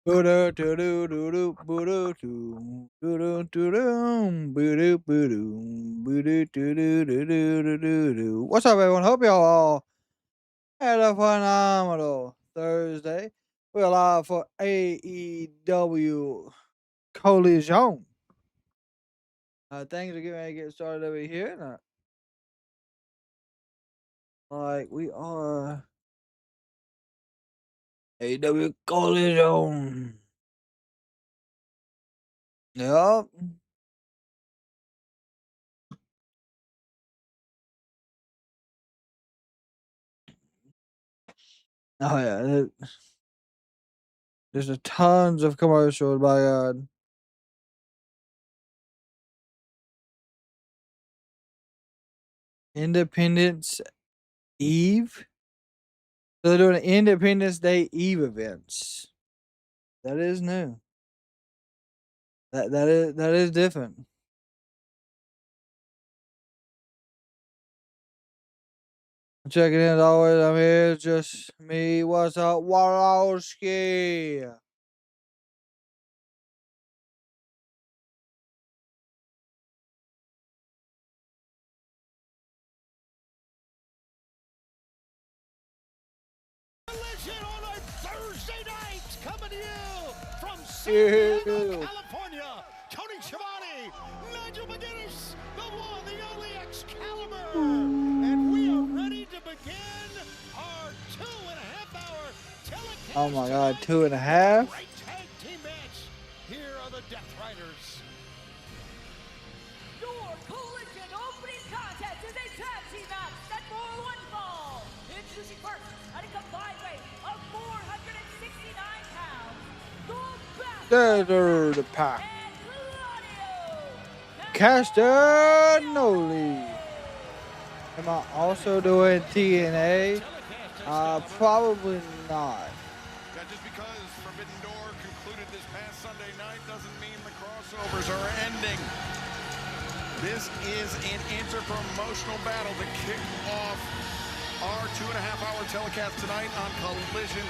Boo-doo, doo-doo, doo-doo, boo-doo, doo. Doo-doo, doo-doo, boo-doo, boo-doo, boo-doo, doo-doo, doo-doo, doo-doo. What's up, everyone? Hope y'all all had a phenomenal Thursday. We're live for AEW Collision. Things are getting ready to get started over here. We are AEW Collision. Yup. Oh yeah, there's a tons of commercials. By God, Independence Eve. So they're doing Independence Day Eve events. That is new. That is different. Checking in as always. I'm here, just me. What's up, Warowski? Collision on a Thursday night, coming to you from San Diego, California. Tony Schiavone, Nigel McGuinness, the one, the only Excalibur. And we are ready to begin our 2.5-hour telecast. Oh my God, 2.5. Great tag team match. Here are the Death Riders. Your Collision opening contest is a tag team match set for one fall. Introducing first, at a combined weight of 469 pounds, There's the pack. and Claudio Castagnoli. Am I also doing TNA? Probably not. Yeah, just because Forbidden Door concluded this past Sunday night doesn't mean the crossovers are ending. This is an inter-promotional battle to kick off our 2.5-hour telecast tonight on Collision.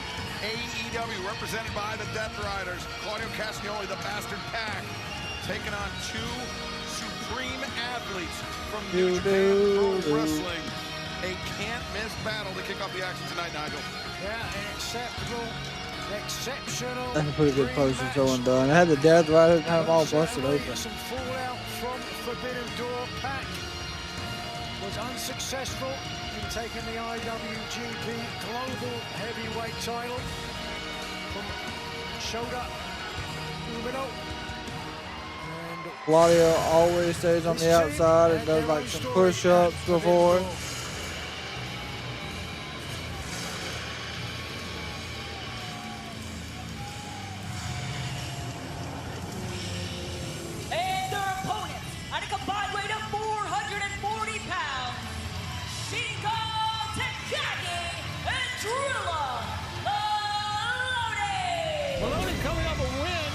AEW, represented by the Death Riders, Claudio Castagnoli, the Bastard Pack, taking on two supreme athletes from New Japan Pro Wrestling. A can't-miss battle to kick off the action tonight, Nigel. Yeah, an exceptional. That's a pretty good poster someone done. I had the Death Riders kind of all busted open. Some fallout from Forbidden Door. Pack was unsuccessful in taking the IWGP Global Heavyweight title from Shota Umino. And Claudio always stays on the outside and does like some push-ups before. and their opponents at a combined weight of 440 pounds, Shingo, Takagi, and Drilla, Moloney. Moloney coming up a win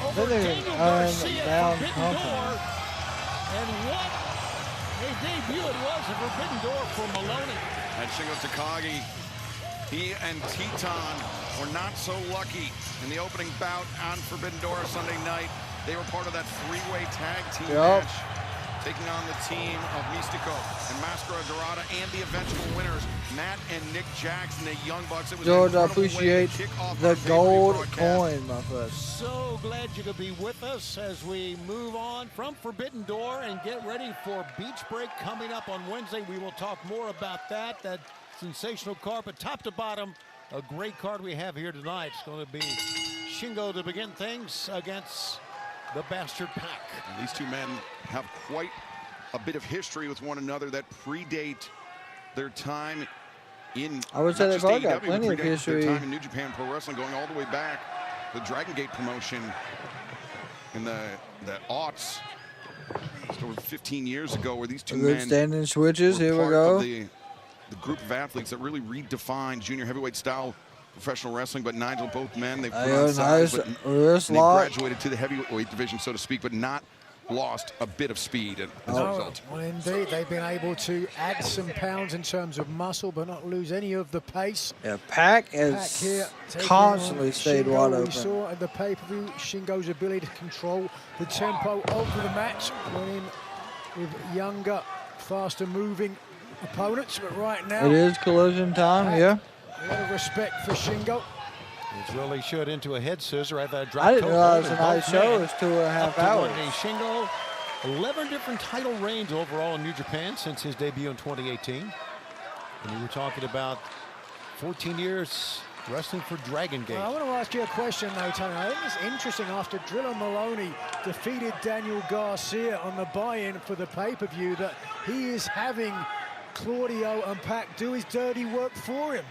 over Then they Daniel earn Garcia down at Forbidden company. Door. And what a debut it was at Forbidden Door for Moloney. And Shingo Takagi, he and Teton were not so lucky in the opening bout on Forbidden Door Sunday night. They were part of that three-way tag team match, taking on the team of Mistico and Mascara, Dorada, and the eventual winners, Matt and Nick Jackson, the Young Bucks. It was George, an I incredible way appreciate to kick off the our pay-per-view gold broadcast. coin, my friend. So glad you could be with us as we move on from Forbidden Door and get ready for Beach Break coming up on Wednesday. We will talk more about that sensational card, but top to bottom, a great card we have here tonight. It's going to be Shingo to begin things against the Bastard Pack. And these two men have quite a bit of history with one another that predate their time in, I would say not they've just all got AEW, plenty of predate history. their time in New Japan Pro Wrestling, going all the way back the Dragon Gate promotion in the aughts, just over 15 years ago, where these two Good men standing switches. were Here we part go. of the group of athletes that really redefined junior heavyweight style professional wrestling. But Nigel, both men, they've put on size, Nice but wrist and they lock. graduated to the heavyweight division, so to speak, but not lost a bit of speed as a result. Well, indeed, they've been able to add some pounds in terms of muscle, but not lose any of the pace. Yeah, Pac has here constantly stayed Shingo. wide We open. saw at the pay-per-view Shingo's ability to control the tempo of the match, went in with younger, faster-moving opponents, but right now It is collision time, yeah. a lot of respect for Shingo. It's really showed into a head scissor. I thought I didn't realize a tonight's show was 2.5 hours. Shingo, 11 different title reigns overall in New Japan since his debut in 2018. And you were talking about 14 years wrestling for Dragon Gate. I want to ask you a question, though, Tony. I think it's interesting after Drilla Moloney defeated Daniel Garcia on the buy-in for the pay-per-view that he is having Claudio and Pac do his dirty work for him.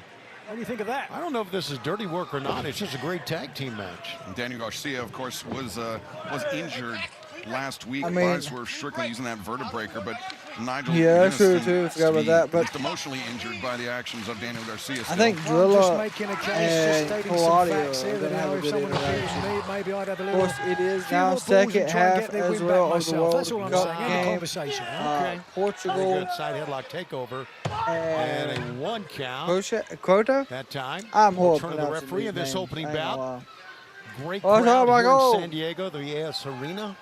What do you think of that? I don't know if this is dirty work or not. It's just a great tag team match. Daniel Garcia, of course, was injured last week. I mean, Guys were strictly using that vertebreaker, but Nigel Yeah, true, Peniston too. Forgot about to be that, but- at least emotionally injured by the actions of Daniel Garcia. I think Well, I'm just Drilla making a case, just and stating some Claudio facts here are that going to have a if good someone accused interaction. me, maybe I'd have a Of little course, it is few now more balls second and try and half get their as win well back of the myself. World That's all I'm Cup saying. End of game. conversation. Okay. Very Portugal good side headlock takeover. And a 1 count Quota? that time. I'm horrible Turn of the pronouncing referee these in this names. opening I ain't gonna bout. lie. Great Oh, it's crowd all here my goal. in San Diego, the AS Arena.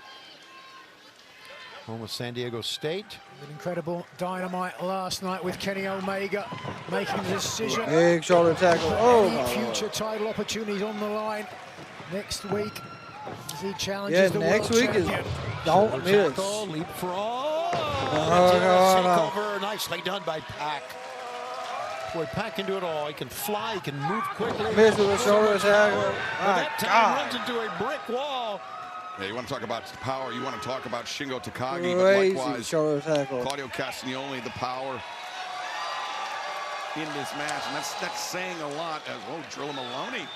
Home of San Diego State. An incredible dynamite last night with Kenny Omega making the decision. Big shoulder tackle. Oh, Any my future Lord. title opportunities on the line next week as he challenges Yeah, the next world week is champion. don't miss. Tackle, leapfrog. no, no. Takeover, nicely done by Pac. Boy, Pac can do it all. He can fly, he can move quickly. Missed with a shoulder tackle. But My that time God. runs into a brick wall. Yeah, you want to talk about power, you want to talk about Shingo Takagi, Crazy but likewise, shoulder tackle. Claudio Castagnoli, the power in this match, and that's saying a lot as, Drilla Moloney.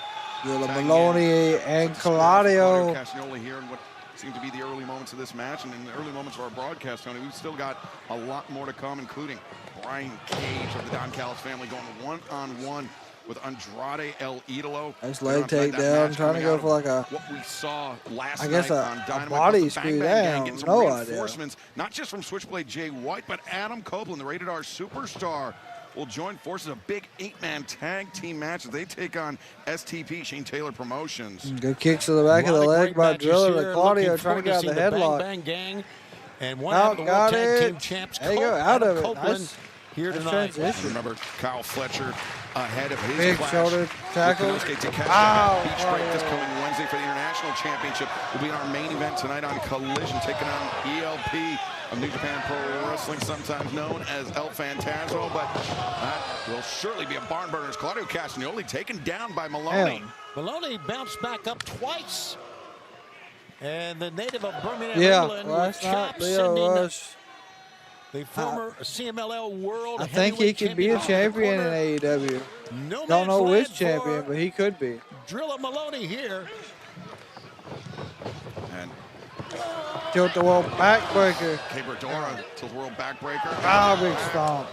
Drilla tagging Moloney in. and Claudio Claudio. Castagnoli here in what seemed to be the early moments of this match, and in the early moments of our broadcast, Tony, we've still got a lot more to come, including Brian Cage of the Don Callis family going one-on-one with Andrade El Idolo. Nice Later leg on tonight, that takedown, match trying to coming go out for of like a, what we saw last I guess night a on Dynamite. body Plus the Bang screw Bang down. Gang getting some No idea. reinforcements, not just from Switchblade Jay White, but Adam Copeland, the Rated R superstar, will join forces. A big 8-man tag team match as they take on STP, Shane Taylor Promotions. Good kicks to the back of the leg by Drilla to Claudio, trying to get out the headlock. Bang Bang Gang and one Out, of the got World Tag it. Team Champs. There you go, out of it. Copeland Nice. here Nice tonight. transition. Remember, Kyle Fletcher ahead of his Big clash shoulder with tackle. Konosuke Takeshita. Ow, Beach break this Claudio. coming Wednesday for the International Championship will be in our main event tonight on Collision, taking on ELP of New Japan Pro Wrestling, sometimes known as El Phantasmo, but that will surely be a barn burner as Claudio Castagnoli taken down by Moloney. Damn. Maloney bounced back up twice. And the native of Birmingham, Yeah, England, with last night chops Leo sending Rush. the former CMLL World I think he Heavyweight could be a Champion champion in off the corner. AEW. No Don't know man's which land champion, for but he could be. Drilla Moloney here. And Tilt the world backbreaker. Dorada to the world backbreaker. Ah, big stomp.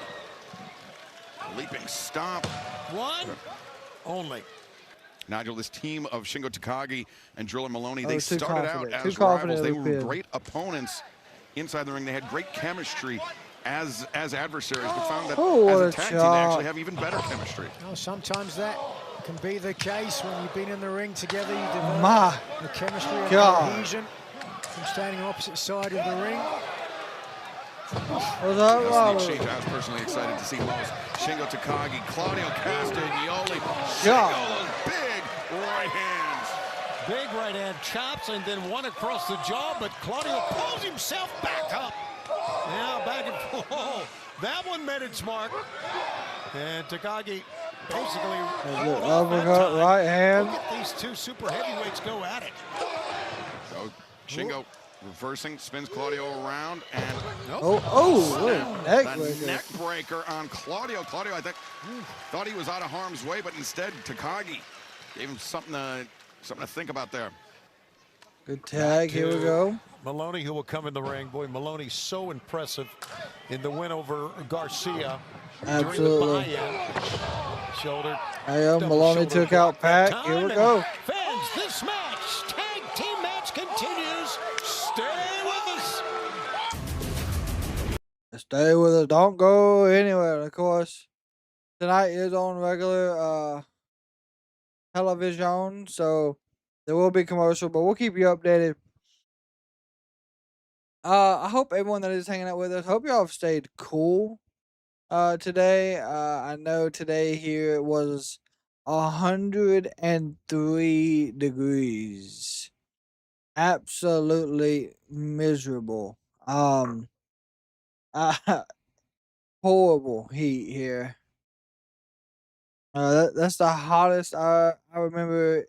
Leaping stomp. One only. Nigel, this team of Shingo Takagi and Drilla Moloney, Oh, they too started out confident. as Too confident rivals. They of the were pin. great opponents inside the ring. They had great chemistry as adversaries, but found that Oh, as what a a tag team, they chop. actually have even better chemistry. Well, sometimes that can be the case when you've been in the ring together. You develop My the chemistry and God. cohesion from standing opposite side of the ring. What's up, That's the Robert? exchange I was personally excited to see most. Shingo Takagi, Claudio Castagnoli, God. Shingo, those big right hands. Big right hand chops and then one across the jaw, but Claudio pulls himself back up. Now back and forth. Oh, that one met its mark. And Takagi basically rolled off that Uppercut, time. right hand. Look at these two super heavyweights go at it. So Shingo reversing, spins Claudio around, and Oh, look, neck the breaker. neck breaker on Claudio. Claudio, I think, thought he was out of harm's way, but instead Takagi gave him something to think about there. Good tag, here we go. Moloney, who will come in the ring. Boy, Moloney's so impressive in the win over Garcia. Absolutely. During the buy-in. Shoulder. Maloney double shoulder took out block that Pac. Here time, we and go. Fans, this match, tag team match continues. Stay with us Stay with us. Don't go anywhere. Of course, tonight is on regular television, so there will be commercial, but we'll keep you updated. I hope everyone that is hanging out with us, hope y'all have stayed cool today. I know today here it was 103 degrees. Absolutely miserable. Horrible heat here. That's the hottest I remember.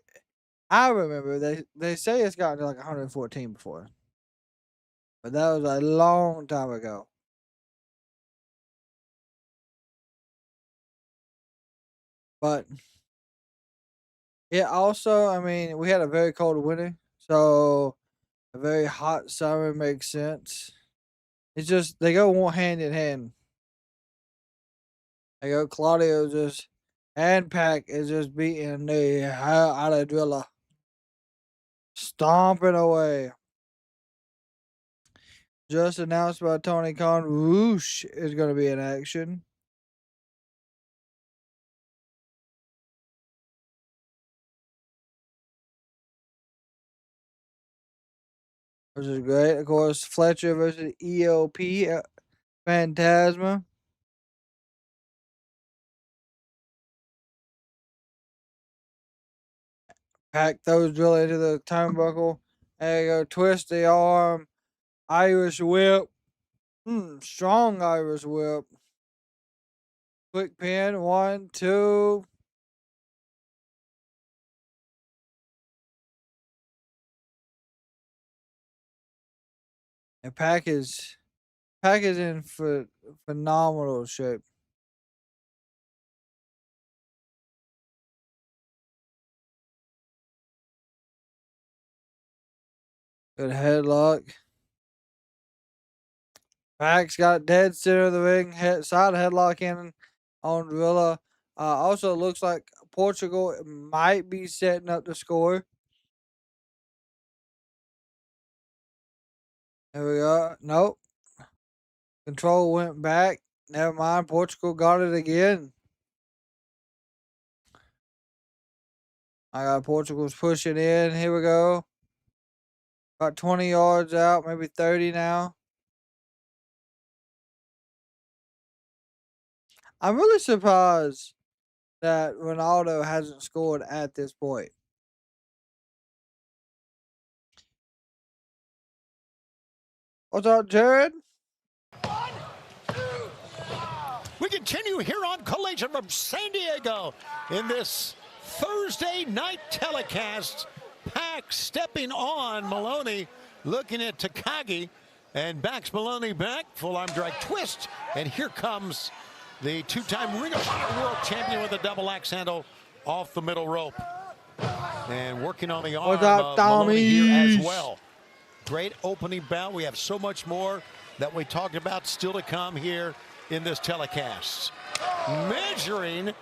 I remember they say it's gotten to like 114 before, but that was a long time ago. But yeah, also, I mean, we had a very cold winter, so a very hot summer makes sense. It's just they go hand in hand. They go Claudio just and Pac is just beating the hell out of Drilla. Stomping away. Just announced by Tony Khan, Whoosh is going to be in action. Which is great. Of course, Fletcher versus ELP, Phantasmo. Pac throws Drilla into the turnbuckle. There you go. Twist the arm. Irish whip. Strong Irish whip. Quick pin. 1, 2. And Pac is in phenomenal shape. Good headlock. Pac's got dead center of the ring. Side headlock in on Drilla. Also looks like Portugal might be setting up the score. There we go. Nope. Control went back. Never mind. Portugal got it again. I got Portugal's pushing in. Here we go. About 20 yards out, maybe 30 now. I'm really surprised that Ronaldo hasn't scored at this point. What's up, Jared? We continue here on Collision from San Diego in this Thursday night telecast. Pac stepping on Moloney, looking at Takagi, and backs Moloney back. Full arm drag twist, and here comes the two-time Ring of Honor World Champion with a double axe handle off the middle rope. And working on the arm of Moloney here as well. Great opening bout. We have so much more that we talked about still to come here in this telecast. Measuring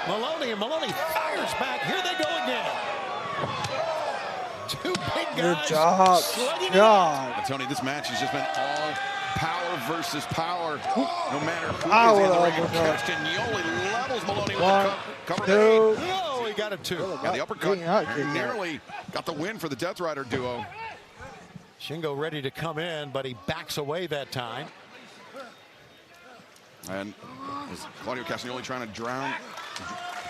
Moloney, and Moloney fires back. Here they go again. Two big guys. Good job. God. Tony, this match has just been all power versus power. No matter who is in the ring. Castagnoli levels Moloney with the cover. 2. Oh, he got a 2. Yeah, the uppercut narrowly got the win for the Death Rider duo. Shingo ready to come in, but he backs away that time. And is Claudio Castagnoli trying to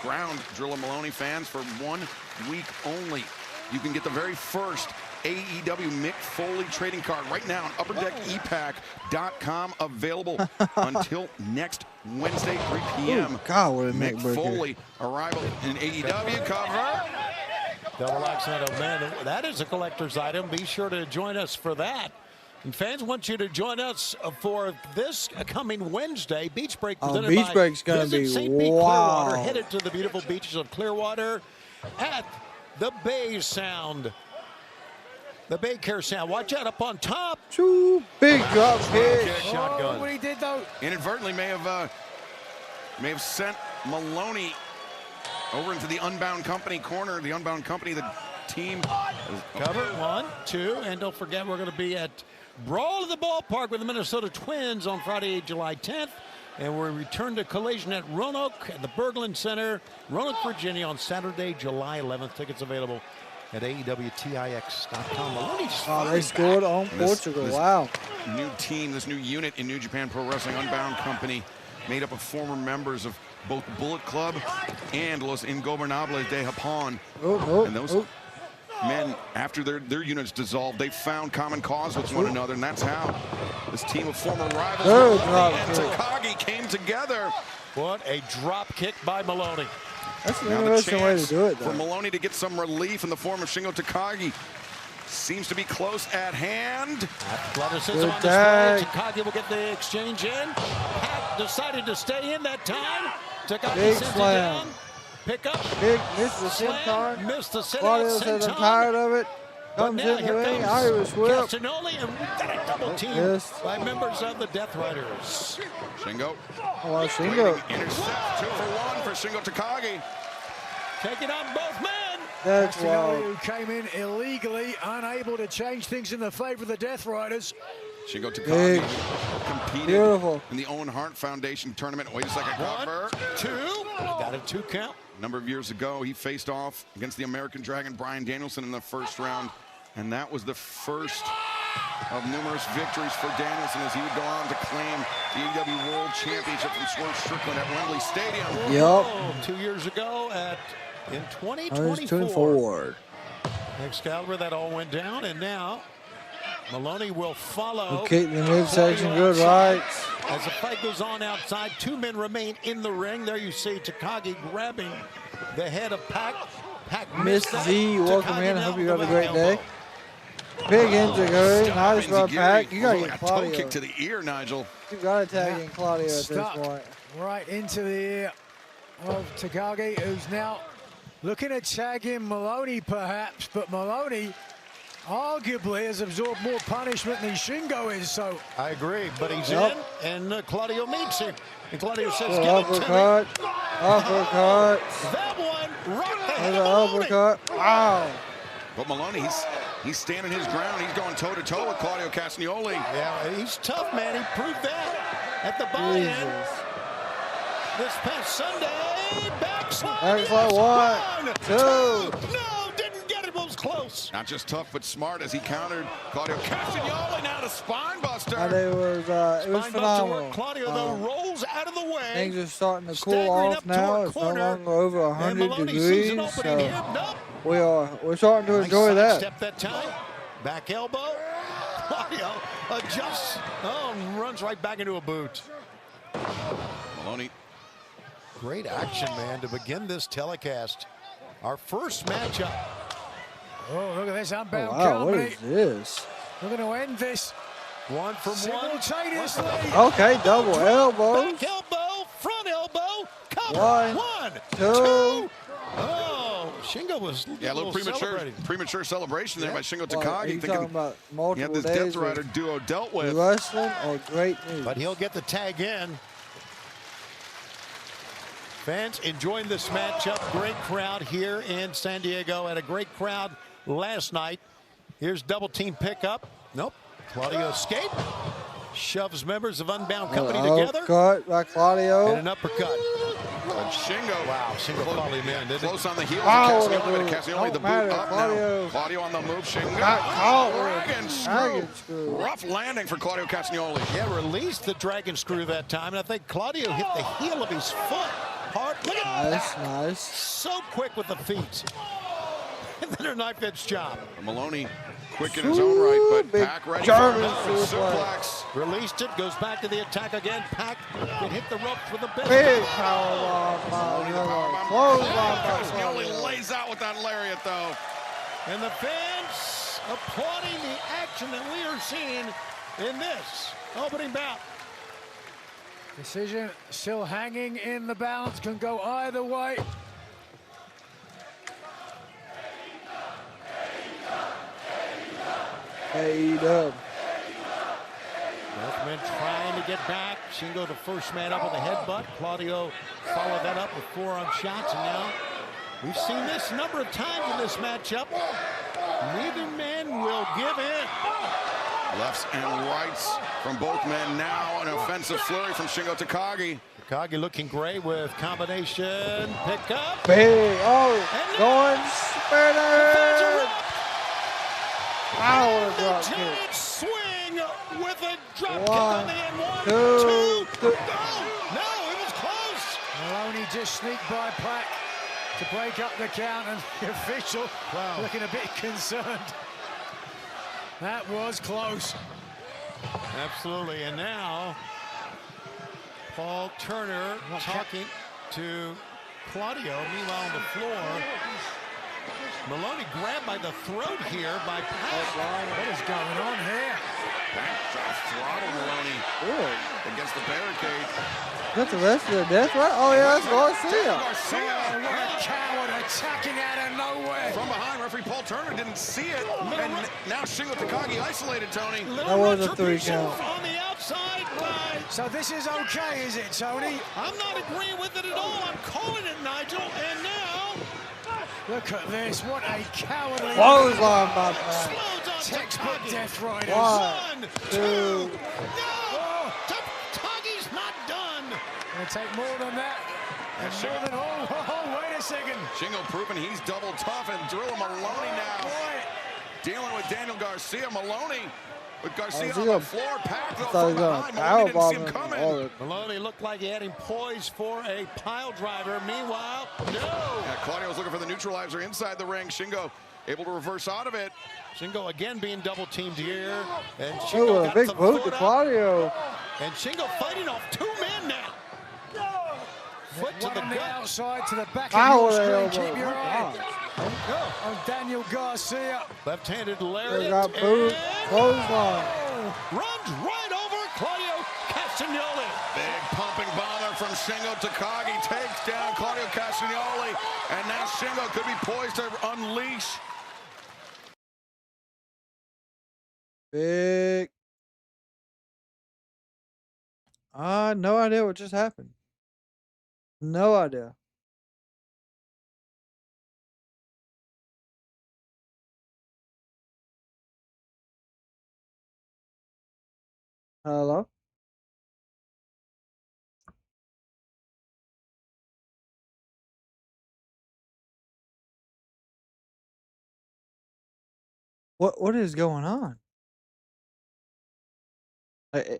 ground Drilla Moloney fans for 1 week only. You can get the very first AEW Mick Foley trading card right now on UpperDeckEPAC.com, available until next Wednesday, 3 p.m. Ooh, God, what a Mick Foley arrival in AEW cover. Double axe handle, man, that is a collector's item. Be sure to join us for that. And fans want you to join us for this coming Wednesday, Beach Break presented Beach Break's gonna be St. Pete, Clearwater, headed to the beautiful beaches of Clearwater at the Bay Sound. The Bay Care Sound. Watch out up on top. 2 big drop kick. Shotgun. What he did though. Inadvertently may have sent Moloney over into the Unbound Company corner. The Unbound Company, the team. Cover 1, 2, and don't forget we're going to be at brawl at the ballpark with the Minnesota Twins on Friday, July 10th. And we'll return to Collision at Roanoke at the Berglund Center, Roanoke, Virginia on Saturday, July 11th. Tickets available at AEWTIX.com. Oh, they scored on Portugal. Wow. New team, this new unit in New Japan Pro Wrestling Unbound Company, made up of former members of both Bullet Club and Los Ingobernables de Japón. And those men, after their units dissolved, they found common cause with one another, and that's how this team of former rivals and Takagi came together. What a drop kick by Moloney. That's an interesting way to do it, though. For Moloney to get some relief in the form of Shingo Takagi. Seems to be close at hand. Athleticism on display. Takagi will get the exchange in. Pat decided to stay in that time. Takagi sends it down. Pick up. Big missed the senton. Missed the Claudio says, I'm tired of it. Comes in the ring. Irish whip. Castagnoli, and we've got a double team by members of the Death Riders. Shingo. Oh, Shingo. Intercept 2 for 1 for Shingo Takagi. Taking on both men. That's Castagnoli, who came in illegally, unable to change things in the favor of the Death Riders. Shingo Takagi competed in the Owen Hart Foundation tournament. Wait a second. 1, 2. Got a 2 count. A number of years ago, he faced off against the American Dragon, Bryan Danielson, in the first round. And that was the first of numerous victories for Danielson as he would go on to claim the AEW World Championship from Swerve Strickland at Wembley Stadium. Yep. 2 years ago in 2024. Excalibur, that all went down, and now Moloney will follow. Kick the midsection, good right. As the fight goes on outside, 2 men remain in the ring. There you see Takagi grabbing the head of Pac. Miss Z, welcome in. I hope you got a great day. Big injury, nice by Pac. You gotta get Claudio. Toe kick to the ear, Nigel. You gotta tag in Claudio at this point. Right into the ear of Takagi, who's now looking to tag in Moloney perhaps, but Moloney arguably has absorbed more punishment than Shingo is, so. I agree, but he's in, and Claudio meets him. And Claudio says, give it to uppercut. me. Uppercut. That one, right the head of uppercut. Wow. But Moloney, he's standing his ground. He's going toe-to-toe with Claudio Castagnoli. Yeah, he's tough, man. He proved that at the buy-in this past Sunday. Backslide. 1, 2. No, didn't get it. Was close. Not just tough, but smart as he countered Claudio Castagnoli. Now to spine buster. And it was phenomenal. Claudio though rolls out of the way. Things are starting to cool off now. It's no longer over 100 degrees, so we're starting to enjoy that. Step that time. Back elbow. Claudio adjusts. And runs right back into a boot. Moloney. Great action, man, to begin this telecast. Our first matchup. Oh, look at this unbound wow, company. what is this? We're going to end this. 1 from 1. Simultaneously. Okay, double elbow. Back elbow, front elbow, cover. 1, 2. Oh, Shingo was a little premature celebration there by Shingo Takagi. He's talking about multiple he had this days Death Rider duo dealt with. Wrestling or great news. But he'll get the tag in. Fans enjoying this matchup. Great crowd here in San Diego. Had a great crowd last night. Here's double team pickup. Nope. Claudio escape. Shoves members of Unbound Company together. Uppercut by Claudio. And an uppercut. But Shingo. Wow, Shingo caught him in, didn't he? Close on the heels of Castagnoli. The boot up now. Claudio on the move. Shingo. Dragon screw. Rough landing for Claudio Castagnoli. Yeah, released the dragon screw that time. And I think Claudio hit the heel of his foot. Hard. Look at that. Nice. So quick with the feet. And then a knife edge job. Moloney quick in his own right, but Pac ready for a suplex. Released it, goes back to the attack again. Pac can hit the ropes with a big powerbomb. Castagnoli lays out with that lariat, though. And the fans applauding the action that we are seeing in this opening bout. Decision still hanging in the balance, can go either way. AEW. Both men trying to get back. Shingo, the first man up with a headbutt. Claudio followed that up with forearm shots, and now we've seen this a number of times in this matchup. Neither man will give in. Lefts and rights from both men now. An offensive flurry from Shingo Takagi. Takagi looking great with combination pickup. Big. Oh, going spinner. Power drop kick. Giant swing with a drop kick One, on the end. One, two, two. No, it was close. Moloney just sneaked by Pac to break up the count, and the official looking a bit concerned. That was close. Absolutely, and now Paul Turner talking to Claudio. Meanwhile, on the floor, Moloney grabbed by the throat here by Pac. What is going on here? Throttle Moloney against the barricade. That's the rest of the death, right? Oh, yeah, that's Garcia. Oh, what a coward attacking out of nowhere. From behind, referee Paul Turner didn't see it. And now Shingo Takagi isolated, Tony. That was a 3 count. On the outside by... So this is okay, is it, Tony? I'm not agreeing with it at all. I'm calling it, Nigel. And now... Look at this. What a cowardly... Clothesline by Pac. Explodes on Textbook Takagi. Death Riders. One, 2. two. No! Takagi's not done. Gonna take more than that. And more than oh, wait a second. Shingo proving he's double tough, and Drilla Moloney now dealing with Daniel Garcia. Moloney with Garcia on the floor. Pac though from behind. Moloney didn't see him coming. Moloney looked like he had him poised for a pile driver. Meanwhile, no. Yeah, Claudio was looking for the neutralizer inside the ring. Shingo able to reverse out of it. Shingo again being double teamed here. And Oh, Shingo a got big some boot to foot up. Claudio. And Shingo fighting off 2 men now. Foot to One the on the gut. outside to the back Power of your elbow. screen. Keep your My eye on Daniel Garcia. Left-handed They lariat. got booed. and Clothesline. runs right over Claudio Castagnoli. Big pumping bomber from Shingo Takagi takes down Claudio Castagnoli. And now Shingo could be poised to unleash. Big. No idea what just happened. No idea. Hello? What is going on? I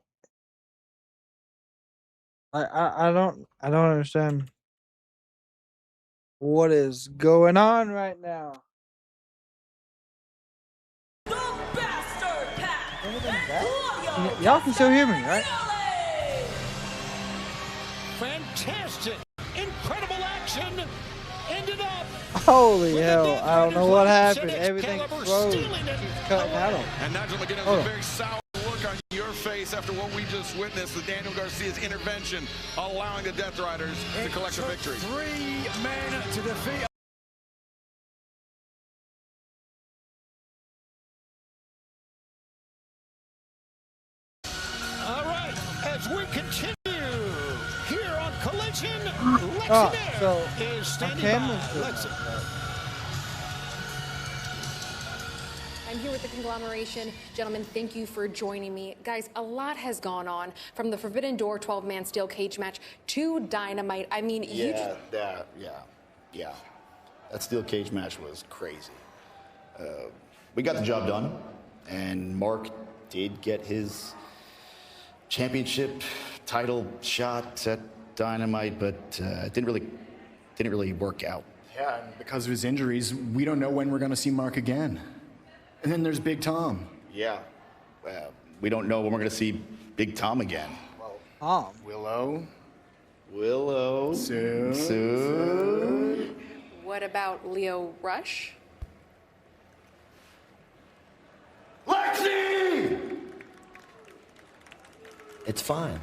don't understand what is going on right now. The Bastard Pack and Claudio Y'all can still hear me, right? Castagnoli. Fantastic. Incredible action. Ended up. Holy with the hell, Death I don't know Riders what like happened. ZX Everything Caliber froze. stealing it He's cutting out on. And Nigel McGinnis Hold with on. a very sour look on your face after what we just witnessed, the Daniel Garcia's intervention, allowing the Death Riders to collect a Took victory. 3 men to defeat. All right, as we continue here on Collision, Ah, Lexi so is standing camera's by. good. Lexi. I'm here with the conglomeration. Gentlemen, thank you for joining me. Guys, a lot has gone on from the Forbidden Door 12-man steel cage match to Dynamite. I mean, you just... Yeah. That steel cage match was crazy. We got the job done, and Mark did get his championship title shot at Dynamite, but it didn't really work out. Yeah, and because of his injuries, we don't know when we're going to see Mark again. And then there's Big Tom. Yeah. We don't know when we're going to see Big Tom again. Willow. Soon. What about Leo Rush? Lexi! It's fine.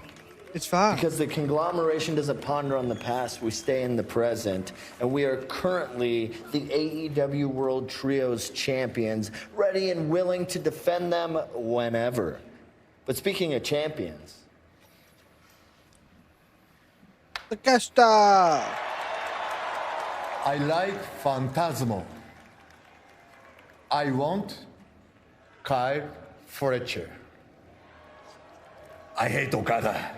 It's fine. Because the conglomeration doesn't ponder on the past, we stay in the present, and we are currently the AEW World Trios champions, ready and willing to defend them whenever. But speaking of champions... The Casta. I like Phantasmo. I want Fletcher. I hate Okada.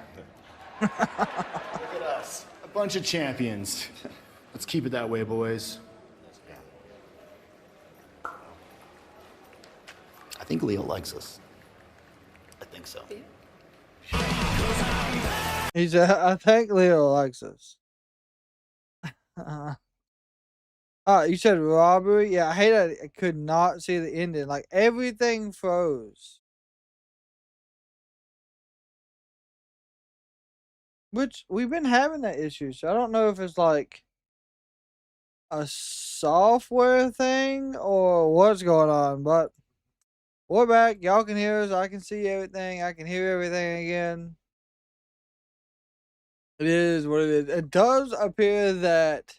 Look at us. A bunch of champions. Let's keep it that way, boys. I think Leo likes us. I think so. He said, I think Leo likes us. You said robbery? Yeah, I hate that I could not see the ending. Like, everything froze. Which, we've been having that issue, so I don't know if it's like a software thing or what's going on, but we're back. Y'all can hear us. I can see everything. I can hear everything again. It is what it is. It does appear that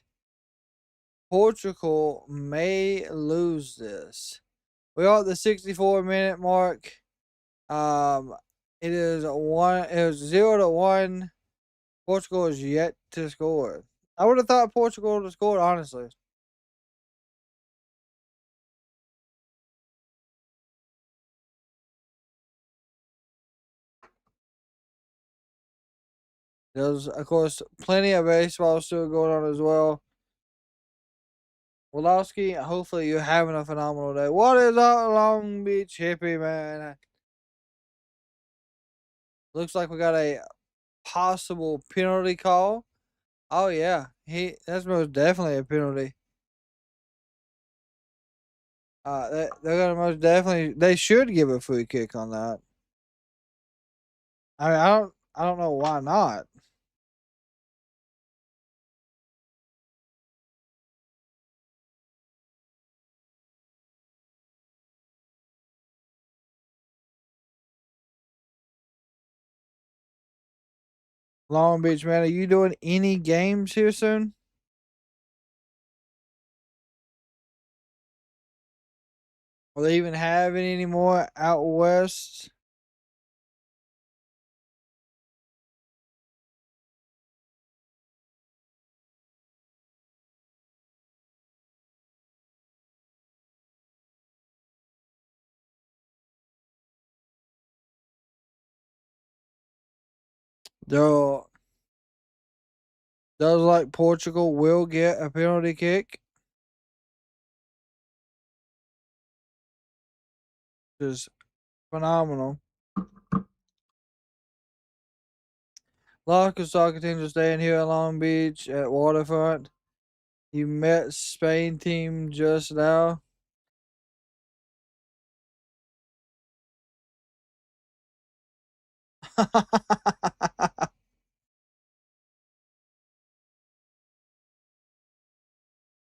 Portugal may lose this. We're at the 64-minute mark. It is 0-1. Portugal is yet to score. I would have thought Portugal would have scored, honestly. There's, of course, plenty of baseball still going on as well. Woloski, hopefully you're having a phenomenal day. What is up, Long Beach hippie, man? Looks like we got a possible penalty call. Oh, yeah. That's most definitely a penalty. They're going to most definitely... They should give a free kick on that. I mean, I don't know why not. Long Beach, man, are you doing any games here soon? Will they even have any anymore out west? Does like Portugal will get a penalty kick? Just phenomenal. Larkin soccer teams are staying here in Long Beach at Waterfront. You met Spain team just now.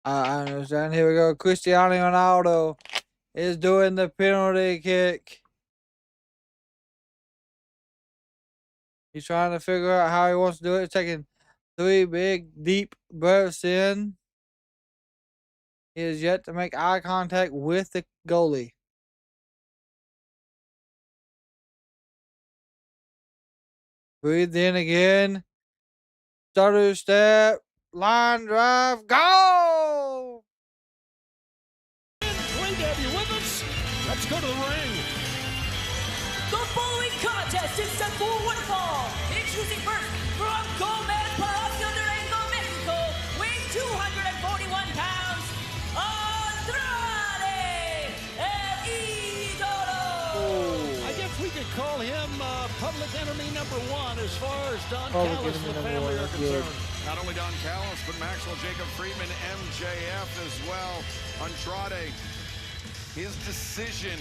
I understand. Here we go. Cristiano Ronaldo is doing the penalty kick. He's trying to figure out how he wants to do it. He's taking 3 big, deep breaths in. He has yet to make eye contact with the goalie. Breathe in again. Stutter step. Line drive. Go! Great to have you with us. Let's go to the ring. The following contest is set for one fall. Introducing first from Gomez Palacio Durango, Mexico, weighing 241 pounds, Andrade El Idolo. I guess we could call him public enemy number 1 as far as Don Public Callis and the enemy family number are one, good. concerned. Not only Don Callis, but Maxwell Jacob Friedman, MJF as well. Andrade, his decision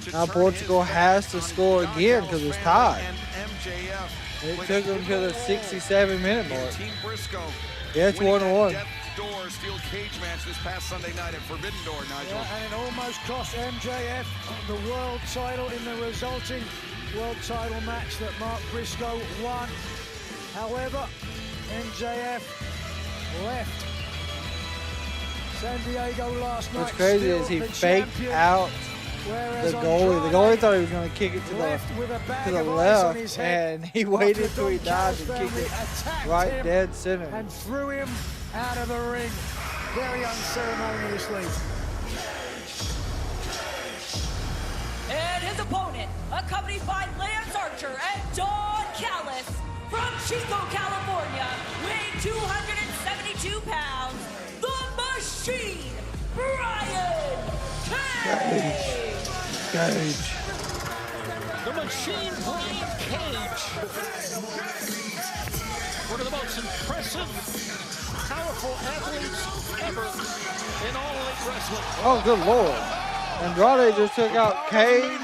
to Now turn Portugal his has back to on score Don again Callis' because it's family tied. and MJF It with took them to the 67-minute mark. Team Briscoe. Yeah, it's winning that 1-1. Death Door steel cage match this past Sunday night at Forbidden Door, Nigel. Yeah, and it almost cost MJF the world title in the resulting world title match that Mark Briscoe won. However, MJF left San Diego last night. What's crazy still is he the faked champion, out whereas the goalie. The goalie thought he was going to kick it to left with a bag the of ice on his left, head and he waited after till he Don died Callis and kicked family it attacked right him dead center. and threw him out of the ring very unceremoniously. And his opponent, accompanied by Lance Archer and Don Callis. From Chico, California, weighing 272 pounds, the Machine, Brian Cage. The Machine, Brian Cage. One of the most impressive, powerful athletes ever in All Elite Wrestling. Oh, good Lord. Andrade just took out Cage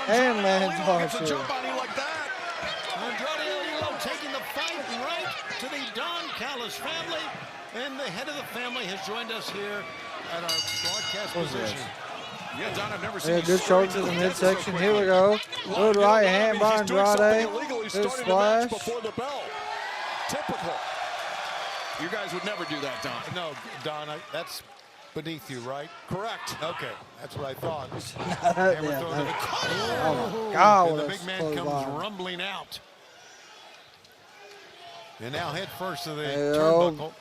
and Lance Archer. Andrade El Idolo taking the fight right to the Don Callis family. And the head of the family has joined us here at our broadcast position. Yeah, Don, I've never seen Yeah, good shoulder to the midsection. Here we go. Good right hand by Andrade. Good splash. Before the bell. Typical. You guys would never do that, Don. No, Don, that's beneath you, right? Correct. Okay, that's what I thought. Oh my God! And the big man comes rumbling out. And now head first to the turnbuckle.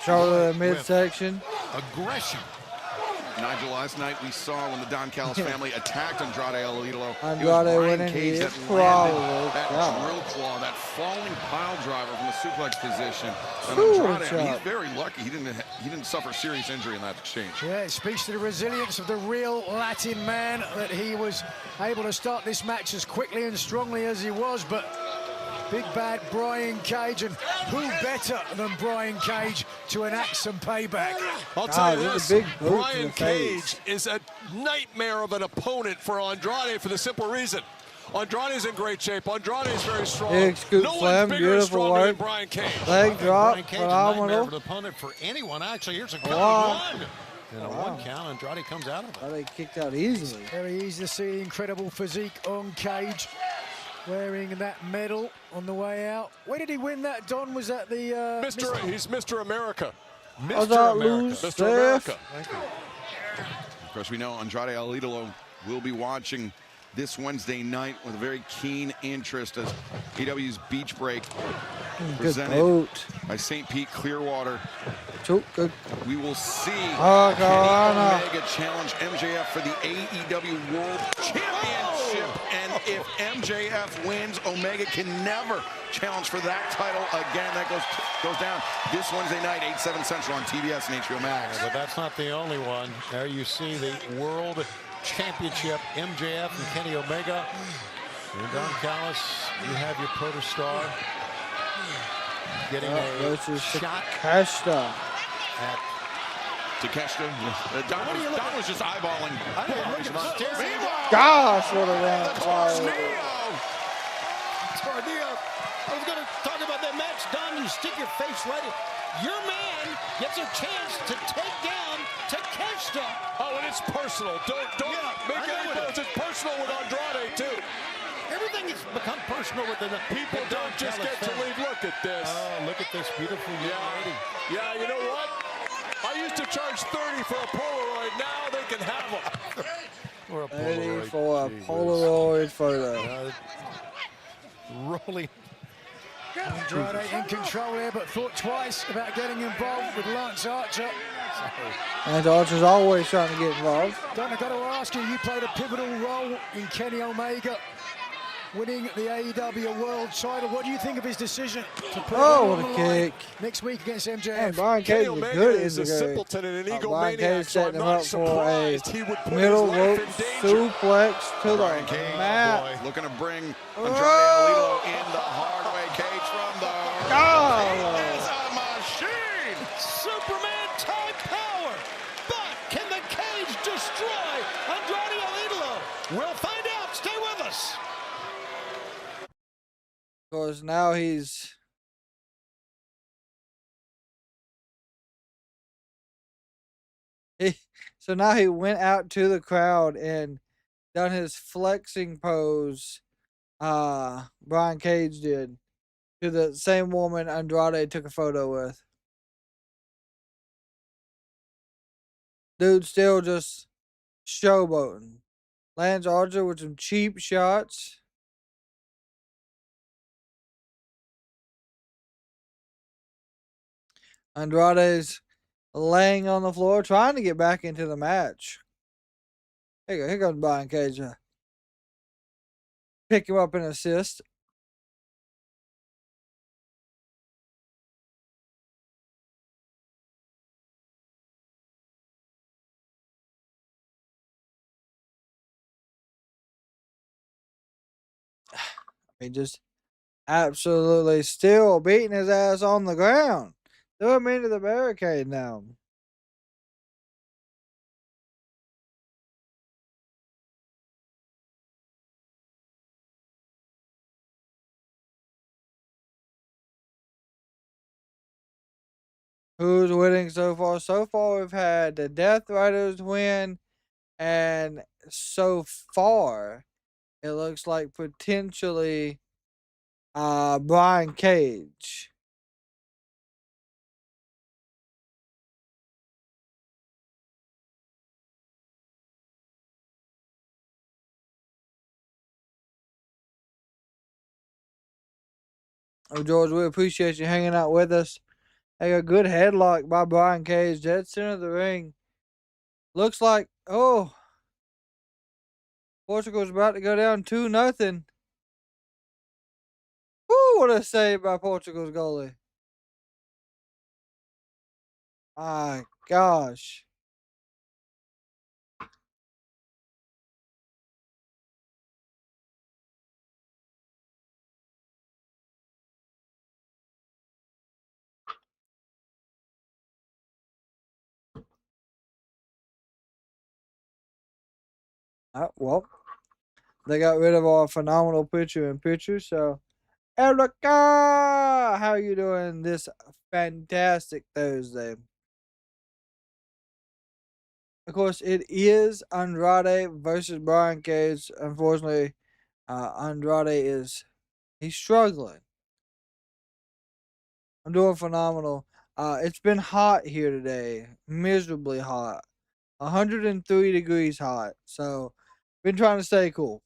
Shoulder to the midsection. Aggression. Nigel, last night we saw when the Don Callis family attacked Andrade El Idolo. Andrade went in Cage here. that landed that drill claw, that falling pile driver from the suplex position. And Andrade, he's very lucky he didn't suffer serious injury in that exchange. Yeah, it speaks to the resilience of the real Latin man that he was able to start this match as quickly and strongly as he was, but big bad Brian Cage, and who better than Brian Cage to enact some payback? I'll tell you this, Brian Cage is a nightmare of an opponent for Andrade for the simple reason. Andrade's in great shape. Andrade's very strong. Big scoop no slam, one's bigger and beautiful stronger work. than Brian Cage. Leg drop, Brian Cage, a nightmare phenomenal. of an opponent for anyone. Actually, here's a count. Wow. And a one count, Andrade comes out of it. They kicked out easily. Very easy to see the incredible physique on Cage, wearing that medal on the way out. Where did he win that, Don? Was that the... He's Mr. America. Mr. America. Mr. America. Of course, we know Andrade El Idolo will be watching this Wednesday night with a very keen interest as AEW's Beach Break presented by St. Pete Clearwater. Good. We will see Kenny Omega challenge MJF for the AEW World Championship. And if MJF wins, Omega can never challenge for that title again. That goes down this Wednesday night, 8/7 Central on TBS and HBO Max. But that's not the only one. There you see the World Championship, MJF and Kenny Omega. And Don Callis, you have your protostar getting a shot Takeshita. at Takeshita. Don was just eyeballing. Gosh, what a round fire. I was going to talk about that match. Don, you stick your face right in. Your man gets a chance to take down Takeshita. Oh, and it's personal. Don't make any bones. It's personal with Andrade, too. Everything has become personal with the people. Don't just get to leave. Look at this. Oh, look at this beautiful young lady. Yeah, you know what? I used to charge $30 for a Polaroid. Now they can have them. Or a Polaroid. For a Polaroid photo. Rolling. Andrade in control here, but thought twice about getting involved with Lance Archer. And Archer's always trying to get involved. Don, I've got to ask you, you played a pivotal role in Kenny Omega winning the AEW World title. What do you think of his decision to put what a kick. next week against MJF? And Brian Cage was good is a simpleton and an Brian egomaniac, Cage so I'm setting him not up for a surprised he would put middle his life rope in danger. suplex to the Brian Cage, mat. looking to bring Andrade El Idolo in the hard way. Cage from the... He is a machine! Superman type power. But can the Cage destroy Andrade El Idolo? We'll find out. Stay with us. Of course, now he's... So now he went out to the crowd and done his flexing pose Brian Cage did to the same woman Andrade took a photo with. Dude still just showboating. Lance Archer with some cheap shots. Andrade's laying on the floor trying to get back into the match. Here comes Brian Cage. pick him up and assist. He just absolutely still beating his ass on the ground. Throw him into the barricade now. Who's winning so far? So far, we've had the Death Riders win, and so far, it looks like potentially Brian Cage. Oh, George, we appreciate you hanging out with us. Hey, a good headlock by Brian Cage, dead center of the ring. Looks like, oh, Portugal's about to go down 2-0. Woo, what a save by Portugal's goalie. My gosh. Well, they got rid of our phenomenal picture-in-picture, so Erica, how you doing this fantastic Thursday? Of course, it is Andrade versus Brian Cage. Unfortunately, Andrade he's struggling. I'm doing phenomenal. It's been hot here today, miserably hot. 103 degrees hot, so been trying to stay cool.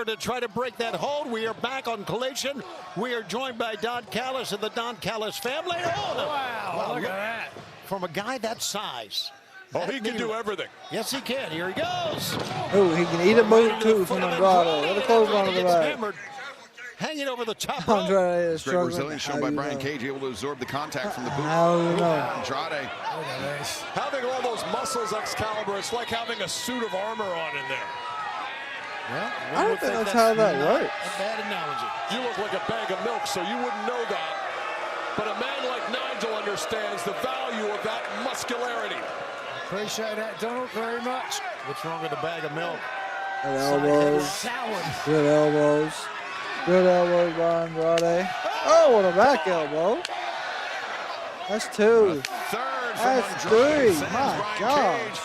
To try to break that hold, we are back on Collision. We are joined by Don Callis and the Don Callis family. Oh, wow, look at that. From a guy that size. Oh, he can do everything. Yes, he can. Here he goes. Oh, he can eat a boot too from Andrade. Let a close on the back. Hanging over the top rope. Andrade is Great struggling. resilience shown by Brian Cage, able to absorb the contact from the boot. How do you know? Andrade. Having all those muscles, Excalibur, it's like having a suit of armor on in there. Well, I don't think that's how that works. A bad analogy. You look like a bag of milk, so you wouldn't know that. But a man like Nigel understands the value of that muscularity. Appreciate that, Donald, very much. What's wrong with a bag of milk? Good elbows. Good elbows. Good elbows by Andrade. Oh, what a back elbow. That's two. That's three. My gosh.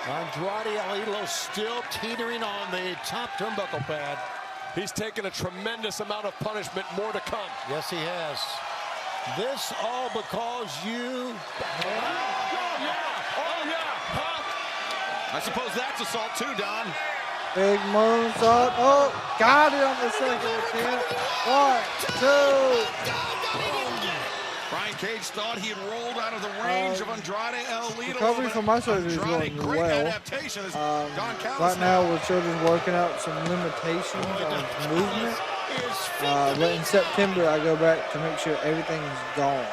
Andrade El Idolo still teetering on the top turnbuckle pad. He's taken a tremendous amount of punishment, more to come. Yes, he has. This all because you... I suppose that's assault too, Don. Big moonsault. Oh, got it on the second attempt. 1, 2. Brian Cage thought he had rolled out of the range of Andrade El Idolo. Recovery from my surgery is going great well. Adaptation as Don Callis right now, we're still just working out some limitations on movement. But in September, I go back to make sure everything is gone.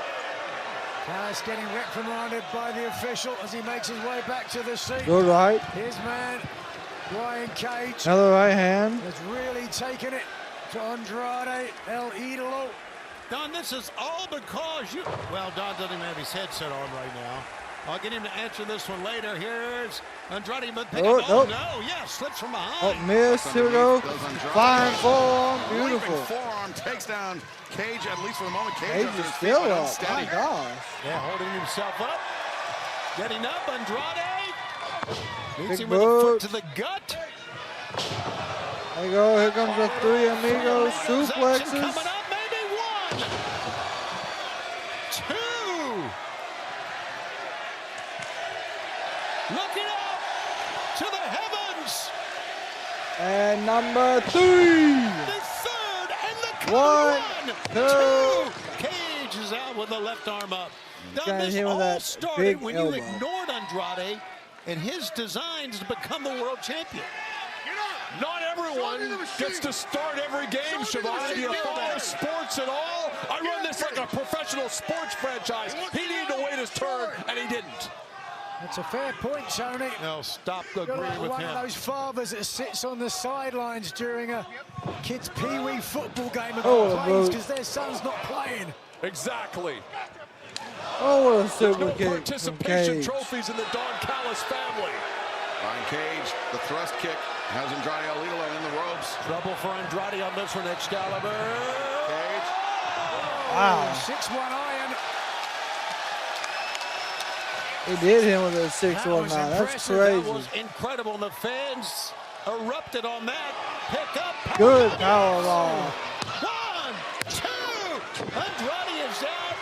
Callis getting reprimanded by the official as he makes his way back to the seat. Good right. His man, Brian Cage, Another right hand. has really taken it to Andrade El Idolo. Don, this is all because you... Well, Don doesn't even have his headset on right now. I'll get him to answer this one later. Here's Andrade. Oh, no, yeah, slips from behind. Oh, miss. Here we go. Flying forearm. Beautiful. Forearm takes down Cage, at least for the moment. Cage is still up. My gosh. Yeah, holding himself up. Getting up, Andrade. Meets him Big with a foot boot. to the gut. There you go. Here comes the three amigos suplexes. Coming up, maybe 1, 2. Looking up to the heavens. And number 3. The third and the One, 2. Cage is out with the left arm up. Now, Got this him with all that started big when elbow. you ignored Andrade and his designs to become the world champion. Not everyone gets to start every game, Siobhan. Do you follow sports at all? I run this like a professional sports franchise. He needed to wait his turn, and he didn't. That's a fair point, Tony. No, stop You're agreeing like with one him. of those fathers that sits on the sidelines during a kids' pee-wee football game and complains because their son's not playing. Exactly. Oh, what a There's super no kick from participation Cage. trophies in the Don Callis family. Brian Cage, the thrust kick, has Andrade El Idolo in the ropes. Trouble for Andrade on this one, Excalibur. Cage. Wow. 6-1 iron. He did him with a 619. That's impressive. crazy. That was incredible, and the fans erupted on that. Pick up. Good powerbomb. 1, 2. Andrade is out.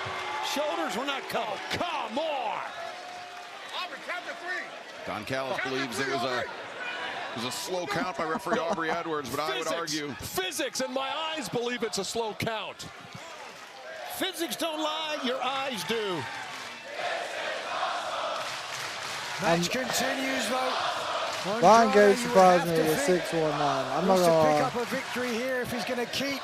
Shoulders were not called. Come on. Don Callis believes it was a slow count by referee Aubrey Edwards, but I would argue Physics, and my eyes believe it's a slow count. Physics don't lie, your eyes do. Match continues, though. Brian Andrade, Cage you would surprised have me to with a think 619. I'm not needs gonna to pick lie. up a victory here if he's going to keep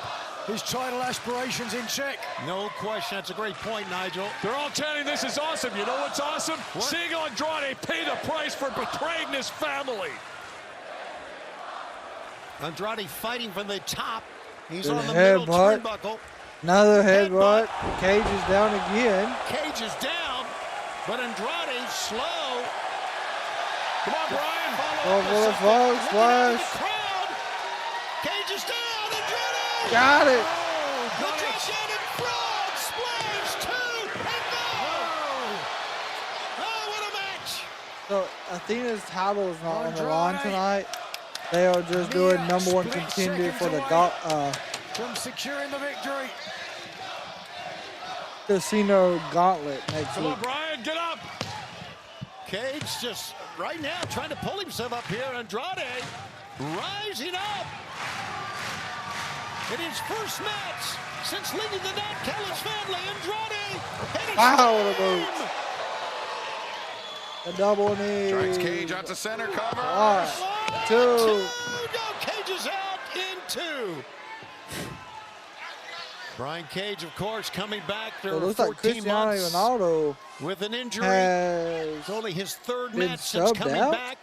his title aspirations in check. No question. That's a great point, Nigel. They're all chanting, this is awesome. You know what's awesome? Seeing Andrade pay the price for betraying this family. Andrade fighting from the top. He's Good on the middle headbutt. turnbuckle. Another headbutt. Cage is down again. Cage is down, but Andrade slow. Come on, Brian. Oh, for the frog splash. Crowd. Cage is down. Andrade. Got it. The drop down and frog splash 2 and go. Oh, what a match. So Athena's title is not on the line tonight. They are just doing number one contender for the from securing the victory. Casino Gauntlet next Come week. on, Brian, get up. Cage just right now trying to pull himself up here. Andrade rising up. In his first match since leading the Don Callis family, Andrade. Wow, what a move. A double knee. strikes Cage out to center cover. 1, 2. No, Cage is out in 2. Brian Cage, of course, coming back It after looks like 14 Cristiano months Ronaldo with an injury. has It's only his third been match since subbed coming out? back.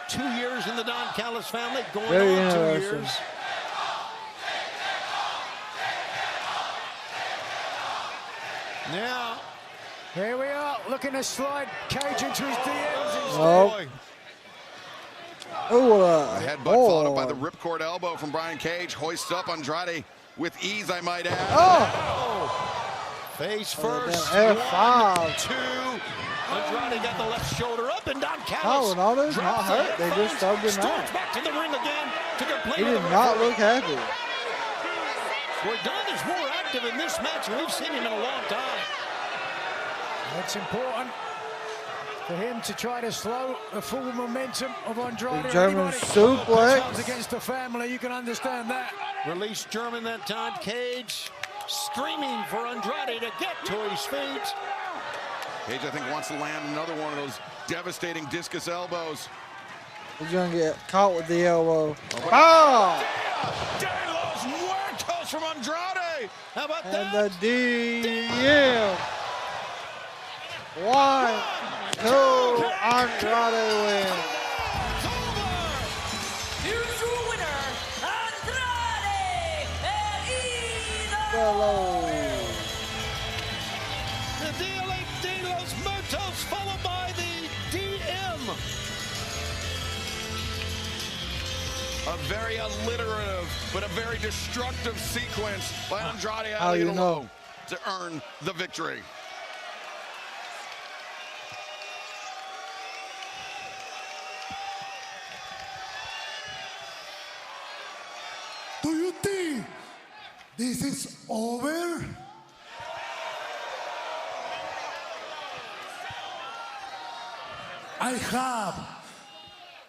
2 years in the Don Callis family, going Very on 2 interesting. years. Now, Here we are, looking to slide Cage into his DMs instead. Oh. Oh, A headbutt followed up by the ripcord elbow from Brian Cage. Hoists up Andrade with ease, I might add. face Oh, first. damn, 1, F5. 2. Andrade got the left shoulder up, and Don No, Callis. Ronaldo's not drops the hurt. They just headphones, subbed him storms out. back to the ring again to complete He with did the not referee. look happy. Boy, Don is more active in this match than we've seen him in a long time. It's important for him to try to slow the full momentum of Andrade. The German Anybody suplex. comes against the family, you can understand that. Released German that time. Cage screaming for Andrade to get to his feet. Cage, I think, wants to land another one of those devastating discus elbows. He's gonna get caught with the elbow. Oh! De los Muertos from Andrade. How about And that? the DM. 1, 2, Andrade wins. Here's your winner, Andrade El Hello. The DLA de los Muertos followed by the DM. A very alliterative, but a very destructive sequence by Andrade How El you Idolo know? to earn the victory. Do you think this is over? I have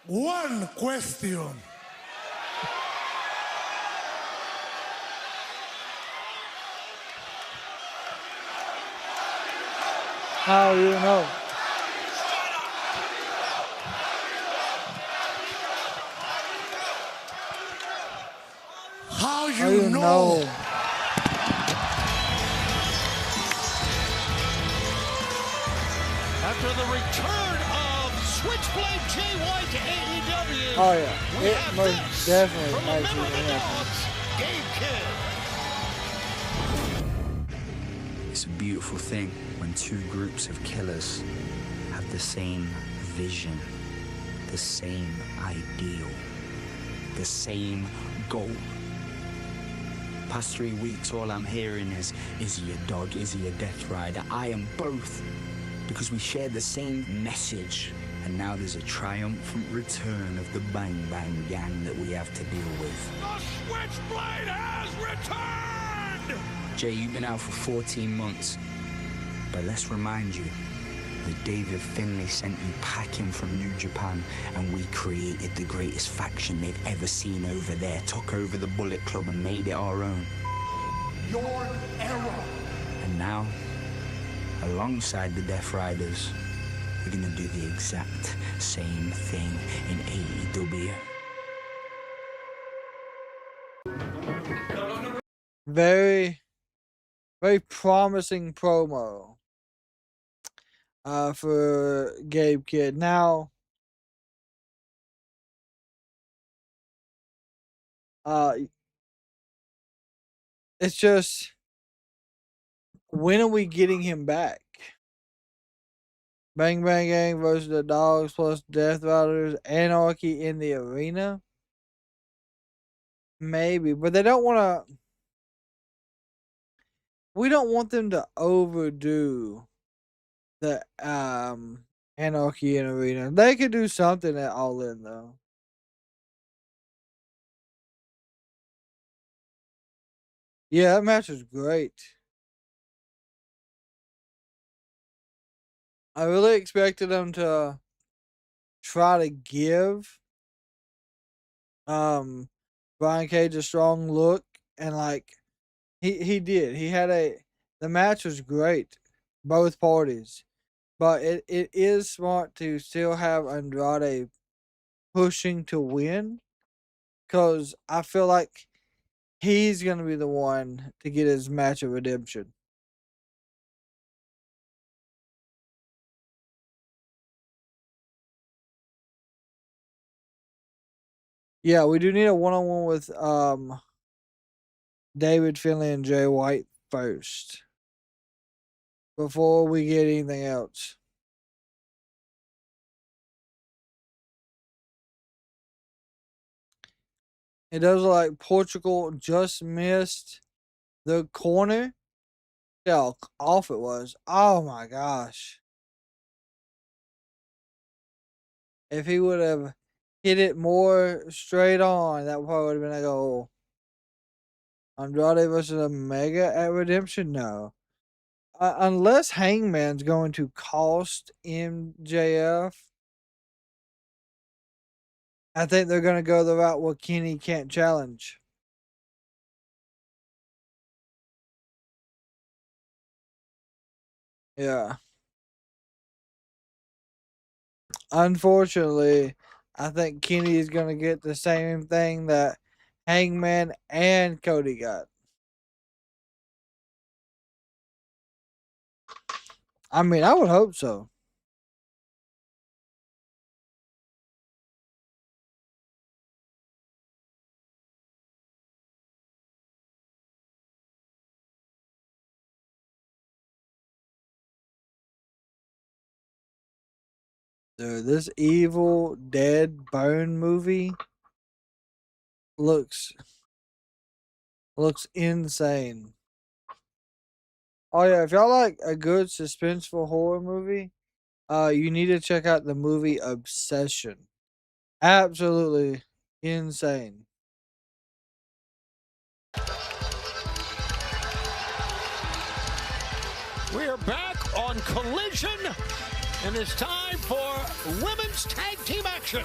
one question. How you know? no. After the return of Switchblade Jay White to AEW. Oh, yeah. We It have most this definitely from a makes member you of the happy. Dogs, Gabe Kidd. It's a beautiful thing when two groups of killers have the same vision, the same ideal, the same goal. Past 3 weeks, all I'm hearing is he a dog, is he a death rider? I am both, because we share the same message. And now there's a triumphant return of the Bang Bang gang that we have to deal with. The Switchblade has returned! Jay, you've been out for 14 months. But let's remind you that David Finlay sent you packing from New Japan, and we created the greatest faction they've ever seen over there, took over the Bullet Club and made it our own. Your era. And now, alongside the Death Riders, we're gonna do the exact same thing in AEW. Very, very promising promo for Gabe Kidd. Now, it's just, when are we getting him back? Bang Bang Gang versus the Dogs plus Death Riders, Anarchy in the arena? Maybe, but they don't want to. We don't want them to overdo the Anarchy in arena. They could do something at All In though. Yeah, that match was great. I really expected them to try to give Brian Cage a strong look, and like he did. He had the match was great, both parties. But it is smart to still have Andrade pushing to win, because I feel like he's gonna be the one to get his match of redemption. Yeah, we do need a one-on-one with David Finlay and Jay White first, before we get anything else. It does look like Portugal just missed the corner. See how off it was. Oh my gosh. If he would have hit it more straight on, that probably would have been a goal. Andrade versus Omega at Redemption? No. Unless Hangman's going to cost MJF, I think they're going to go the route where Kenny can't challenge. Yeah. Unfortunately, I think Kenny is going to get the same thing that Hangman and Cody got. I mean, I would hope so. Dude, this Evil Dead Bone movie looks insane. Oh yeah, if y'all like a good suspenseful horror movie, you need to check out the movie Obsession. Absolutely insane. We are back on Collision, and it's time for women's tag team action.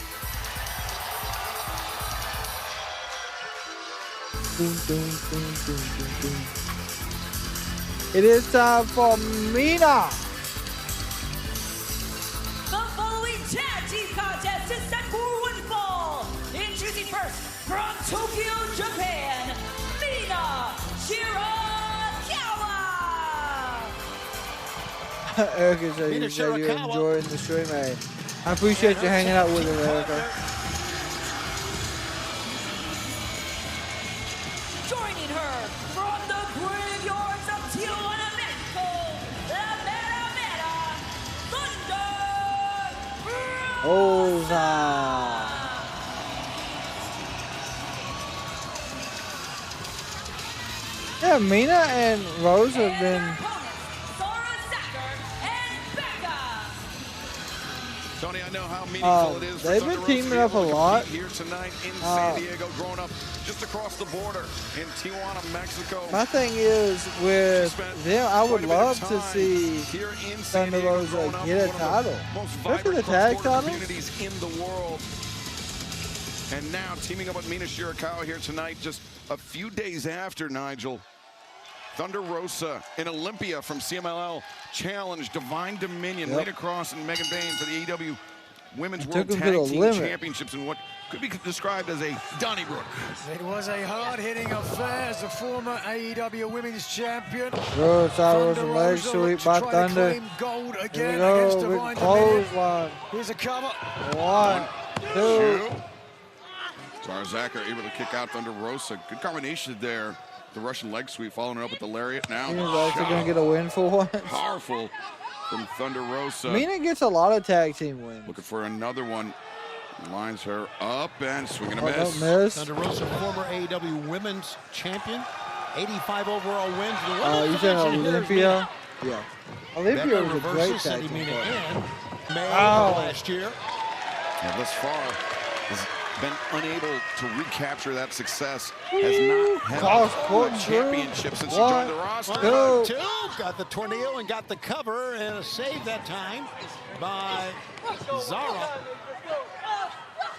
It is time for Mina. The following tag team contest is set for one fall. Introducing first from Tokyo, Japan, Mina Erica said Mina you said you're Shirakawa. enjoying the stream. Hey, I appreciate you hanging out with us, Erica. Joining her from the graveyards of Tijuana, Mexico, the Mera Thunder Rosa. Yeah, Mina and Rose have been. Tony, I know how meaningful it is for they've Thunder been Rosa to teaming be up able a to lot. compete here tonight in San Diego, growing up just across the border in Tijuana, Mexico. My thing is with them, I would love to see Thunder Rosa get a title, especially the tag title. Communities in the world. And now teaming up with Mina Shirakawa here tonight, just a few days after, Nigel. Thunder Rosa in Olympia from CMLL challenged Divine Dominion, Lita Cross and Megan Bain for the AEW Women's World Tag Team Championships in what could be described as a Donnybrook. It was a hard-hitting affair as the former AEW Women's Champion. Good side with some leg sweep by Thunder. Gold Here again we go, against big Divine clothesline. Here's a cover. 1, 2. Zarzak are able to kick out Thunder Rosa. Good combination there. The Russian leg sweep following it up with the lariat. Now Mina's actually going to get a win for once. Powerful from Thunder Rosa. Mina gets a lot of tag team wins. Looking for another one. Lines her up and swinging a miss. Thunder Rosa, former AEW Women's Champion. 85 overall wins. You said Olympia? Yeah. Olympia was a great tag team. Mina in May last year. And thus far, has been unable to recapture that success. Has not had a championship since she joined the roster. 2, got the tornado and got the cover and a save that time by Zara.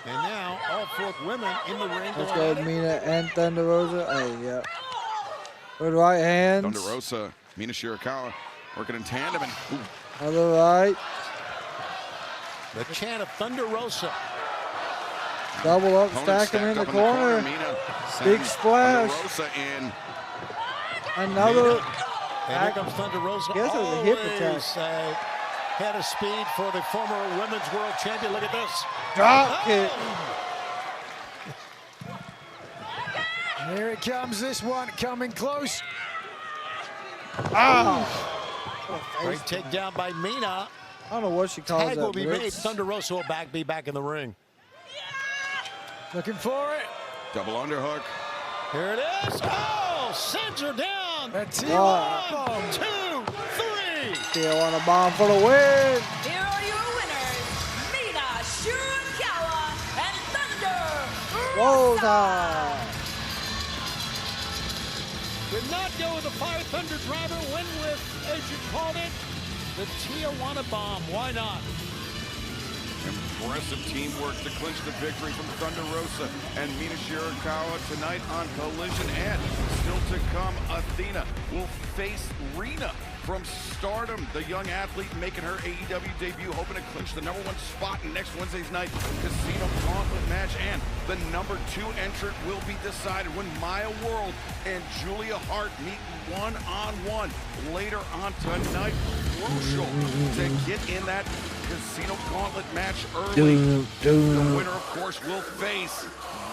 And now all 4 women in the ring. Let's go with Mina and Thunder Rosa. Hey, yeah. Good right hands. Thunder Rosa, Mina Shirakawa working in tandem. And other right. The chant of Thunder Rosa. Double up, stack him in the corner. Big splash. Rosa in. Another. And here comes Thunder Rosa. I guess it was a hip attack. Head of speed for the former Women's World Champion. Look at this. Drop kick. Here it comes, this one coming close. Great takedown by Mina. I don't know what she calls Tag that. will be made. Thunder Rosa will be back in the ring. Looking for it. Double underhook. Here it is. Oh, sends her down. That's 1, 2, 3. Tijuana bomb for the win. Here are your winners, Mina Shirakawa and Thunder Rosa. Did not go with the Fire Thunder driver. Win with, as you called it, the Tijuana bomb. Why not? Impressive teamwork to clinch the victory from Thunder Rosa and Mina Shirakawa tonight on Collision. And still to come, Athena will face Rina from Stardom, the young athlete making her AEW debut, hoping to clinch the #1 spot in next Wednesday's night Casino Gauntlet match. And the #2 entrant will be decided when Maya World and Julia Hart meet one-on-one later on tonight. Crucial to get in that Casino Gauntlet match early. The winner, of course, will face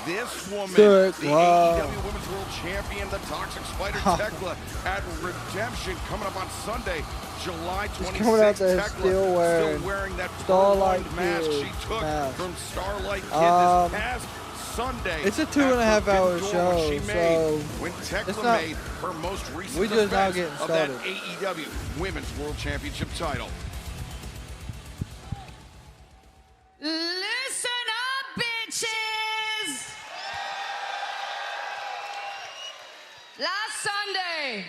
this woman, the AEW Women's World Champion, the Toxic Spider Tekla, at Redemption coming up on Sunday, July 26th. Tekla still wearing that Starlight mask she took from Starlight Kid this past Sunday. It's a 2.5-hour show, so when Tekla made her most recent defense of that AEW Women's World Championship title. Listen up, bitches! Last Sunday,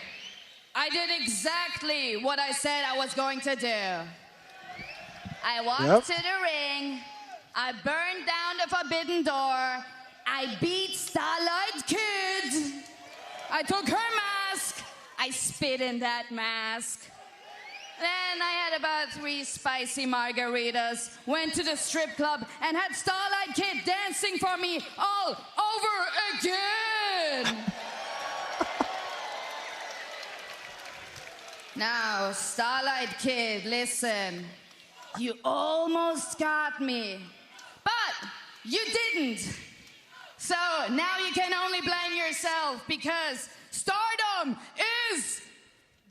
I did exactly what I said I was going to do. I walked to the ring, I burned down the Forbidden Door, I beat Starlight Kid, I took her mask, I spit in that mask. Then I had about 3 spicy margaritas, went to the strip club, and had Starlight Kid dancing for me all over again. Now, Starlight Kid, listen. You almost got me, but you didn't. So now you can only blame yourself because Stardom is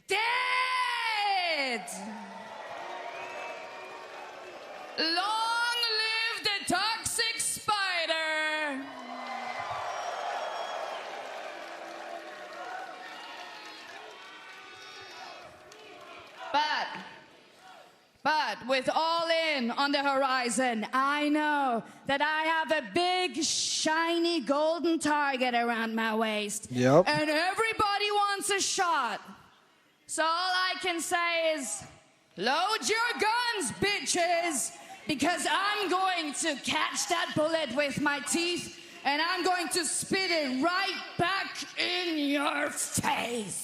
dead. Long live the toxic spider. But with All In on the horizon, I know that I have a big, shiny, golden target around my waist. Yep. And everybody wants a shot. So all I can say is, load your guns, bitches, because I'm going to catch that bullet with my teeth, and I'm going to spit it right back in your face.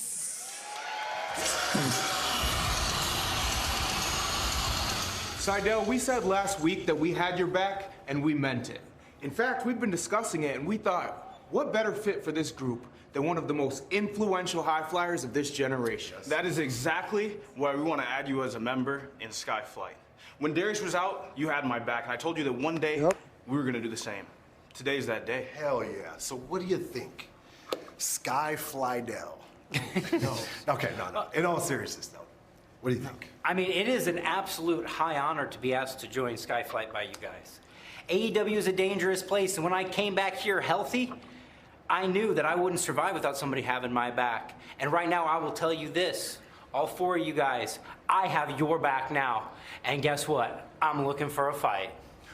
Seidel, we said last week that we had your back, and we meant it. In fact, we've been discussing it, and we thought, what better fit for this group than one of the most influential high flyers of this generation? That is exactly why we want to add you as a member in Skyflight. When Darius was out, you had my back, and I told you that one day we were going to do the same. Today's that day. Hell yeah. So what do you think? Skyflydell. No. Okay, no. In all seriousness, though, what do you think? I mean, it is an absolute high honor to be asked to join Skyflight by you guys. AEW is a dangerous place, and when I came back here healthy, I knew that I wouldn't survive without somebody having my back. And right now, I will tell you this, all four of you guys, I have your back now. And guess what? I'm looking for a fight.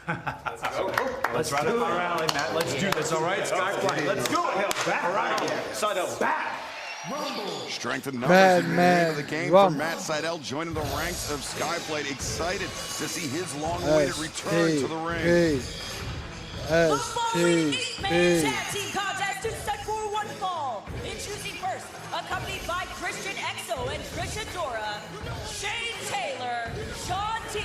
Let's go. Let's run up our rally, Matt. Let's do this, all right? Skyflight. Let's go. Back. All right. Seidel, back. Strength and numbers in the name of the game for Matt Seidel joining the ranks of Skyflight. Excited to see his long-awaited return to the ring. The following 8-man tag team contest is set for one fall. Introducing first, accompanied by Christian Exo and Trisha Dora, Shane Taylor, Shawn T,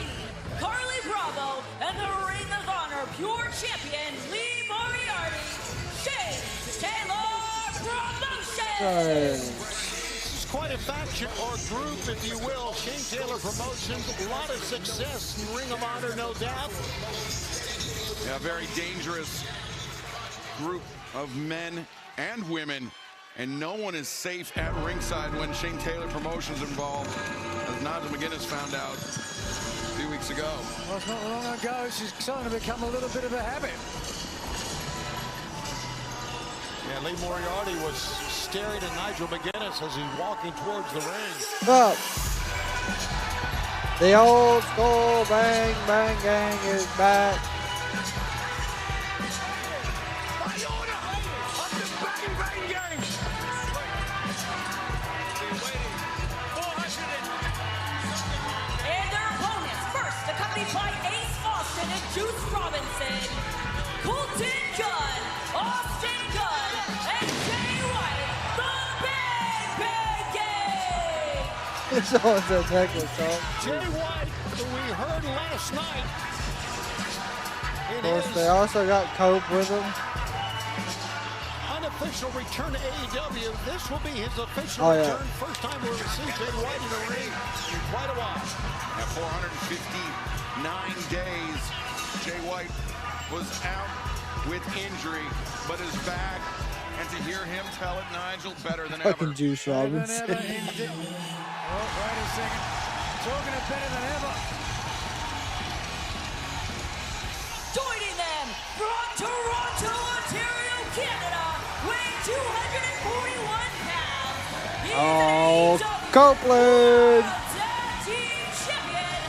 Carlie Bravo, and the Ring of Honor Pure Champion Lee Moriarty, Shane Taylor Promotions. This is quite a faction or group, if you will. Shane Taylor Promotions, a lot of success in Ring of Honor, no doubt. Yeah, a very dangerous group of men and women, and no one is safe at ringside when Shane Taylor Promotions involved, as Nigel McGuinness found out a few weeks ago. Well, it's not long ago. She's starting to become a little bit of a habit. Yeah, Lee Moriarty was staring at Nigel McGuinness as he's walking towards the ring. Up. The old school Bang Bang Gang is back. By Ace Austin and Juice Robinson, Colten Gunn, Austin Gunn, and Jay White, the Bang Bang Gang! It's always a necklace, Jay White, who we heard last night. Of course, they also got Cope with them. Unofficial return to AEW. This will be his official return. First time we'll see Jay White in the ring in quite a while. At 459 days, Jay White was out with injury, but is back. And to hear him tell it, Nigel, better than ever. Fucking Juice Robinson. Oh, wait a second. Talking of better than ever. Joining them from Toronto, Ontario, Canada, weighing 241 pounds. Oh, Copeland. Tag team champion,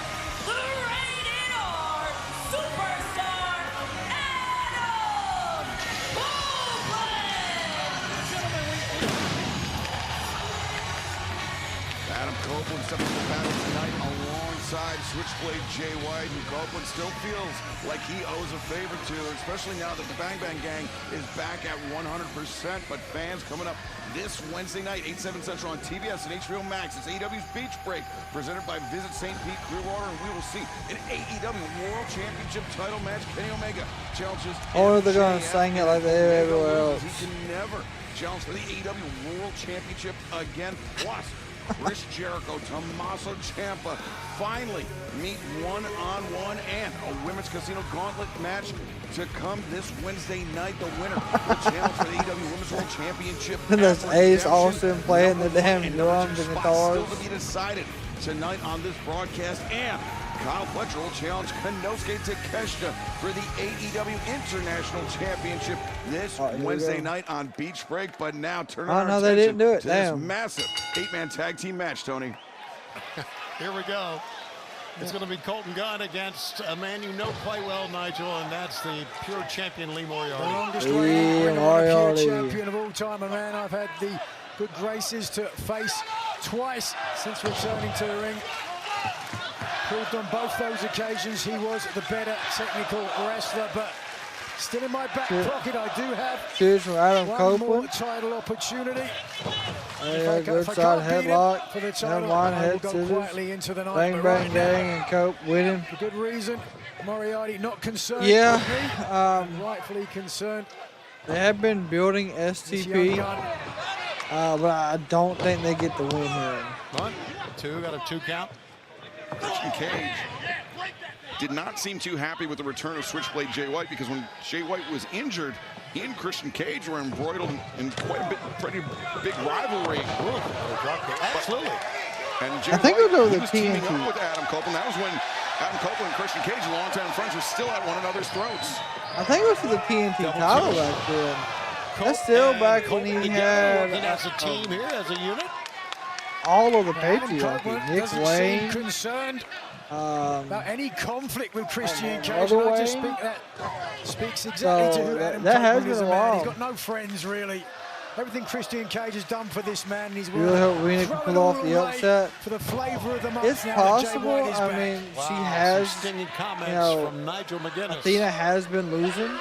the Rated R superstar, Adam Copeland. Adam Copeland stepping into the battle tonight alongside Switchblade Jay White, and Copeland still feels like he owes a favor to, especially now that the Bang Bang Gang is back at 100%. But fans coming up this Wednesday night, 8/7 Central on TBS and HBO Max. It's AEW's Beach Break, presented by Visit St. Pete Clearwater, and we will see an AEW World Championship title match. Kenny Omega challenges. Oh, they're going to sing it like they do everywhere else. He can never challenge for the AEW World Championship again. Plus, Chris Jericho, Tommaso Ciampa finally meet one-on-one and a women's casino gauntlet match to come this Wednesday night. The winner will challenge for the AEW Women's World Championship. And that's Ace Austin playing the damn drums and guitars. Still to be decided tonight on this broadcast, and Kyle Fletcher will challenge Konosuke Takeshita for the AEW International Championship this Wednesday night on Beach Break. But now turn on our they didn't do it. to Damn. this massive 8-man tag team match, Tony. Here we go. It's going to be Colten Gunn against a man you know quite well, Nigel, and that's the pure champion Lee Moriarty. The longest reigning pure champion of all time, a man I've had the good graces to face twice since returning to the ring. Proved on both those occasions he was the better technical wrestler, but still in my back pocket I do have from Adam one Copeland. more title opportunity. Good side headlock. For the title, Headline, I head will go scissors. quietly into the night. Bang, but bang, right bang, now, and Cope winning. for good reason, Moriarty not concerned Yeah, with me. Rightfully concerned. They have been building STP, but I don't think they get the win here. 1, 2, got a 2 count. Christian Cage did not seem too happy with the return of Switchblade Jay White, because when Jay White was injured, he and Christian Cage were embroiled in quite a pretty big rivalry. Absolutely. And Jay I think White, it was over he the was teaming TNT. up with Adam Copeland. That was when Adam Copeland and Christian Cage, longtime friends, were still at one another's throats. I think it was for the TNT title back then. That's still back when he had Working as a team here, as a unit. all of the Adam patriarchy. Copeland Nick doesn't seem Wayne. concerned about any conflict with Christian Cage. Other I just Wayne. think that speaks exactly to who that- Adam that has Copeland is been a a man. while. He's got no friends, really. Everything Christian Cage has done for this man, and he's You really hope Rina can pull off the upset. for the flavor of the month. It's now that Jay possible. White is I back. mean, she Some has, stinging comments you know, from Nigel McGuinness. Athena has been losing.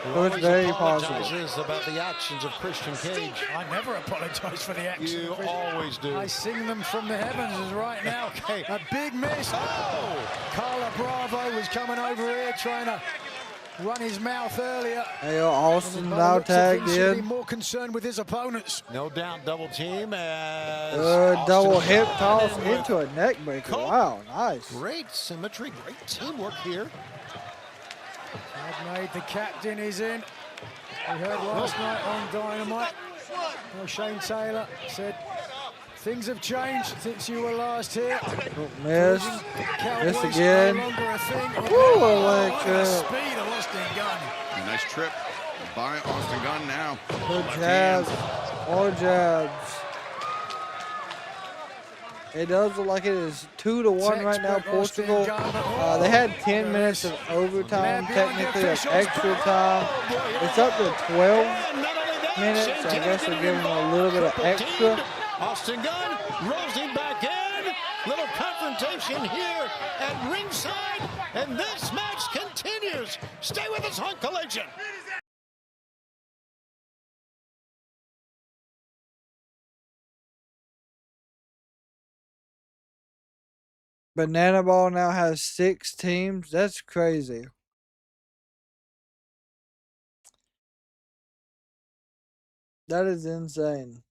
Who So it's always very possible. apologizes about the actions of Christian Cage. I never apologize for the action. You always do. I sing them from the heavens as right now. A big miss. Carla Bravo was coming over here trying to run his mouth earlier. Hey, Austin By the now looks of tagged things, should be in. more concerned with his opponents. No doubt, double team as Double Austin hip coming toss in with into a neck breaker. Wow, nice. Great symmetry, great teamwork here. I've made the captain is in. We heard last night on Dynamite. Well, Shane Taylor said things have changed since you were last here. Miss. Cowboys Miss again. no longer a thing. Woo, What a electric. speed of Austin Gunn. A nice trip by Austin Gunn now. Good jabs. More jabs. It does look like it is 2-1 right now, Portugal. They had 10 minutes of overtime, technically of extra time. It's up to 12 minutes. I guess they're giving a little bit of extra. Austin Gunn rolls him back in. Little confrontation here at ringside, and this match continues. Stay with us on Collision. Banana Ball now has 6 teams. That's crazy. That is insane.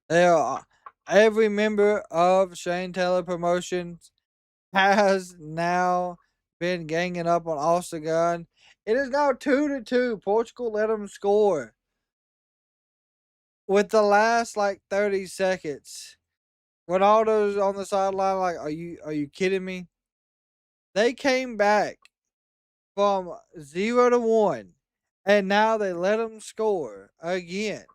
They are, every member of Shane Taylor Promotions has now been ganging up on Austin Gunn. It is now 2-2. Portugal let them score with the last like 30 seconds. Ronaldo's on the sideline like, are you kidding me? They came back from 0-1, and now they let them score again.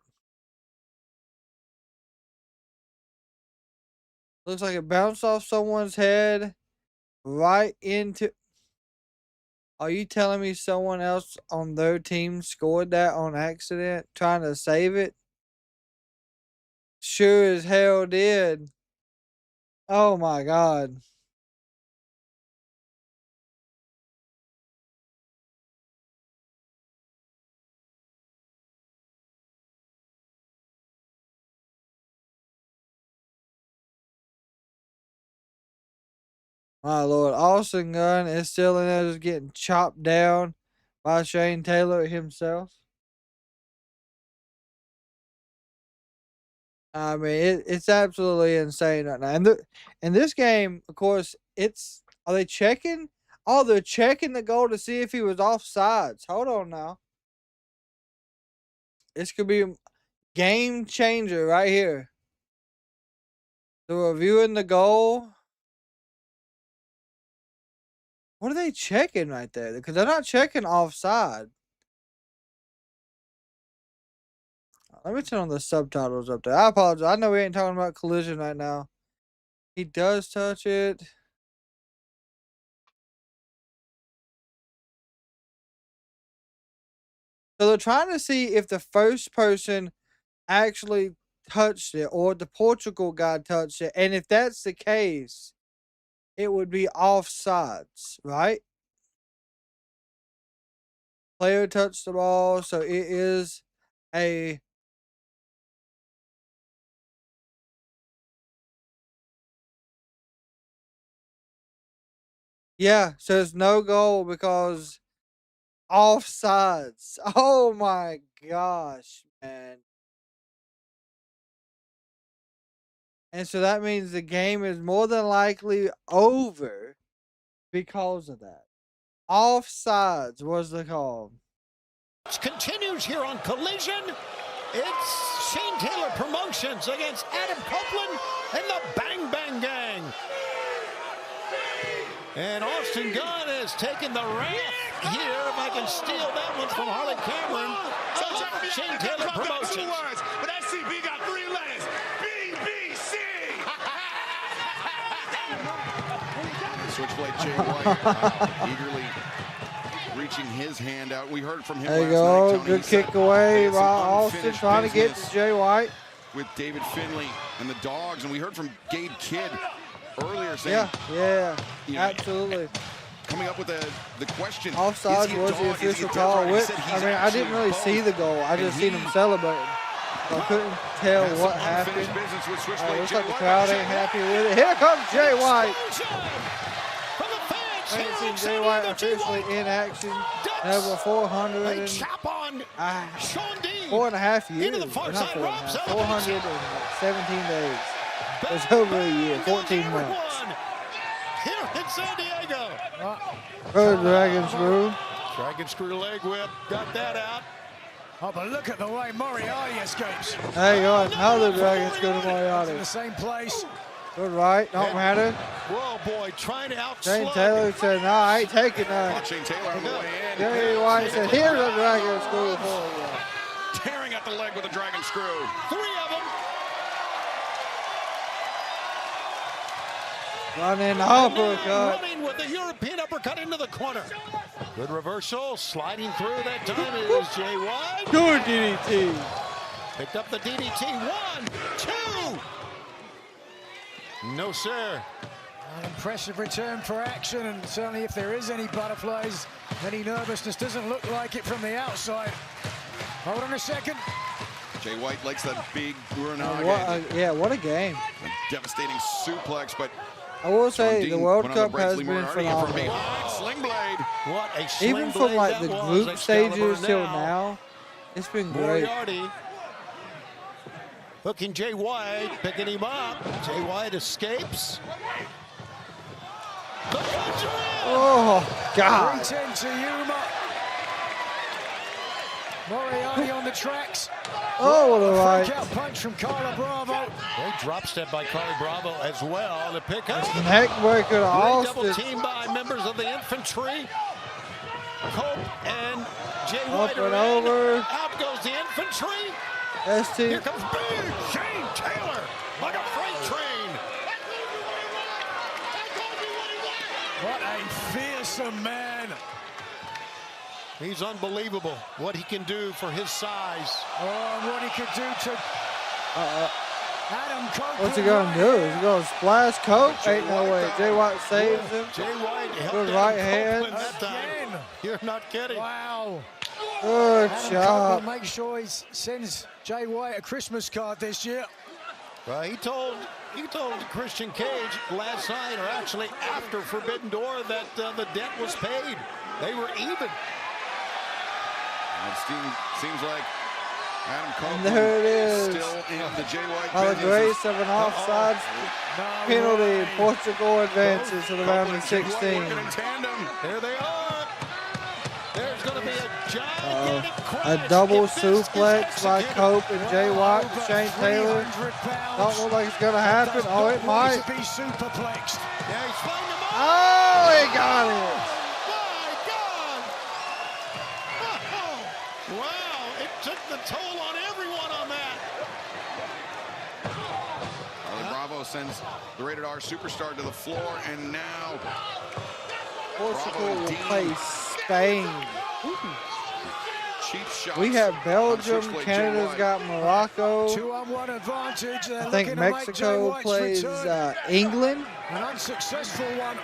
Looks like it bounced off someone's head right into. Are you telling me someone else on their team scored that on accident, trying to save it? Sure as hell did. Oh my God. My Lord, Austin Gunn is still in there just getting chopped down by Shane Taylor himself. I mean, it's absolutely insane right now. And in this game, of course, are they checking? Oh, they're checking the goal to see if he was offsides. Hold on now. This could be a game changer right here. They're reviewing the goal. What are they checking right there? Because they're not checking offside. Let me turn on the subtitles up there. I apologize. I know we ain't talking about Collision right now. He does touch it. So they're trying to see if the first person actually touched it or the Portugal guy touched it. And if that's the case, it would be offsides, right? Player touched the ball, so it is a... Yeah, so it's no goal because offsides. Oh my gosh, man. And so that means the game is more than likely over because of that. Offsides was the call. Continues here on Collision. It's Shane Taylor Promotions against Adam Copeland and the Bang Bang Gang. And Austin Gunn has taken the wrath here, if I can steal that one from Harley Cameron. Shane Taylor Promotions. But SCB got 3 letters. BBC. Switchblade Jay White eagerly reaching his hand out. We heard from him there you last go. night. Good kick away by Austin trying to get to Jay White. With David Finlay and the Dogs. And we heard from Gabe Kidd earlier saying, yeah, absolutely. Coming up with the question. Offside was the official call. Which, I mean, I didn't really see the goal. I just seen him celebrating. So I couldn't tell what happened. Looks like the crowd ain't happy with it. Here comes Jay White. I haven't seen Jay White officially in action over 4.5 years. Not 4.5, 417 days. It's over a year, 14 months. Here in San Diego. Dragon screw. Dragon screw leg whip. Got that out. Oh, but look at the way Moriarty escapes. There you go. Another Dragon screw to Moriarty. In the same place. Good right. Don't matter. Whoa, boy. Trying to Shane outslug. Taylor said, no, I ain't taking that. Shane Taylor on the way in. Jay White said, here's a Dragon screw for you. Tearing at the leg with a Dragon screw. 3 of them. Running uppercut. Running with the European uppercut into the corner. Good reversal. Sliding through that time is Jay White. Good DDT. Picked up the DDT. 1, 2. No, sir. An impressive return for action, and certainly if there is any butterflies, any nervousness, doesn't look like it from the outside. Hold on a second. Jay White likes that big Uranage. What a game. A devastating suplex, but I will say the World Cup has been phenomenal. Sling blade. What a sling Even from blade like the that group was. stages till now, it's been great. Moriarty hooking Jay White, picking him up. Jay White escapes. Oh, God. 3-10 to Yuma. Moriarty on the tracks. Oh, what a right. Freak out punch from Carla Bravo. Great drop step by Carlie Bravo as well to pick up. Neck breaker to Austin. Double team by members of the infantry. Cope and Jay White Up and are in. over. Out goes the infantry. ST. Here comes big Shane Taylor like a freight train. What a fearsome man. He's unbelievable what he can do for his size. Oh, and what he could do to Adam Copeland. What's he going to do? Is he going to splash Cope? Ain't no way. Jay White saves him. Jay White helped Good Adam right hand. Copeland that time. You're not kidding. Wow. Good Adam job. Copeland, make sure he sends Jay White a Christmas card this year. Well, he told Christian Cage last night, or actually after Forbidden Door, that the debt was paid. They were even. It seems like Adam And Copeland there it is. still in the Jay White By the business. grace of an offside penalty, Portugal advances to the round of 16. There they are. There's going to be a gigantic A double suplex by Cope and Jay White to Shane Taylor. Don't look like it's going to happen. Oh, it might. Be superplexed. Yeah, he's finding them all. Oh, he got it. My God. Wow, it took the toll on everyone on that. Bravo sends the Rated R superstar to the floor, and now Portugal will play Spain. cheap shots. We have Belgium, Switchblade Canada's Jay got Morocco. 2-on-1 advantage. They're I think looking to make Jay Mexico White's plays return. England. An unsuccessful one.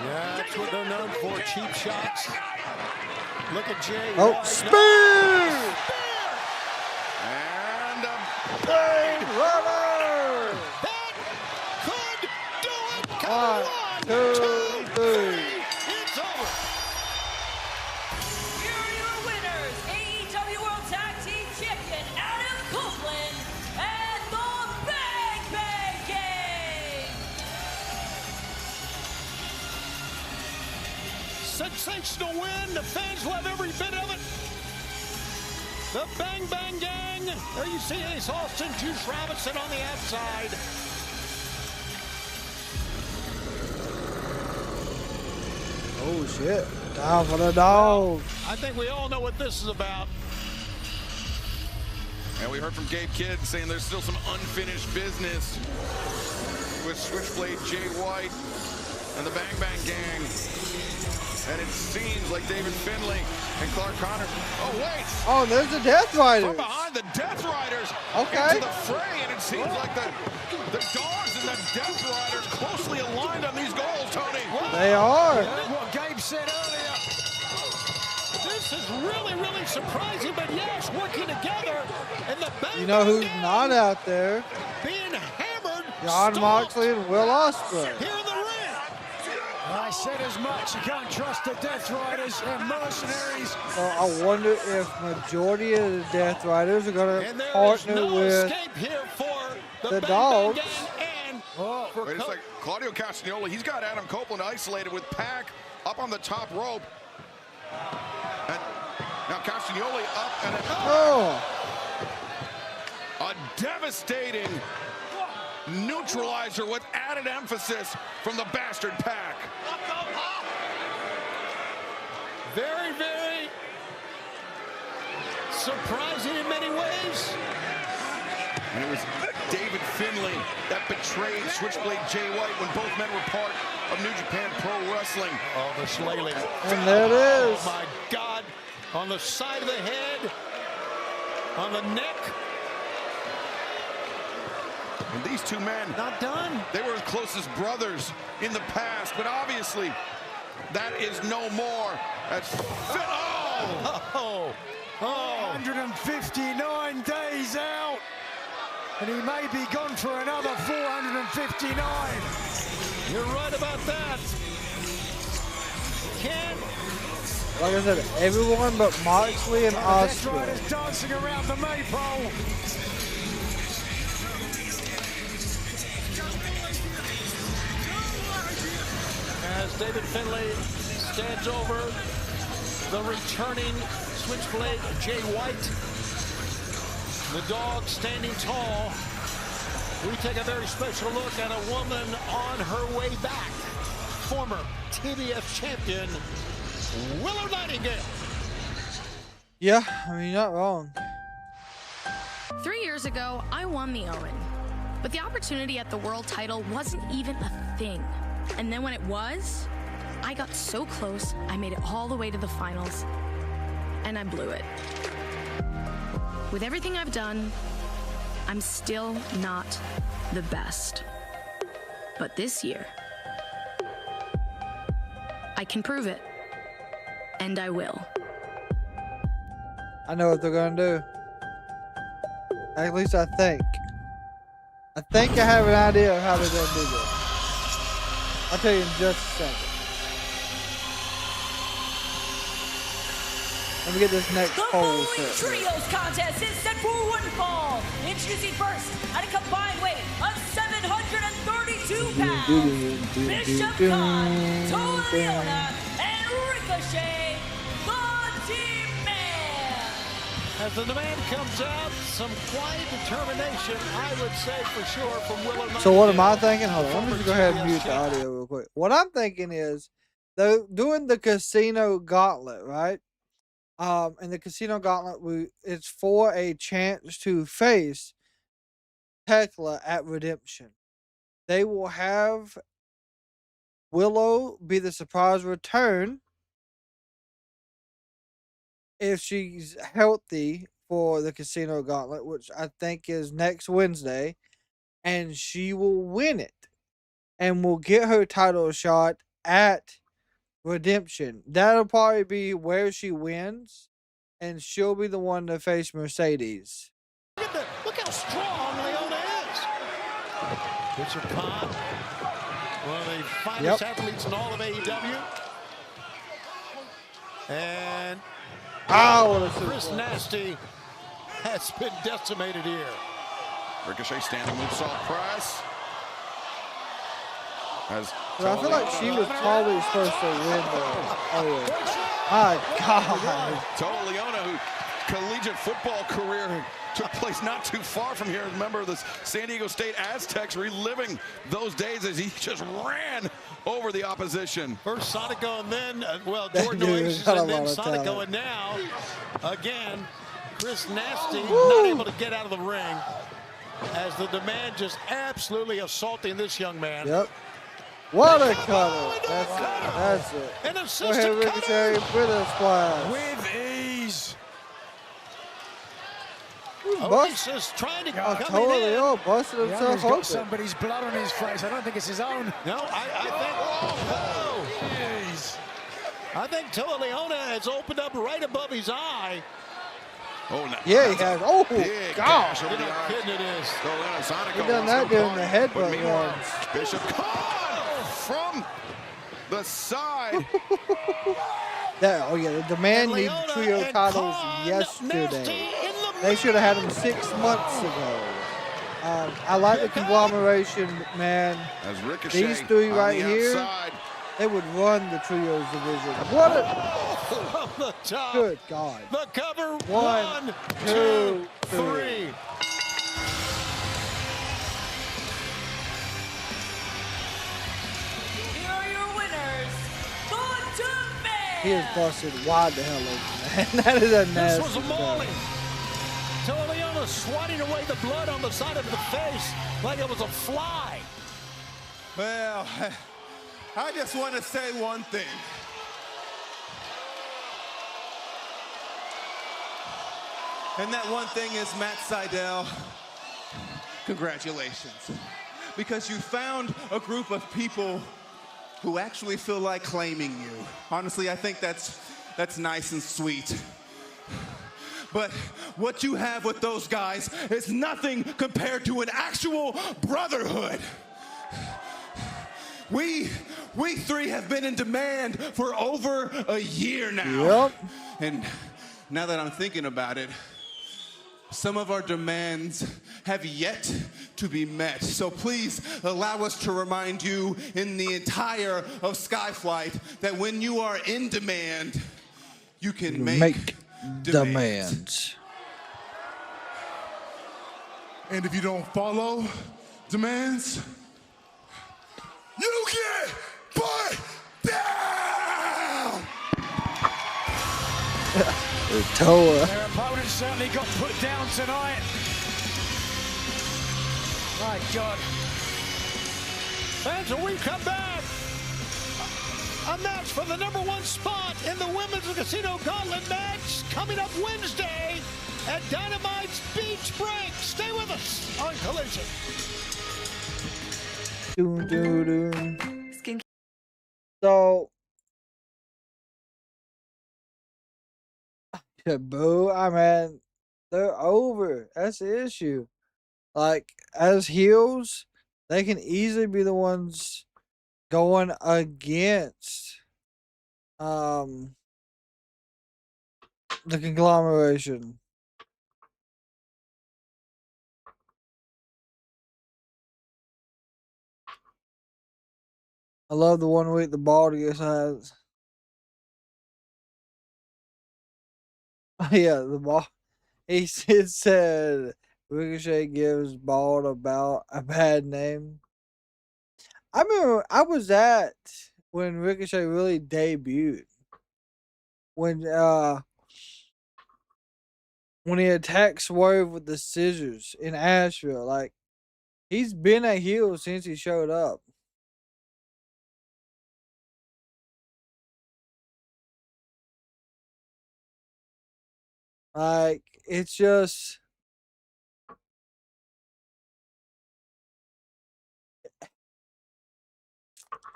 Yeah, that's what they're known for, cheap shots. Look at Jay. Oh, White. spear! And Blade runner! That could do it. One, two, three. It's over. Here are your winners, AEW World Tag Team Champion Adam Copeland and the Bang Bang Gang. Sensational win. The fans love every bit of it. The Bang Bang Gang. There you see Ace Austin, Juice Robinson on the outside. Oh, shit. Down for the dog. I think we all know what this is about. And we heard from Gabe Kidd saying there's still some unfinished business with Switchblade Jay White and the Bang Bang Gang. And it seems like David Finlay and Clark Connor. Oh, wait. Oh, there's the Death Riders. From behind the Death Riders Okay. into the fray. And it seems like the Dogs and the Death Riders closely aligned on these goals, Tony. They are. What Gabe said earlier. This is really, really surprising, but yes, working together. And the Bang You know Bang who's Gang not out there? being hammered. John Moxley and Will Ospreay. Here in the ring. I said as much. You can't trust the Death Riders and mercenaries. So I wonder if majority of the Death Riders are going And to there partner is no with escape here for the Bang Dogs. Bang Gang and for Wait, it's like Claudio Castagnoli. He's got Adam Copeland isolated with Pac up on the top rope. And now Castagnoli up and a devastating neutralizer with added emphasis from the Bastard Pac. very, very surprising in many ways. And it was David Finlay that betrayed Switchblade Jay White when both men were part of New Japan Pro Wrestling. Oh, the slaying. And there it is. Oh, my God. On the side of the head. On the neck. And these two men, not done. They were as close as brothers in the past, but obviously that is no more. That's 159 days out. And he may be gone for another 459. You're right about that. Ken. Like I said, everyone but Moxley and That's Ospreay. right, is dancing around the maypole. As David Finlay stands over the returning Switchblade Jay White. The Dog standing tall. We take a very special look at a woman on her way back. Former TBS champion, Willow Nightingale. Yeah, I mean, you're not wrong. 3 years ago, I won the Owen. But the opportunity at the world title wasn't even a thing. And then when it was, I got so close, I made it all the way to the finals. And I blew it. With everything I've done, I'm still not the best. But this year, I can prove it. And I will. I know what they're gonna do. At least I think. I think I have an idea of how they're gonna do this. I'll tell you in just a second. Let me get this next The poll following set. trios contest is set for one fall. Introducing first at a combined weight of 732 pounds, Bishop Gunn, Toa Liona, and Ricochet, the Demon. As the demand comes out, some quiet determination, I would say for sure, from Willow. So what am I thinking? Hold on, let me just go ahead and mute the audio real quick. What I'm thinking is, they're doing the Casino Gauntlet, right? In the Casino Gauntlet, it's for a chance to face Tekla at Redemption. They will have Willow be the surprise return if she's healthy for the Casino Gauntlet, which I think is next Wednesday, and she will win it and will get her title shot at Redemption. That'll probably be where she wins, and she'll be the one to face Mercedes. Look how strong Liona is. Bishop Kaun, one of the finest athletes in all of AEW. And Chris Nasty has been decimated here. Ricochet standing moonsault press. I feel like she was probably supposed to win the. My God. Toa Liona, whose collegiate football career took place not too far from here. Remember the San Diego State Aztecs, reliving those days as he just ran over the opposition. First Sonico and then, Jordan Oasis and then Sonico, and now, again, Chris Nasty not able to get out of the ring as the demand just absolutely assaulting this young man. Yep. What a cutter. That's it. An Go assistant ahead, Ricochet, with a splash. with ease. Bust. Oasis trying to Oh, come totally. in. Oh, busted Yeah, himself he's got open. somebody's blood on his face. I don't think it's his own. No, I think Toa Liona has opened up right above his eye. Oh, no. Yeah, he has. Oh, Big God. gash over You're the not eye. kidding it is. Toa Liona, Sonico He done wants that to during the guard, headbutt but meanwhile, runs. Bishop Kaun from the side. Oh, yeah, the demand And needed Liona trio and titles Kaun, yesterday. Nasty in the They should have had them 6 months ago. I like the conglomeration, man. As Ricochet These three on right the here, outside. they would run the trios division. What a from the top. good God. The cover. 1, 2, 2, 3. 3. Here are your winners, the Demand. He is busted wide the hell open, man. That is a This nasty was a mauling. Toa Liona swatting away the blood on the side of the face like it was a fly. Well, I just want to say one thing. And that one thing is, Matt Sydal, congratulations. Because you found a group of people who actually feel like claiming you. Honestly, I think that's nice and sweet. But what you have with those guys is nothing compared to an actual brotherhood. We three have been in demand for over a year now. Yep. And now that I'm thinking about it, some of our demands have yet to be met. So please allow us to remind you in the entire of Skyflight that when you are in demand, you can make demands. And if you don't follow demands, you get put down! Toa. Their opponent certainly got put down tonight. My God. Fans, when we come back, a match for the #1 spot in the Women's Casino Gauntlet match coming up Wednesday at Dynamite's Beach Break. Stay with us on Collision. Doom, doom, doom. So, boo, I mean, they're over. That's the issue. Like, as heels, they can easily be the ones going against The conglomeration. I love the 1 week the Baldius has. Yeah, the ball. He said Ricochet gives Bald about a bad name. I remember I was at when Ricochet really debuted. When he attacked Swerve with the scissors in Asheville. Like, he's been a heel since he showed up. Like, it's just...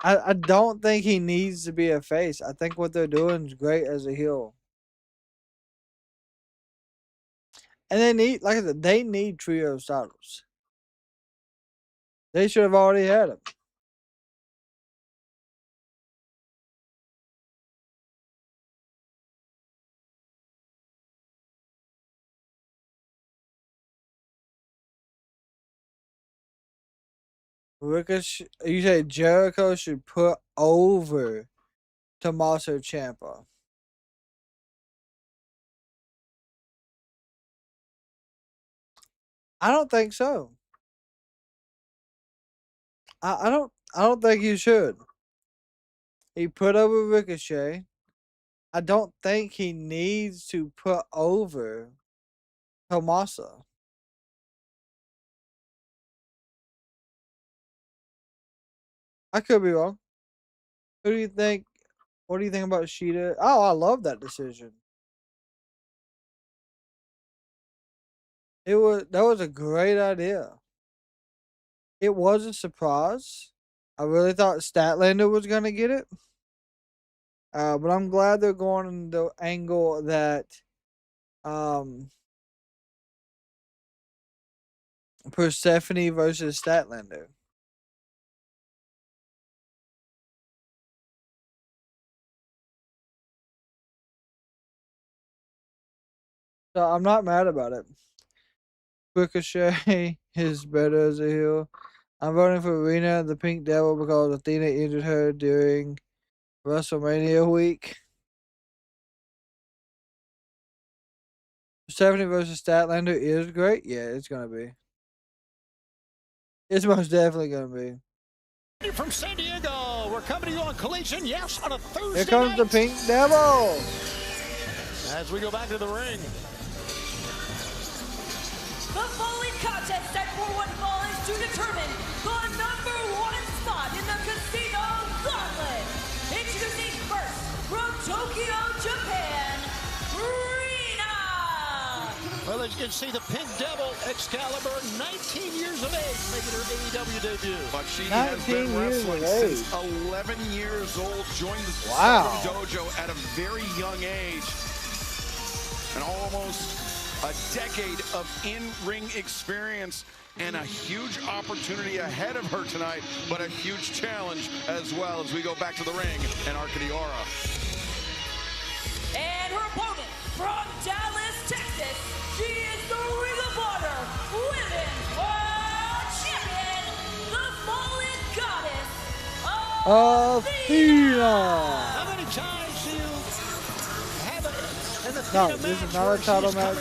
I don't think he needs to be a face. I think what they're doing is great as a heel. And they need, like I said, they need trio titles. They should have already had them. Ricochet, you say Jericho should put over Tommaso Ciampa. I don't think so. I don't think you should. He put over Ricochet. I don't think he needs to put over Tommaso. I could be wrong. Who do you think? What do you think about Shida? Oh, I love that decision. That was a great idea. It was a surprise. I really thought Statlander was gonna get it. But I'm glad they're going in the angle that Persephone versus Statlander. So I'm not mad about it. Ricochet is better as a heel. I'm voting for Rina, the Pink Devil, because Athena injured her during WrestleMania week. Persephone versus Statlander is great. Yeah, it's gonna be. It's most definitely gonna be. From San Diego, we're coming to you on Collision, yes, on a Thursday Here comes night. the Pink Devil. As we go back to the ring. The following contest at 4-1 Fall is to determine the #1 spot in the Casino Gauntlet. Introducing first, from Tokyo, Japan, Rina. Well, as you can see, the Pink Devil, Excalibur, 19 years of age, making her AEW debut. But she has been wrestling since 11 years old, joined the Southern Dojo at a very young age, and almost a decade of in-ring experience, and a huge opportunity ahead of her tonight, but a huge challenge as well as we go back to the ring and Arcadiora. And her opponent from Dallas, Texas, she is the Ring of Honor Women's World Champion, the Fallen Goddess, Athena. How many times do you have it in the No, this is not a title match.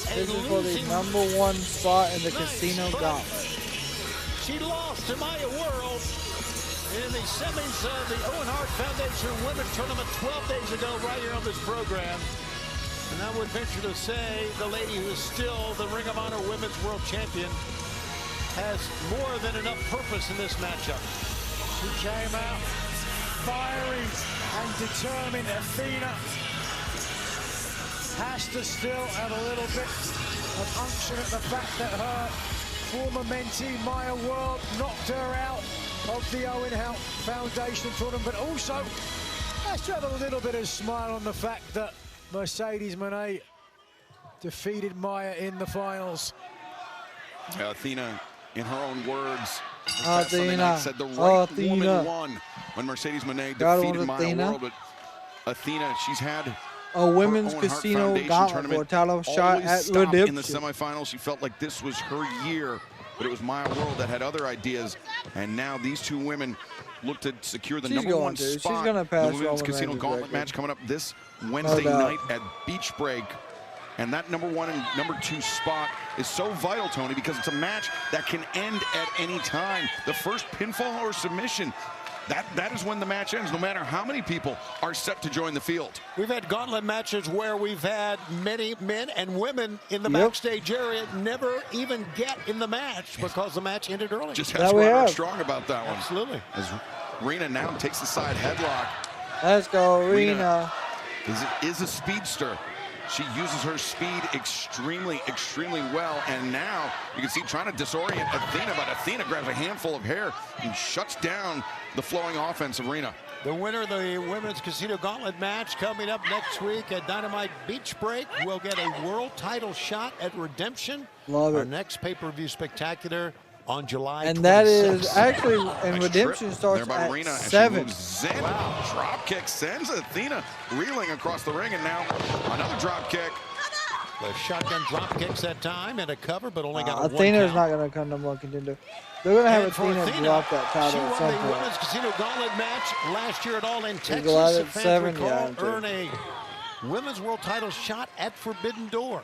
This is for the #1 spot in the Casino Gauntlet. She lost to Maya World in the semis of the Owen Hart Foundation Women's Tournament 12 days ago, right here on this program. And I would venture to say the lady who is still the Ring of Honor Women's World Champion has more than enough purpose in this matchup. She came out fiery and determined. Athena has to still have a little bit of unction at the fact that her former mentee, Maya World, knocked her out of the Owen Hart Foundation tournament, but also has to have a little bit of smile on the fact that Mercedes Moné defeated Maya in the finals. Athena, in her own words, Athena said the right woman Athena won when Mercedes Moné God defeated was Maya Athena. World. But Athena, she's had a women's Owen Hart casino Foundation gauntlet tournament for a title shot always at stopped Redemption. in the semifinals. She felt like this was her year, but it was Maya World that had other ideas. And now these two women look to secure the She's number one going to. She's spot. gonna pass the women's Roman casino Reigns' gauntlet record. match coming up this Wednesday doubt. night at Beach Break. And that number one and number two spot is so vital, Tony, because it's a match that can end at any time. The first pinfall or submission, that is when the match ends, no matter how many people are set to join the field. We've had gauntlet matches where we've had many men and women in the backstage area never even get in the match because the match ended early. Just ask Roderick Strong about that one. Absolutely. As Rina now takes the side headlock. Let's go, Rina. Is a speedster. She uses her speed extremely, extremely well. And now you can see trying to disorient Athena, but Athena grabs a handful of hair and shuts down the flowing offense of Rina. The winner of the Women's Casino Gauntlet match coming up next week at Dynamite Beach Break will get a world title shot at Redemption. Love Our it. next pay-per-view spectacular on July 26th. And that is actually, and Nice Redemption trip starts there by at Rina, and 7. She moves in. Drop kick sends Athena reeling across the ring, and now another drop kick. The shotgun drop kicks that time and a cover, but only got a one Athena's count. not going to come number one contender. They're going to have And for Athena drop that she title won at some the point. Women's Casino Gauntlet match last year at All In Texas. go out If at fans 7, recall, yeah, too. earn a Women's World Title shot at Forbidden Door.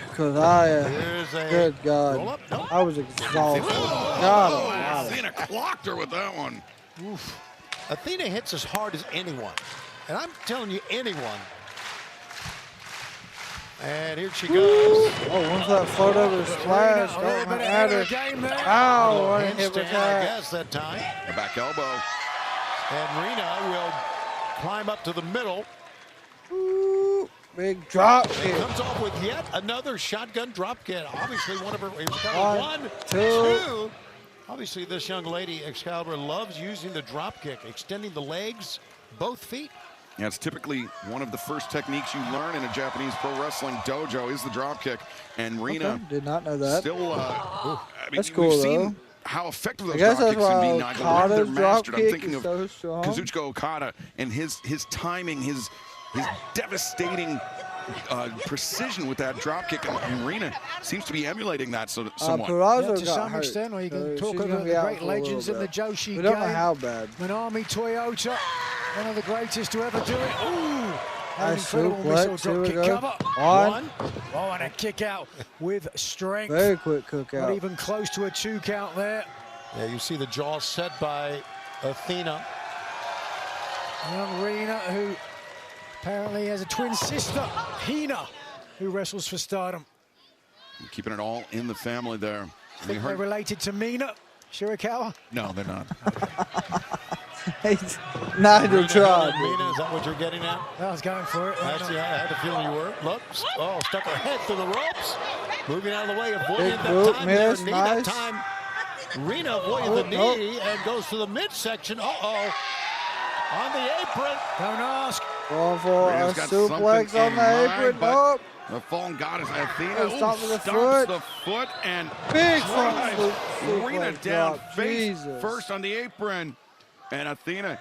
Because I, Here's a good roll God, up. Nope. I was exhausted. God, Athena clocked her with that one. Oof. Athena hits as hard as anyone. And I'm telling you, anyone. And here she goes. Oh, once that float over splash, don't matter. Ow, what a hip Handstand, I attack. guess, that time. A back elbow. And Rina will climb up to the middle. Ooh, big drop It kick. comes off with yet another shotgun drop kick. Obviously, one of her. It was kind of 1, 2. Obviously, this young lady, Excalibur, loves using the drop kick, extending the legs, both feet. Yeah, it's typically one of the first techniques you learn in a Japanese pro wrestling dojo is the drop kick. And Rina Okay, did not know that. still, I mean, That's cool, we've seen though. how effective I those guess drop that's kicks can be why now. The way they're Okada's drop mastered. I'm kick thinking is of so strong. Kazuchika Okada and his timing, his devastating precision with that drop kick. And Rina seems to be emulating that somewhat. Peraza to got some hurt, extent, or you so can talk she's about gonna the be out great for a little legends in the bit. Joshi We don't know game. how bad. Manami Toyota, one of the greatest to ever do it. Ooh, an Nice incredible suplex, missile here drop we kick go. cover. One. Oh, and a kick out with strength. Very quick Not cookout. even close to a 2 count there. Yeah, you see the jaw set by Athena. Young Rina, who apparently has a twin sister, Hina, who wrestles for Stardom. Keeping it all in the family there. I think they're related to Mina Shirakawa. No, they're not. Neither tried. Mina, is that what you're getting at? I was going for it. That's, yeah, I had a feeling you were. Look, oh, stuck her head through the ropes. Moving out of the way, avoiding Big that boot, time miss, there. Knee nice. that time. Rina avoided the Oh, knee and goes to the midsection. Uh-oh. On the apron. Don't ask. Going for a Rina's got suplex something on in the mind, apron. but Oh, the fallen goddess Athena Oh, stop with the stomps foot. the foot and Big front drives suplex Rina down drop. face Jesus. first on the apron. And Athena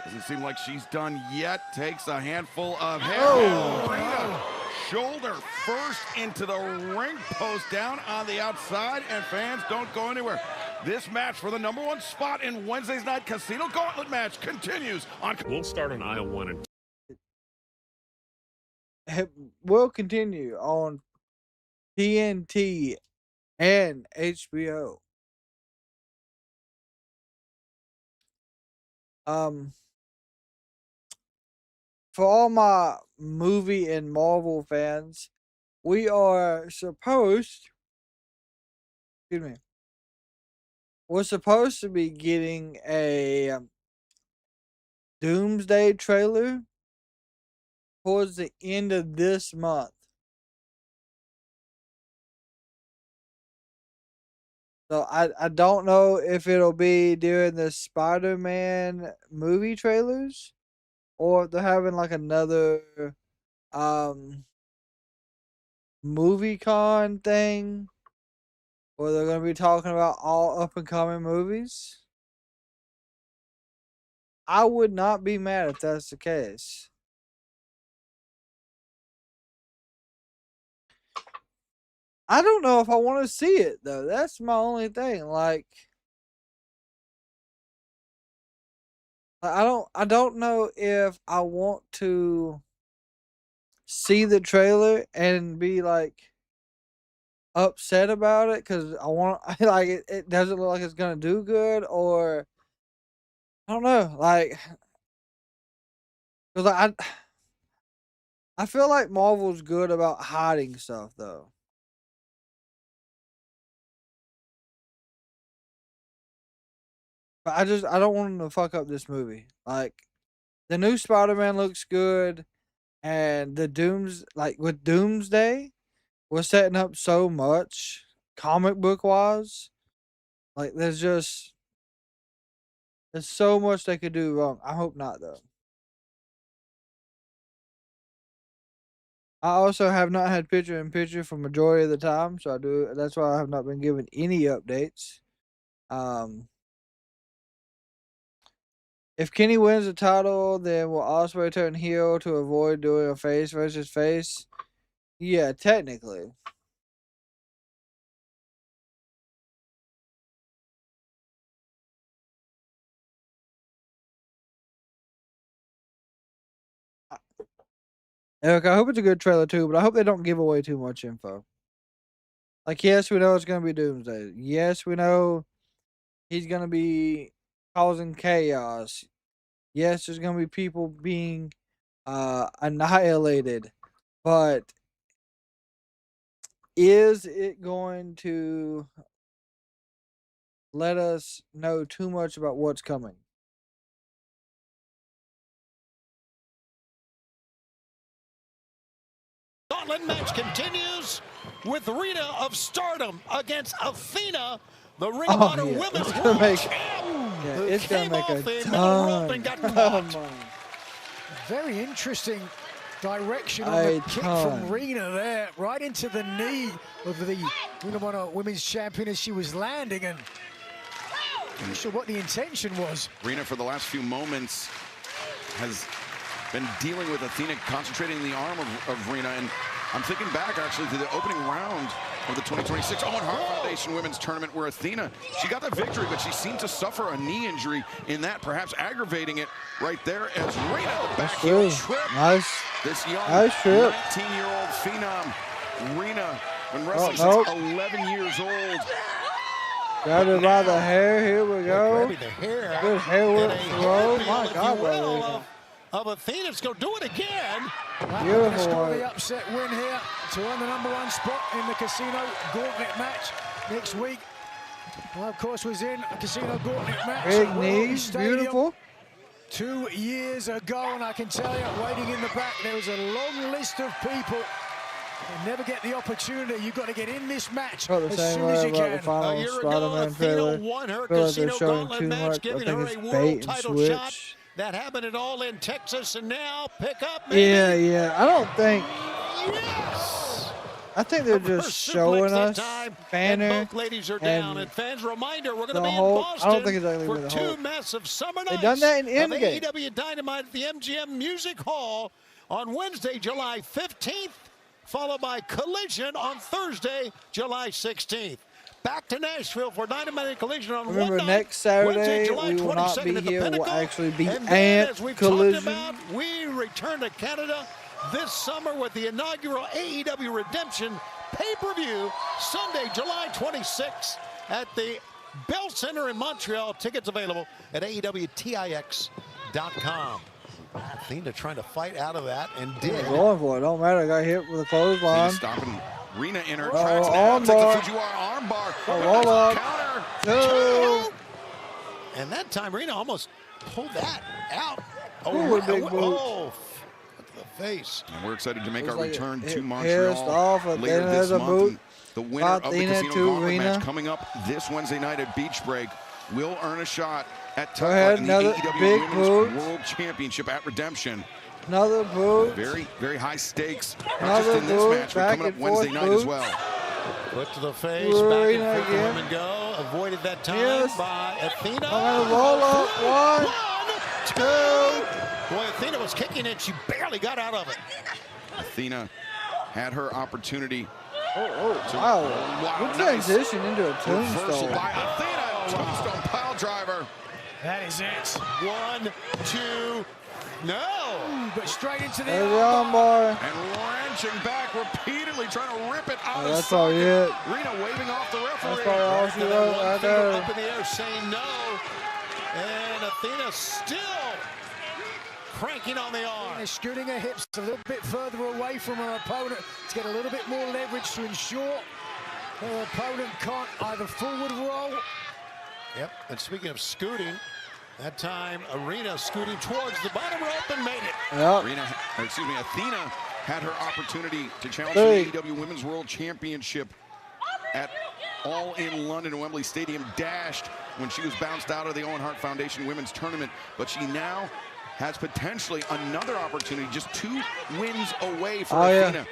doesn't seem like she's done yet. Takes a handful of hair. Oh. Rina shoulder first into the ring post down on the outside, and fans don't go anywhere. This match for the number one spot in Wednesday's night Casino Gauntlet match continues on. We'll start on aisle 1 and We'll continue on TNT and HBO. For all my movie and Marvel fans, we are supposed, we're supposed to be getting a Doomsday trailer towards the end of this month. So I don't know if it'll be during the Spider-Man movie trailers or if they're having like another movie con thing where they're going to be talking about all up and coming movies. I would not be mad if that's the case. I don't know if I want to see it though. That's my only thing. Like I don't know if I want to see the trailer and be like upset about it because I want like it doesn't look like it's gonna do good, or I don't know, like because I feel like Marvel's good about hiding stuff though. But I don't want them to fuck up this movie. Like the new Spider-Man looks good, and the with Doomsday was setting up so much comic book wise. Like there's so much they could do wrong. I hope not though. I also have not had picture in picture for majority of the time, so that's why I have not been given any updates. If Kenny wins the title, then will Ospreay turn heel to avoid doing a face versus face? Yeah, technically. Eric, I hope it's a good trailer too, but I hope they don't give away too much info. Like, yes, we know it's going to be Doomsday. Yes, we know he's going to be causing chaos. Yes, there's going to be people being annihilated. But is it going to let us know too much about what's coming? Gauntlet match continues with Rina of Stardom against Athena, the Ring of Honor Women's World Champ. Yeah, it's going to make a ton of money. Very interesting direction on the kick from Rina there, right into the knee of the Ring of Honor Women's Champion as she was landing, and I'm not sure what the intention was. Rina, for the last few moments, has been dealing with Athena, concentrating the arm of Rina, and I'm thinking back actually to the opening round of the 2026 Owen Hart Foundation Women's Tournament, where Athena, she got the victory, but she seemed to suffer a knee injury in that, perhaps aggravating it right there as Rina, the back heel trip. Nice. This young 19-year-old phenom, Rina, when wrestling since 11 years old. Grabbed her by the hair. Here we go. The hair. Good hair work throw. My God, of Athena's going to do it again. Beautiful. The upset win here to earn the #1 spot in the Casino Gauntlet match next week. Well, of course, was in a Casino Gauntlet match. Big knees, beautiful. 2 years ago, and I can tell you, waiting in the back, there was a long list of people. You never get the opportunity. You've got to get in this match as soon as you can. A year ago, Athena won her Casino Gauntlet match, giving her a world title shot. That happened at All in Texas, and now pick up. Maybe. Yeah. I don't think. Yes. I think they're just showing us Banner. And both ladies are down. And fans, reminder, we're going to be in Boston. I don't think it's for two massive summer nights. They've done that in Endgame. AEW Dynamite at the MGM Music Hall on Wednesday, July 15th, followed by Collision on Thursday, July 16th. Back to Nashville for Dynamite Collision on Remember, one next Saturday, we will not be here. We'll actually be at Collision. We return to Canada this summer with the inaugural AEW Redemption pay-per-view, Sunday, July 26th at the Bell Center in Montreal. Tickets available at AEWTIX.com. Athena trying to fight out of that and did. Going for it. Don't matter. I got hit with a clothesline. Stopping Rina in her tracks now. Takes the Fujiwara arm bar. Roll up. Counter. And that time Rina almost pulled that out. Ooh, big boot. Oh, the face. And we're excited to make our return to Pissed Montreal off, later this month. The winner of the Athena Casino to Gauntlet Rina. match coming up this Wednesday night at Beach Break will earn a shot at Go ahead, in the another AEW big Women's boot. World Championship at Redemption. Another boot. Very, very high stakes. Not Another just in this boot. match, but coming up Wednesday night as well. Foot to the face, back and forth the women go. Avoided that time by Athena. Roll up. One, two. Boy, Athena was kicking it. She barely got out of it. Athena had her opportunity Wow. Good transition into a tombstone. By Athena, tombstone pile driver. That is it. 1, 2, no. But straight into the There's the armbar. And wrenching back repeatedly, trying to rip it out of That's all it. Rina waving off the referee. That's probably all she wrote right there. Up in the air saying no. And Athena still cranking on the arm. Athena scooting her hips a little bit further away from her opponent to get a little bit more leverage to ensure her opponent can't either forward roll. Yep, and speaking of scooting, that time Rina scooting towards the bottom rope and made it. Yep. Athena had her opportunity to challenge the AEW Women's World Championship at All in London Wembley Stadium, dashed when she was bounced out of the Owen Hart Foundation Women's Tournament, but she now has potentially another opportunity, just 2 wins away for Athena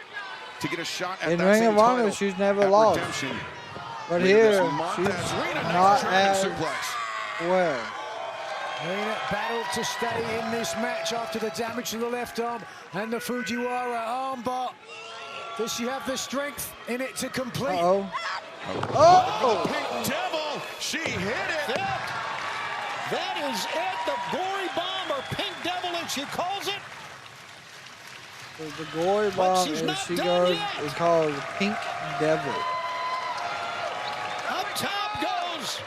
to get a shot at that Ring same of Honor, title she's never at lost. Redemption. But Look here, at she's this. Rina, not nice as suplex. well. Rina battled to stay in this match after the damage to the left arm and the Fujiwara armbar. Does she have the strength in it to complete? Oh! Pink Devil, she hit it. That is it, the gory bomb, or Pink Devil, and she calls it. The gory bomb, as she goes, is called Pink Devil. Up top goes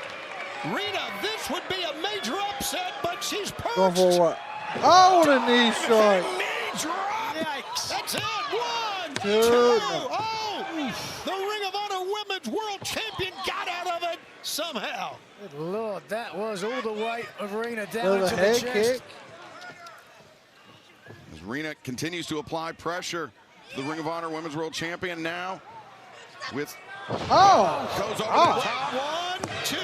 Rina. This would be a major upset, but she's perched. Going for what? Oh, what a knee strike. Knee drop. Yikes. That's it. 1, 2. Dude. Oh, the Ring of Honor Women's World Champion got out of it somehow. Good Lord, that was all the weight of Rina down There's to a the head chest. kick. As Rina continues to apply pressure, the Ring of Honor Women's World Champion now with goes over the top. 1, 2,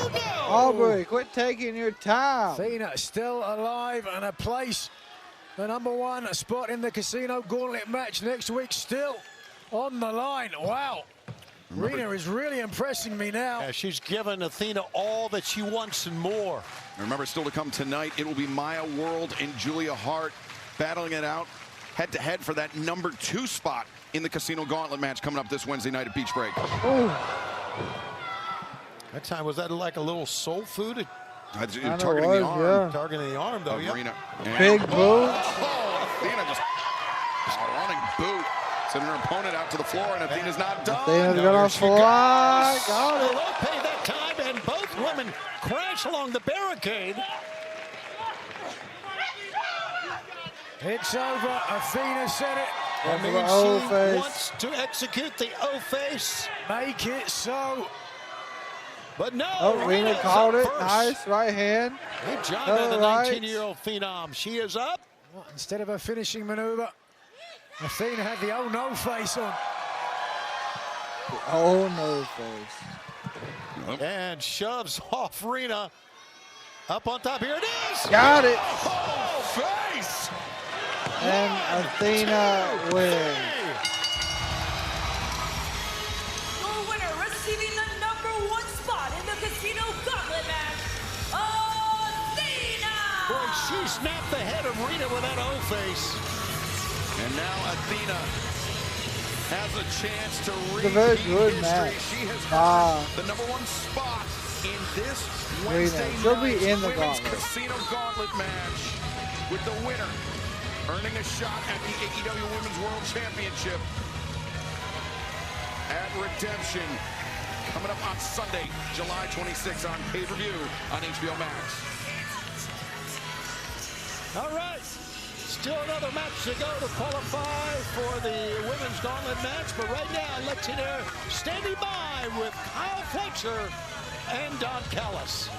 go. Aubrey, quit taking your time. Athena still alive and a place, the #1 spot in the Casino Gauntlet match next week still on the line. Wow. Rina is really impressing me now. Yeah, she's given Athena all that she wants and more. Remember, still to come tonight, it will be Maya World and Julia Hart battling it out head-to-head for that #2 spot in the Casino Gauntlet match coming up this Wednesday night at Beach Break. That time, was that like a little soul food? Targeting the arm. Yeah. Targeting the arm, though, Rina. Big boot. Athena just a running boot. Sending her opponent out to the floor, and Athena's not done. Athena's gonna fly. Got it. Pay that time, and both women crash along the barricade. It's over. Athena said it. I mean, she wants to execute the O-face. Make it so. But no. Oh, Rina called it. Nice right hand. Good job by the 19-year-old Phenom. She is up. Well, instead of a finishing maneuver, Athena had the oh no face on. Oh no face. And shoves off Rina. Up on top. Here it is. Got it. Oh, face. And Athena wins. Your winner, receiving the #1 spot in the Casino Gauntlet match, Athena! Boy, she snapped the head of Rina with that O-face. And now Athena has a chance to It's a very good history. match. She has earned the #1 spot in this Wednesday She'll be night's in the Women's Gauntlet. Casino Gauntlet match, with the winner earning a shot at the AEW Women's World Championship at Redemption, coming up on Sunday, July 26th on pay-per-view on HBO Max. All right. Still another match to go to qualify for the Women's Gauntlet match. But right now, let's hear Standing By with Kyle Fletcher and Don Callis.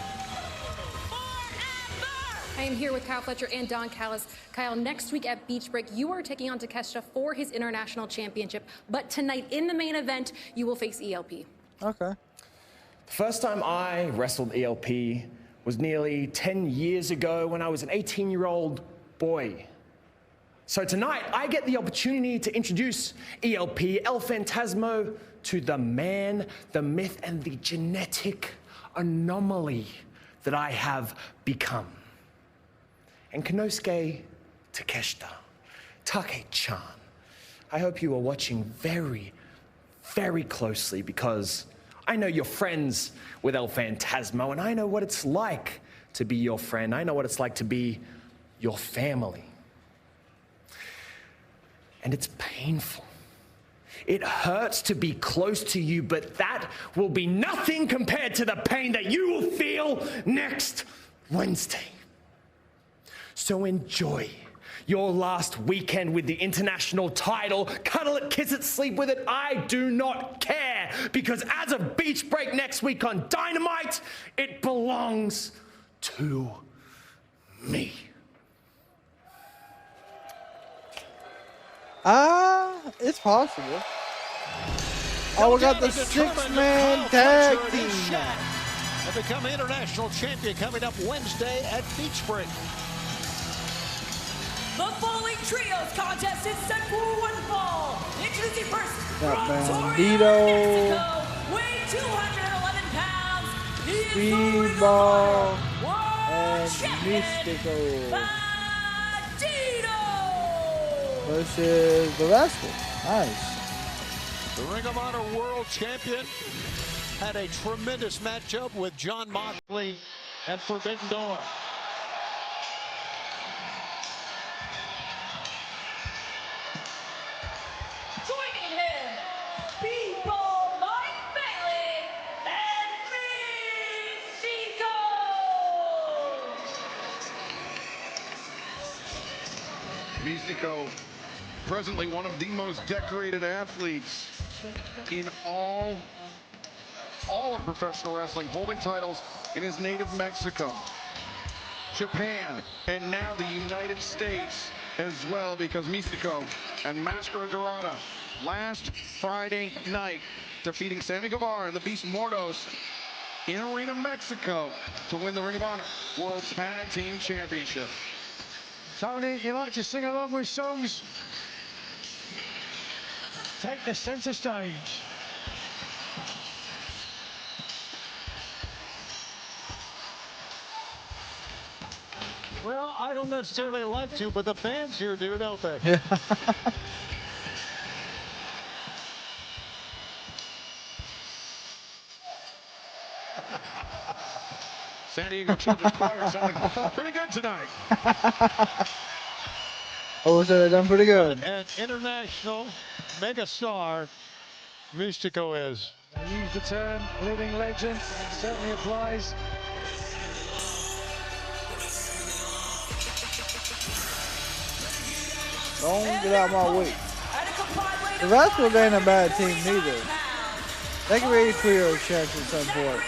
I am here with Kyle Fletcher and Don Callis. Kyle, next week at Beach Break, you are taking on Takeshita for his international championship. But tonight, in the main event, you will face ELP. Okay. The first time I wrestled ELP was nearly 10 years ago when I was an 18-year-old boy. So tonight, I get the opportunity to introduce ELP, El Phantasmo, to the man, the myth, and the genetic anomaly that I have become. And Konosuke Takeshita, Take-chan, I hope you are watching very, very closely because I know you're friends with El Phantasmo, and I know what it's like to be your friend. I know what it's like to be your family. And it's painful. It hurts to be close to you, but that will be nothing compared to the pain that you will feel next Wednesday. So enjoy your last weekend with the international title. Cuddle it, kiss it, sleep with it. I do not care, because as of Beach Break next week on Dynamite, it belongs to me. It's possible. Oh, we got the 6-man tag team match. And become international champion coming up Wednesday at Beach Break. The following trios contest is set for one fall. Introducing first from Bandido, Mexico, weighing 211 pounds. Speedball, and Mistico Bandido versus the Rascalz. Nice. The Ring of Honor World Champion had a tremendous matchup with John Moxley at Forbidden Door. Joining him, People Mike Bailey and Mistico, presently one of the most decorated athletes in all of professional wrestling, holding titles in his native Mexico, Japan, and now the United States as well, because Mistico and Mascara Dorada last Friday night defeating Sammy Guevara and the Beast Mordos in Arena, Mexico to win the Ring of Honor World Tag Team Championship. Tony, you like to sing along with songs? Take the center stage. Well, I don't necessarily like to, but the fans here do, don't they? Yeah. San Diego Children's Choir sounding pretty good tonight. Oh, so they're done pretty good. An international megastar, Mistico is. I use the term living legend, it certainly applies. Don't get out of my way. The Rascalz ain't a bad team neither. They can be trio champs at some point.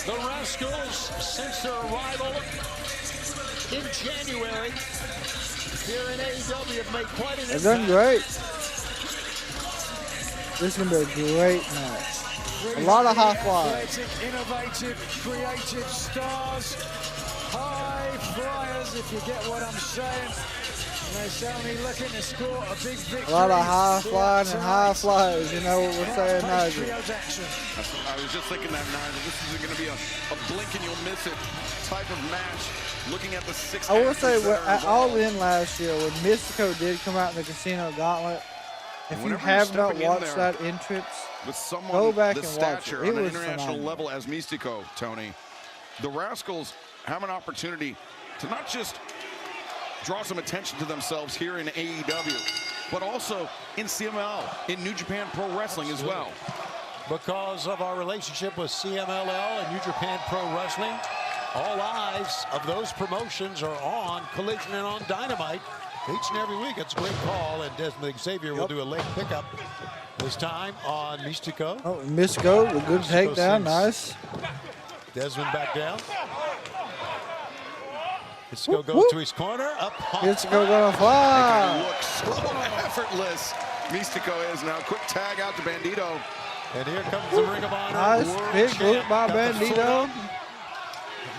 The Rascalz, since their arrival in January here in AEW, have made quite an impact. They've done great. This is going to be a great match. A lot of high flyers. Innovative, creative stars, high flyers, if you get what I'm saying. And they're certainly looking to score a big victory. A lot of high flying and high flyers, you know what we're saying, Nigel. I was just thinking that, Nigel. This is going to be a blink and you'll miss it type of match. Looking at the 6. I will say, at All In last year, when Mistico did come out in the Casino Gauntlet, if you have not watched that entrance, with someone go back the and watch it. stature It on an was international phenomenal. level as Mistico, Tony, the Rascalz have an opportunity to not just draw some attention to themselves here in AEW, but also in CML, in New Japan Pro Wrestling as well. Because of our relationship with CMLL and New Japan Pro Wrestling, all eyes of those promotions are on Collision and on Dynamite each and every week. It's a great call, and Desmond Xavier will do a late pickup this time on Mistico. Oh, Mistico, a good takedown, nice. Desmond back down. Mistico goes to his corner, up. Mistico gonna fly. Look so effortless. Mistico is now. Quick tag out to Bandido. And here comes the Ring of Honor. Nice big loop by Bandido.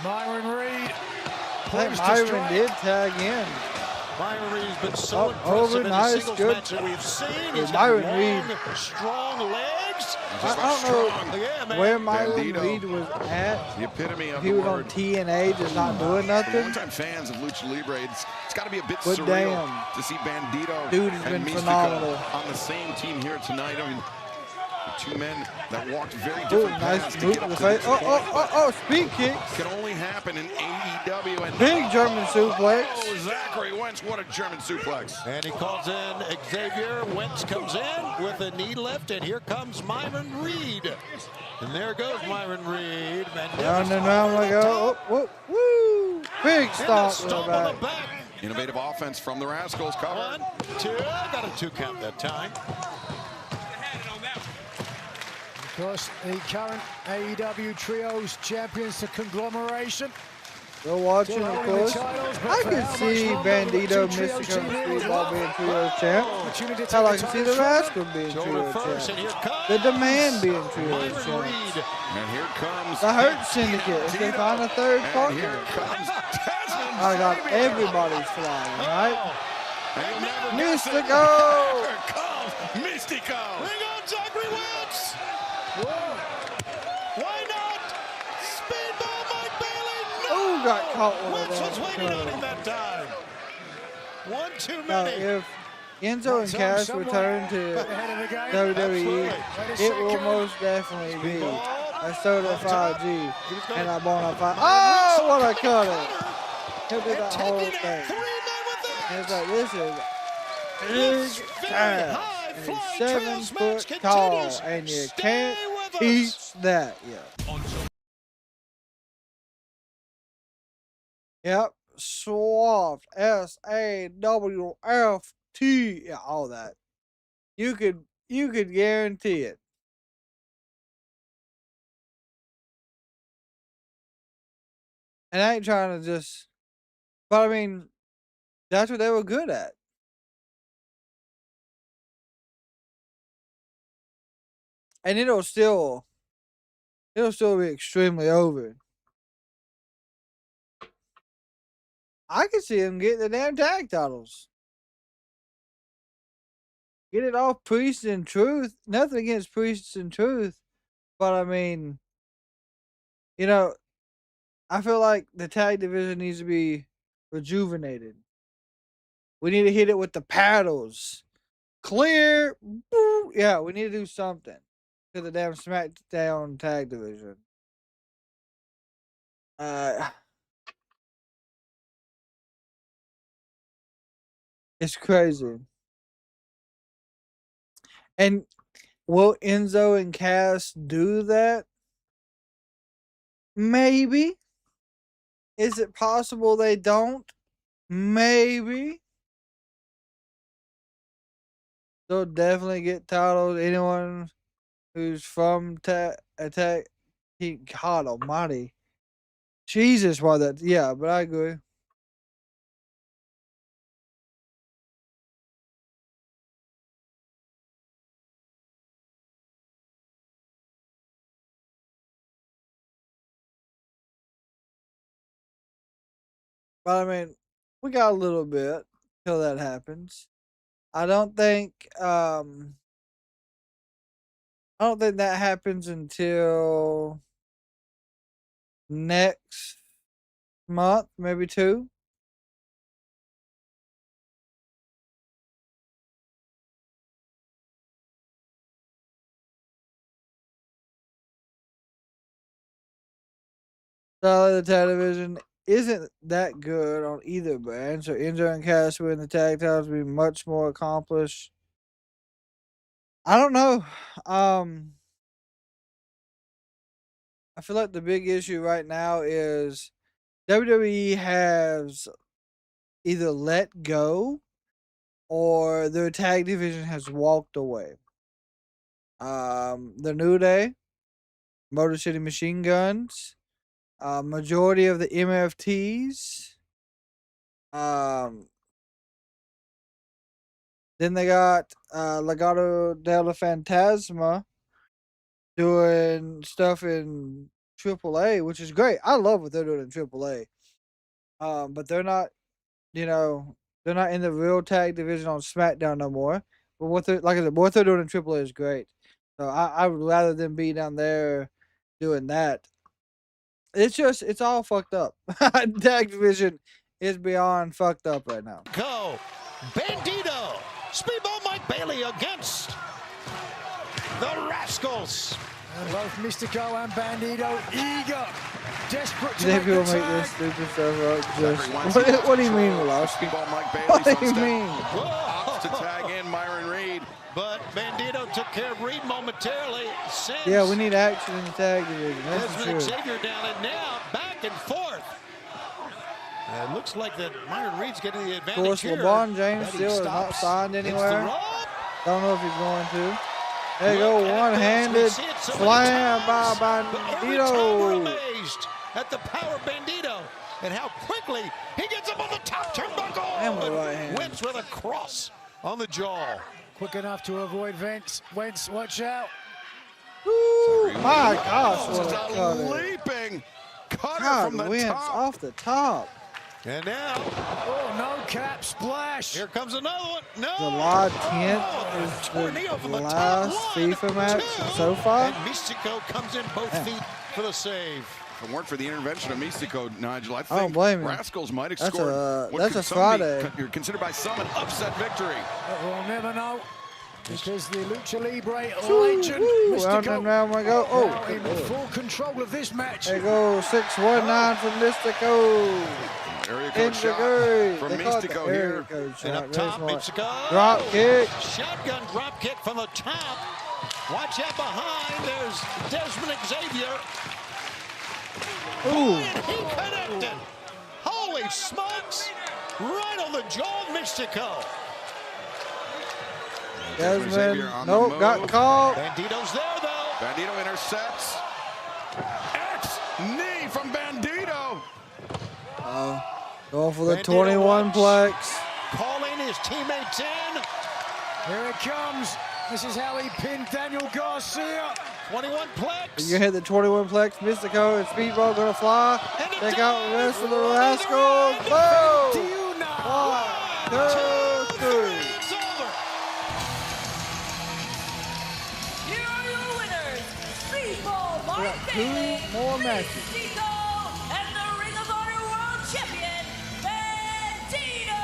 Myron Reed. I think Myron did tag in. Myron Reed's been so impressive over, in nice, the singles good. match that we've seen. He's got Myron long, Reed. strong legs. I don't know Yeah, man. where Myron Bandido. Reed was at. The epitome of He the was on word. TNA, just not doing For nothing. longtime fans of Lucha Libre, it's got to be a bit But surreal damn. to see Bandido Dude has and been Mistico phenomenal. on the same team here tonight. I mean, two men that walked very Ooh, different nice paths to move get to up the to face. this Oh, point. oh, speed kicks. Can only happen in AEW. And Big German suplex. Oh, Zachary Wentz, what a German suplex. And he calls in Xavier. Wentz comes in with a knee lift, and here comes Myron Reed. And there goes Myron Reed. Round and round we go. Oh, woo. Big stomp to the on back. the back. Innovative offense from the Rascalz. Cover. 1, 2. Got a 2 count that time. Of course, the current AEW Trios champions, the conglomeration. Still watching, of course. I could see Bandido, Mistico, and Speedball being trio champ. Hell, I can see the Rascal being trio champ. The Demand being trio champ. And here comes The Hurt Syndicate. If they find a third partner. Here comes I got everybody's flying, right? Mystico! Here comes Mistico! Bring on Zachary Wentz! Why not? Speedball Mike Bailey! No! Ooh, got caught one of Wentz was those. waiting on him that time. One too Now, many. if Enzo and Cass return to WWE, it will most definitely be a Soda 5G and a Bona 5. Oh, what a cutter! He'll do that whole thing. And it's like, this is big Cass. And he's 7 foot tall, and you can't teach that yet. Yep, Swaft, SAWFT, yeah, all that. You could guarantee it. And I ain't trying to just, but I mean, that's what they were good at. And it'll still be extremely over. I could see him getting the damn tag titles. Get it off Priest and Truth. Nothing against Priest and Truth. But I mean, you know, I feel like the tag division needs to be rejuvenated. We need to hit it with the paddles. Clear. Boo. Yeah, we need to do something to the damn SmackDown tag division. It's crazy. And will Enzo and Cass do that? Maybe. Is it possible they don't? Maybe. They'll definitely get titles. Anyone who's from Attack, God Almighty, Jesus, why that? Yeah, but I agree. But I mean, we got a little bit till that happens. I don't think that happens until next month, maybe 2. So the television isn't that good on either brand. So Enzo and Cass win the tag titles will be much more accomplished. I don't know. I feel like the big issue right now is WWE has either let go or their tag division has walked away. The New Day, Motor City Machine Guns, majority of the MFTs. Then they got Legado del Phantasma doing stuff in AAA, which is great. I love what they're doing in AAA. But they're not, They're not in the real tag division on SmackDown no more. But what they're like I said, what they're doing in AAA is great. So I would rather them be down there doing that. It's all fucked up. Tag division is beyond fucked up right now. Go, Bandido, Speedball Mike Bailey against the Rascalz. And both Mistico and Bandido eager, desperate to They make people the make tag. this stupid stuff up. Just, what do you mean, Velocity? What do you mean? To tag in Myron Reed. But Bandido took care of Reed momentarily. Sends Yeah, we need action in the tag division. That's for Desmond sure. Xavier down and now back and forth. It looks like that Myron Reed's getting the Of advantage course, here. LeBron James But he still is not stops, signed hits the anywhere. rope. Don't know if he's going to. There you go, Look at one-handed this. We see it so many slam by times. But every time we're Bandito. amazed at the power of Bandido and how quickly he gets up on the top turnbuckle. And with but right hand. Wentz with a cross on the jaw. Quick enough to avoid Wentz. Wentz, watch out. Ooh, my gosh, This what is a a cutter. leaping cutter God, from the Wentz top. off the top. And now, Oh, no cap splash. here comes another one. No. July 10th Tornado is from the the top. last One, FIFA match two, so far. And Mistico comes in both feet for the save. If it weren't for the intervention of Mistico, Nigel, I I don't think blame him. Rascalz might have That's scored a- what that's could a some be Friday. considered by some an upset victory. We'll never know. Because the Lucha Libre Woo, legend, woo, round Mistico, and round we go. now in Oh, full control of this match. there goes 619 from Mistico. Area code shot Enzuigiri. from They call it the Mistico area here. code And shot. up Very top, smart. Mistico. Drop kick. Shotgun drop kick from the top. Watch out behind. There's Desmond Xavier. Ooh. And he connected. Holy smokes. Right on the jaw of Mistico. Xavier Desmond, on the nope, move. got caught. Bandito's there, though. Bandido intercepts. X knee from Bandido. Going for the Bandito 21 watch. plex. Calling his teammates in. Here it comes. This is how he pinned Daniel Garcia. 21 plex. You hit the 21 plex. Mistico and Speedball gonna fly. Take out the rest of the Rascalz. Boom! 1, 2, 3. It's over. Here are your winners, Speedball We Mike got Bailey, 2 more matches. Mistico, and the Ring of Honor World Champion, Bandido.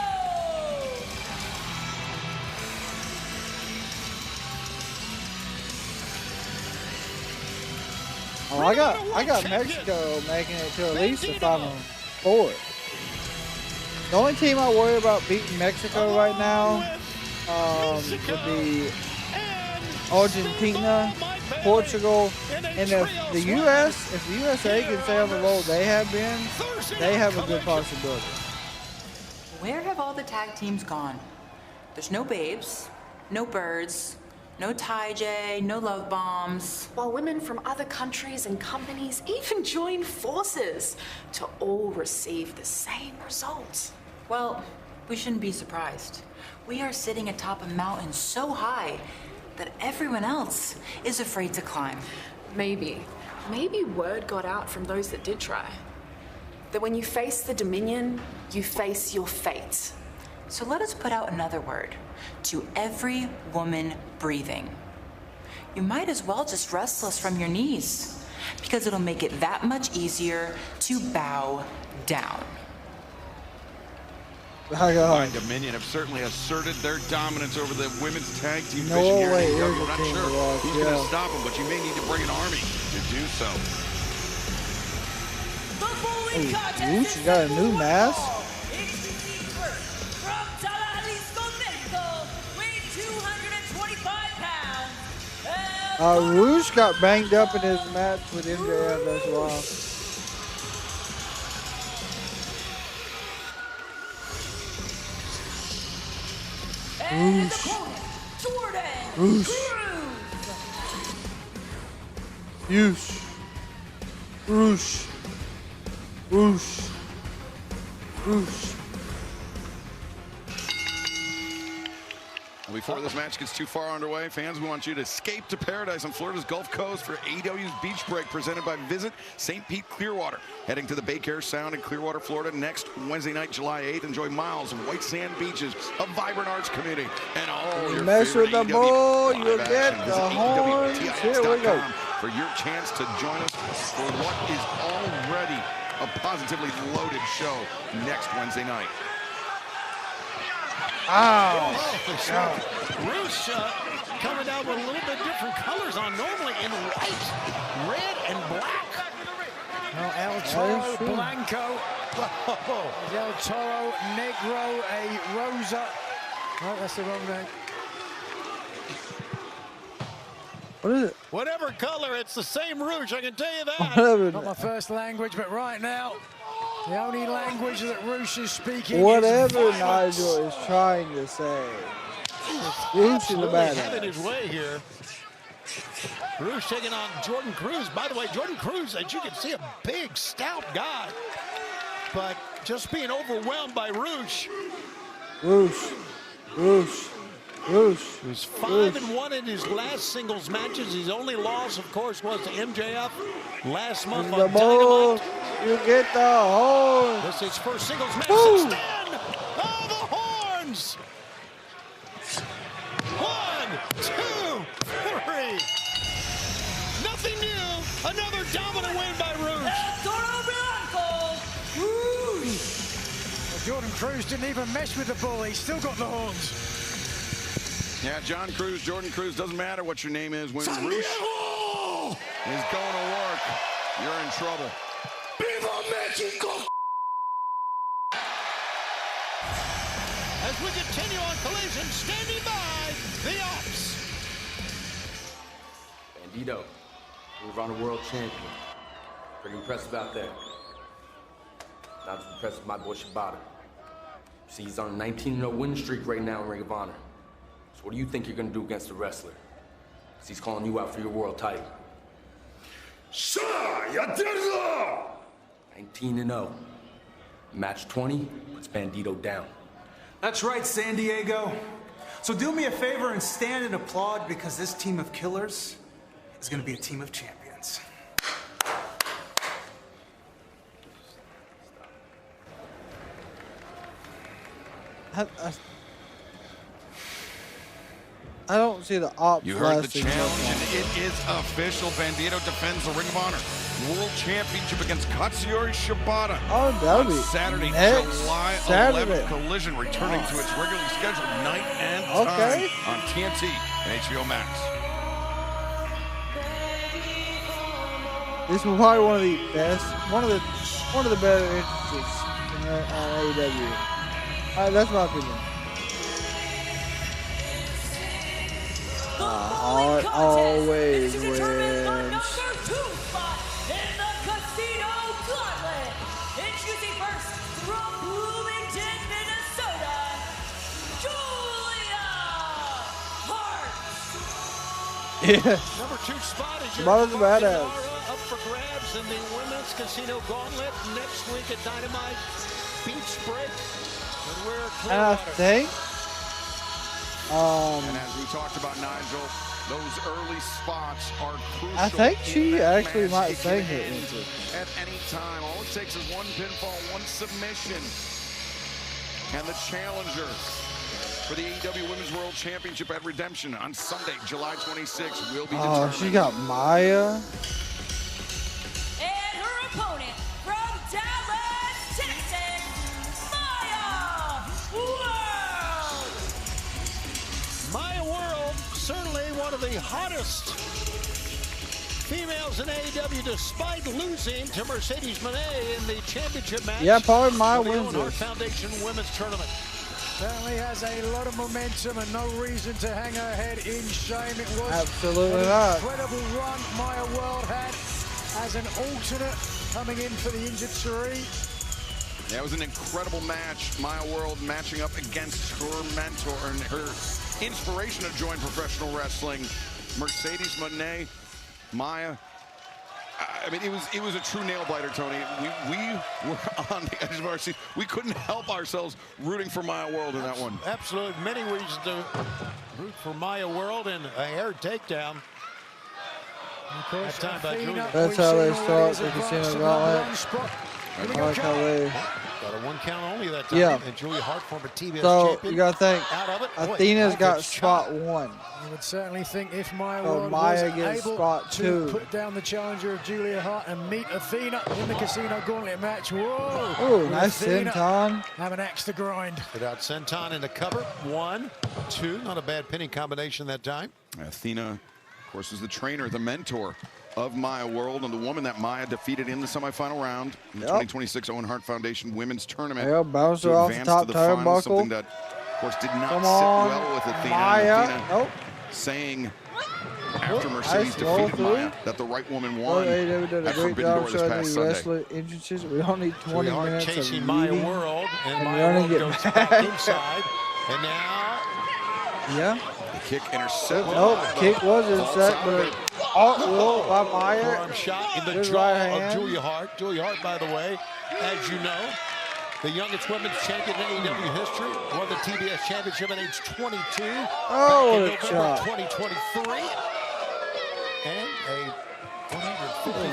Oh, I got Mexico making it to at least the Final Four. The only team I worry about beating Mexico right now would be Argentina, Portugal, and if the USA can stay on the roll they have been, they have a good possibility. Where have all the tag teams gone? There's no babes, no birds, no Ty J, no love bombs. While women from other countries and companies even join forces to all receive the same results. Well, we shouldn't be surprised. We are sitting atop a mountain so high that everyone else is afraid to climb. Maybe word got out from those that did try. That when you face the Dominion, you face your fate. So let us put out another word to every woman breathing. You might as well just restless from your knees, because it'll make it that much easier to bow down. Dominion have certainly asserted their dominance over the women's tag team No division here. way, in AEW. here's We're a not team sure to watch, who's going yeah. to stop them, but you may need to bring an army to do so. Lucha got a new mask. From Jalisco, Mexico, weighing 225 pounds. Rouge got banged up in his match with MJF, that's why. And his opponent, Jordan Rouge. Cruz. Rouge. Before this match gets too far underway, fans, we want you to escape to paradise on Florida's Gulf Coast for AEW's Beach Break, presented by Visit St. Pete Clearwater. Heading to the Bay Care Sound in Clearwater, Florida next Wednesday night, July 8th. Enjoy miles of white sand beaches, a vibrant arts community, and all your mess with the ball, you'll get the horns. Here we go. For your chance to join us for what is already a positively loaded show next Wednesday night. Ow. Rush coming out with a little bit different colors on, normally in white, red, and black. Well, El Toro Blanco. El Toro Negro, a Rosa. Oh, that's the wrong name. What is it? Whatever color, it's the same Rouge, I can tell you that. Not my first language, but right now, the only language that Rouge is speaking Whatever is violence. Nigel is trying to say. Rouge is a badass. Having his way here. Rouge taking on Jordan Cruz. By the way, Jordan Cruz, as you can see, a big, stout guy. But just being overwhelmed by Rouge. Rouge. He's 5-1 in his last singles matches. His only loss, of course, was to MJF last month on Dynamite. You get the horn. This is his first singles match since then. Oh, the horns! 1, 2, 3. Nothing new. Another dominant win by Rouge. Well, Jordan Cruz didn't even mess with the ball. He's still got the horns. Yeah, Jordan Cruz, doesn't matter what your name is. When Rouge is going to work, you're in trouble. Viva Mexico! As we continue on Collision, standing by, the Ops. Bandido, Ring of Honor World Champion. Pretty impressive out there. Not as impressive as my boy Shibata. See, he's on a 19-0 win streak right now in Ring of Honor. So what do you think you're gonna do against the wrestler? Because he's calling you out for your world title. 19-0. Match 20 puts Bandido down. That's right, San Diego. So do me a favor and stand and applaud, because this team of killers is gonna be a team of champions. I don't see the Ops. You heard the challenge, and it is official. Bandido defends the Ring of Honor World Championship against Katsuyori Shibata. Oh, that'll be Saturday, next July Saturday. 11th. Collision returning to its regularly scheduled night and time on TNT and HBO Max. This was probably one of the best, one of the better entrances on AEW. That's my opinion. Heart always wins. Yeah. Number 2 spot is Shibata's a badass. up for grabs in the Women's Casino Gauntlet next week at Dynamite Beach Break. And I think and as we talked about, Nigel, those early spots are crucial. I think she actually might sing it. At any time, all it takes is one pinfall, one submission, and the challenger for the AEW Women's World Championship at Redemption on Sunday, July 26th, will be determined. Oh, she got Maya. And her opponent from Dallas, Texas, Maya World. Maya World, certainly one of the hottest females in AEW, despite losing to Mercedes Moné in the championship match. Yeah, probably Maya of the wins Owen Hart this. Foundation Women's Tournament. Certainly has a lot of momentum and no reason to hang her head in shame. It was Absolutely an not. incredible run Maya World had as an alternate coming in for the injured Cherie. Yeah, it was an incredible match. Maya World matching up against her mentor and her inspiration to join professional wrestling, Mercedes Moné. Maya I mean, it was a true nail biter, Tony. We were on the edge of our seat. We couldn't help ourselves rooting for Maya World in that one. Absolutely, many reasons to root for Maya World, and a hair takedown. Of course, that's how they start the Casino Gauntlet. I like how they got a 1 count only that time. Yeah. And Julia Hart, former TBS so champion. you gotta think out of it. Athena's got spot 1. You would certainly think if Maya So World Maya was gets able spot to 2. put down the challenger of Julia Hart and meet Athena in the Casino Gauntlet match. Whoa! Ooh, nice Athena senton. have an axe to grind. Put out senton in the cover. 1, 2. Not a bad pinning combination that time. Athena, of course, is the trainer, the mentor of Maya World, and the woman that Maya defeated in the semifinal round in the 2026 Owen Hart Foundation Women's Tournament. Yeah, bounced her to off the advance top to the finals, turnbuckle. something that, of course, did not Come sit on, well with Athena. Maya. Athena Nope. saying after Mercedes nice roll defeated through. Maya that the right woman Well, won they did a at great Forbidden job Door this showing past the Sunday. wrestler entrances. We don't need 20 Julia Hart minutes chasing of Maya reading, World, and and Maya running World it goes back. back inside. And now, Yeah. The kick intercepted. Nope, kick was intercept, but roll by Maya. forearm shot in the His jaw right of hand. Julia Hart. Julia Hart, by the way, as you know, the youngest women's champion in AEW history, won the TBS championship at age 22 Oh, back in what a November shot. 2023. And a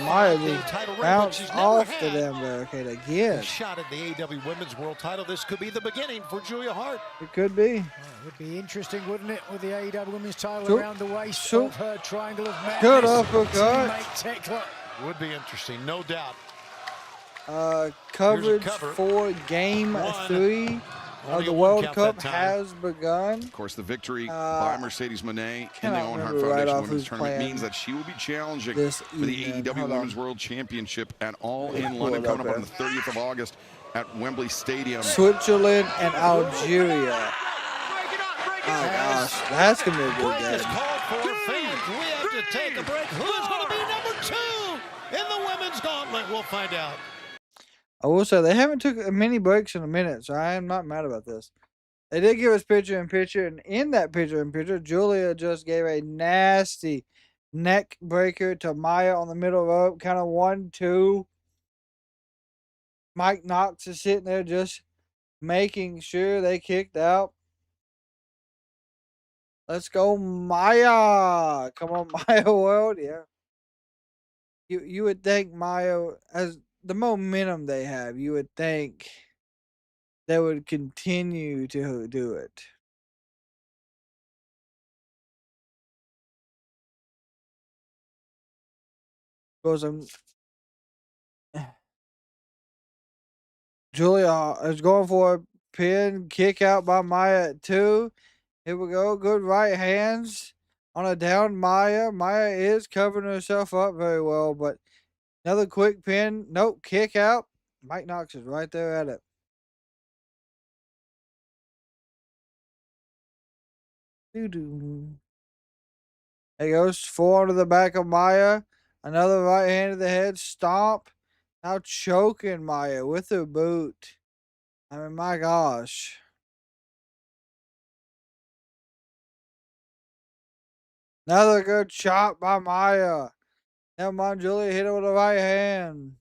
Maya 155-day just title reign, but bounced she's never off the had damn barricade a again. shot at the AEW Women's World title. This could be the beginning for Julia Hart. It could be. It would be interesting, wouldn't it, with the AEW Women's title Shoot. around the waist Shoot. of her triangle of madness. Good uppercut. Teammate Tekla. Would be interesting, no doubt. Coverage cover. for Game 3 of Only the a World 1 count Cup that time. has begun. Of course, the victory by Mercedes Moné in the cannot Owen Hart remember right Foundation off Women's who's Tournament playing means that she will be challenging this for the evening. AEW Hold Women's on. World Championship at All in pull London, it coming up up on there. the 30th of August at Wembley Stadium. Switzerland and Algeria. Oh gosh, that's gonna be a good Break is game. called for, fans. We have to take a break. Who is going to be number 2 in the women's gauntlet? We'll find out. I will say they haven't took many breaks in a minute, so I am not mad about this. They did give us picture-in-picture, and in that picture-in-picture, Julia just gave a nasty neck breaker to Maya on the middle rope, kind of 1-2. Mike Knox is sitting there just making sure they kicked out. Let's go, Maya! Come on, Maya World, yeah. You would think Maya, as the momentum they have, you would think they would continue to do it. Because Julia is going for a pin, kick out by Maya at 2. Here we go. Good right hands on a down Maya. Maya is covering herself up very well, but another quick pin. Nope, kick out. Mike Knox is right there at it. Doo-doo. There goes 4 to the back of Maya. Another right hand to the head. Stomp. Now choking Maya with her boot. I mean, my gosh. Another good shot by Maya. Never mind, Julia hit her with the right hand.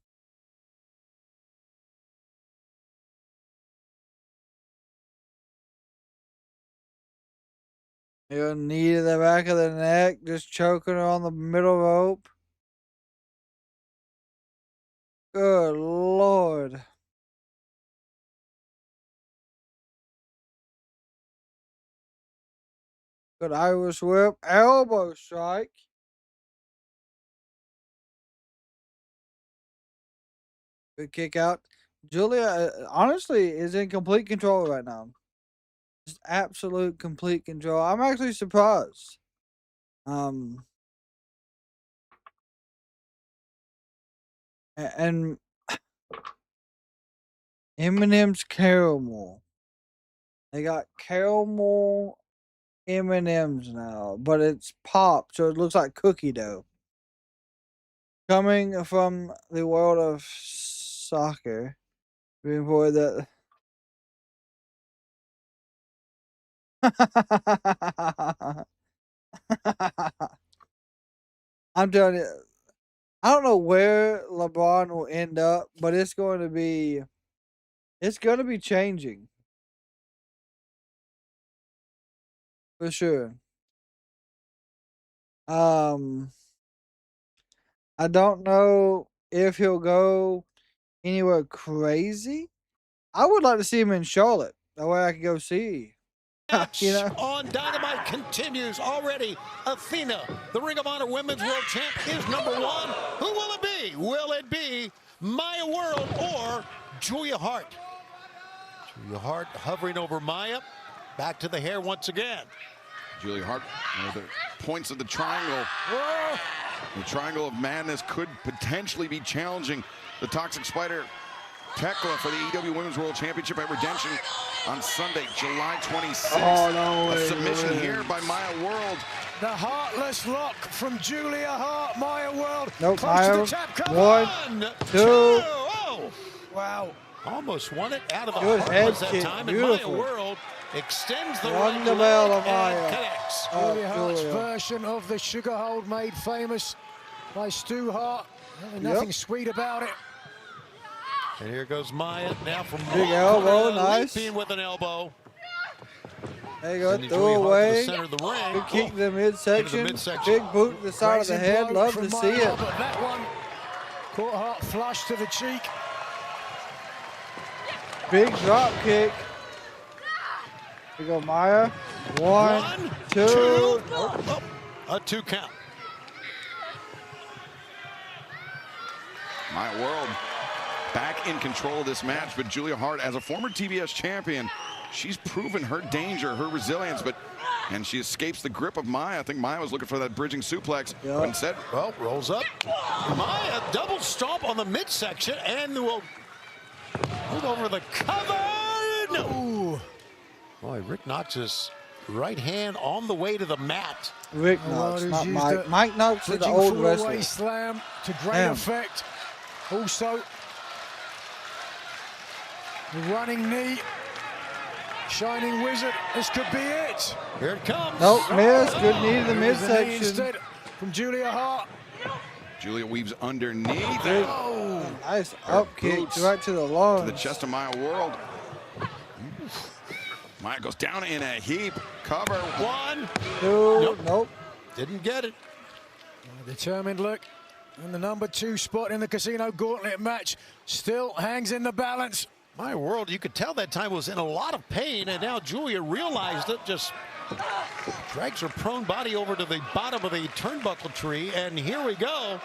Your knee to the back of the neck, just choking her on the middle rope. Good Lord. Good Irish whip, elbow strike. Good kick out. Julia, honestly, is in complete control right now. Just absolute complete control. I'm actually surprised. And M&M's caramel. They got caramel M&M's now, but it's pop, so it looks like cookie dough. Coming from the world of soccer, before that. I'm telling you, I don't know where LeBron will end up, but it's going to be changing. For sure. I don't know if he'll go anywhere crazy. I would like to see him in Charlotte. That way I can go see. You know? On Dynamite continues already. Athena, the Ring of Honor Women's World Champ, is number 1. Who will it be? Will it be Maya World or Julia Hart? Julia Hart hovering over Maya. Back to the hair once again. Julia Hart, one of the points of the triangle. Whoa. The triangle of madness could potentially be challenging the Toxic Spider Tekla for the AEW Women's World Championship at Redemption on Sunday, July 26th. Oh, no way, a submission no way. here by Maya World. The heartless lock from Julia Hart, Maya World. Nope, Close Maya. to the tap. Come 1, on. 2. Oh. Wow. Almost won it out of the Good head that kick. time. Beautiful. And Maya World extends the Run right the bell leg of Maya. and connects. Julia Hart's Julia. version of the sugar hold made famous by Stu Hart. Nothing sweet about it. And here goes Maya now from Big elbow, nice. leaping with an elbow. There you go, Sending throw Julia Hart to the away. center of the ring. Good kick to the midsection. Into the midsection. Big boot to the side of the Raising head. blow Love from to Maya, see it. But that one caught Hart flush to the cheek. Big drop kick. Here we go, Maya. 1, 2. Oh, a 2 count. Maya World back in control of this match, but Julia Hart, as a former TBS champion, she's proven her danger, her resilience, and she escapes the grip of Maya. I think Maya was looking for that bridging suplex, but instead, well, rolls up. Maya double stomp on the midsection and will move over the cover. No. Boy, Rick Knox's right hand on the way to the mat. Rick Knox, not Mike. Mike Knox is the old wrestler. Slam to great Damn. effect. Also, the running knee. Shining Wizard, this could be it. Here it comes. Nope, miss. Good knee to the There's a knee midsection. instead from Julia Hart. Julia weaves underneath. Nice up kick right to the lungs. To the chest of Maya World. Maya goes down in a heap. Cover. 1, 2. Nope. Didn't get it. A determined look. And the number 2 spot in the Casino Gauntlet match still hangs in the balance. Maya World, you could tell that time was in a lot of pain, and now Julia realized it, just drags her prone body over to the bottom of the turnbuckle tree, and here we go.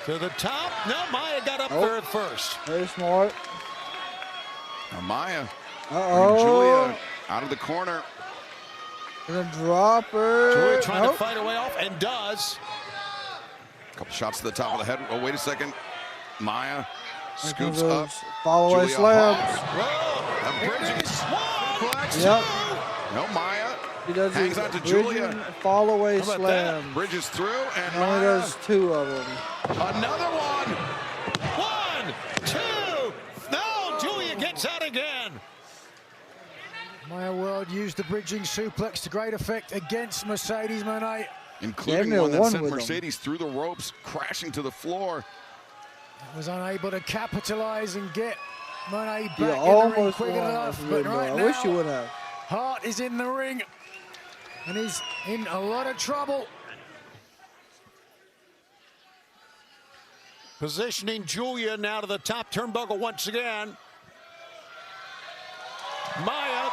To the top. No, Maya got up there at first. Very smart. Now Maya. Uh-oh. Julia out of the corner. The dropper. Julia trying to fight her way off, and does. A couple shots to the top of the head. Oh, wait a second. Maya Here scoops comes up. those follow-away Julia slams. Hart. A bridging suplex. Yep. No, Maya He does hangs his on to bridging Julia. follow-away How about slam. that? Bridges through, and Only Maya. does 2 of them. Another one. 1, 2. No, Julia gets out again. Maya World used the bridging suplex to great effect against Mercedes Moné. Including Damn, one that won sent with Mercedes through the ropes, crashing to the floor. Was unable to capitalize and get Moné back You in the ring almost quick won enough. with But Linda. right I now, wish you would have. Hart is in the ring and he's in a lot of trouble. Positioning Julia now to the top turnbuckle once again. Maya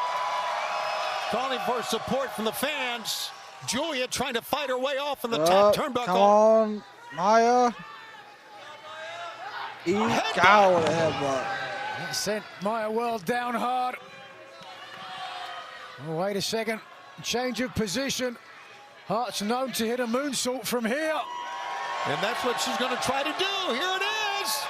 calling for support from the fans. Julia trying to fight her way off in the top turnbuckle. Come on, Maya. Eat out with a headbutt. That sent Maya World down hard. Oh, wait a second. Change of position. Hart's known to hit a moonsault from here. And that's what she's going to try to do. Here it is.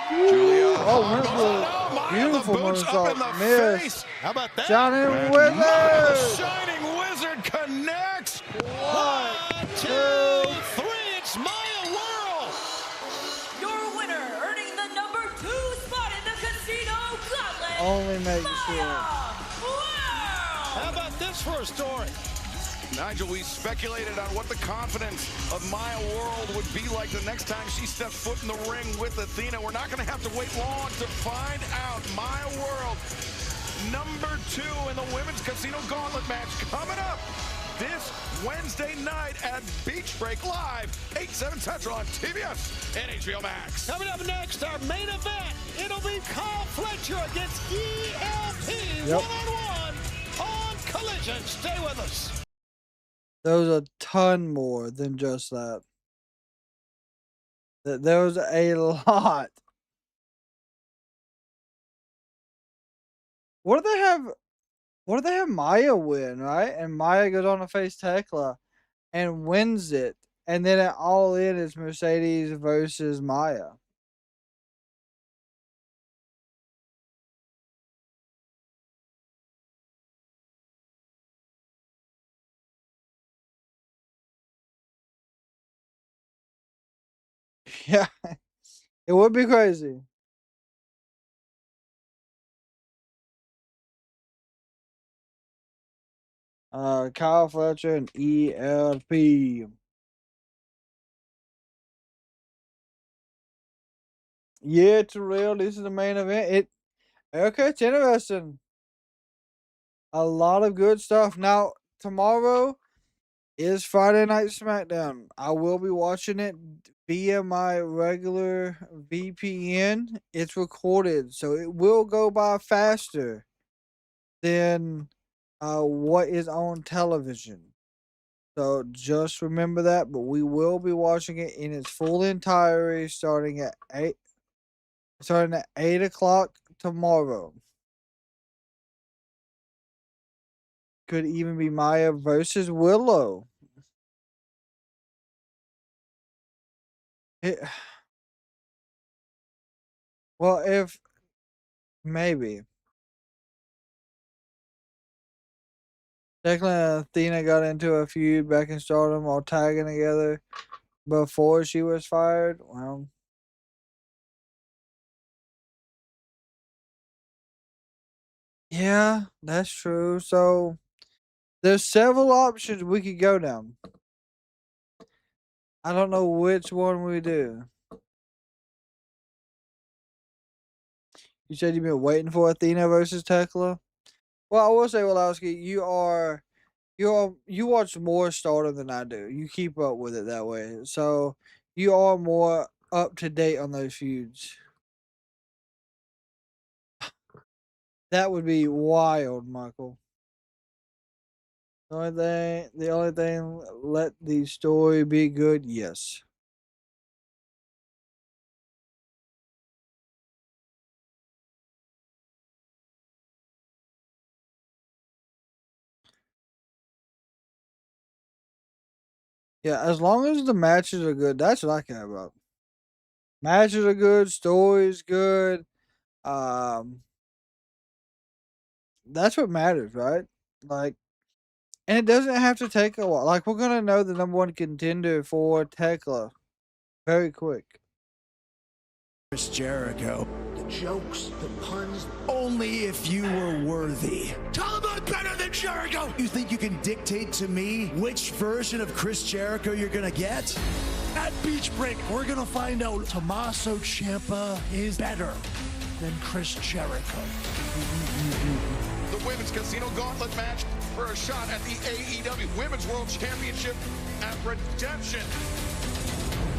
Julia. Oh, beautiful moonsault. Miss. How about that? Shining Maya, Wizard. Shining Wizard connects. 1, 2, 3. It's Maya World. Your winner, earning the number 2 spot in the Casino Gauntlet. Only make sure. How about this for a story? Nigel, we speculated on what the confidence of Maya World would be like the next time she steps foot in the ring with Athena. We're not going to have to wait long to find out. Maya World, number 2 in the Women's Casino Gauntlet match, coming up this Wednesday night at Beach Break Live, 8/7 Central on TBS and HBO Max. Coming up next, our main event. It'll be Carl Fletcher against ELP one-on-one on Collision. Stay with us. There was a ton more than just that. There was a lot. What do they have? What do they have Maya win, right? And Maya goes on to face Tekla and wins it. And then at All In, it's Mercedes versus Maya. Yeah, it would be crazy. Kyle Fletcher and ELP. Yeah, it's real. This is the main event. Okay, it's interesting. A lot of good stuff. Now, tomorrow is Friday Night SmackDown. I will be watching it via my regular VPN. It's recorded, so it will go by faster than what is on television. So just remember that, but we will be watching it in its full entirety starting at 8 o'clock tomorrow. Could even be Maya versus Willow. Well, if maybe Tekla and Athena got into a feud back in Stardom while tagging together before she was fired. Well, yeah, that's true. So there's several options we could go down. I don't know which one we do. You said you've been waiting for Athena versus Tekla? Well, I will say, Woloski, you watch more Stardom than I do. You keep up with it that way. So you are more up to date on those feuds. That would be wild, Michael. The only thing, let the story be good, yes. Yeah, as long as the matches are good, that's what I care about. Matches are good, story's good. That's what matters, right? Like, and it doesn't have to take a while. Like, we're gonna know the number 1 contender for Tekla very quick. Chris Jericho. The jokes, the puns, only if you were worthy. Tell him I'm better than Jericho! You think you can dictate to me which version of Chris Jericho you're gonna get? At Beach Break, we're gonna find out Tommaso Ciampa is better than Chris Jericho. The Women's Casino Gauntlet match for a shot at the AEW Women's World Championship at Redemption.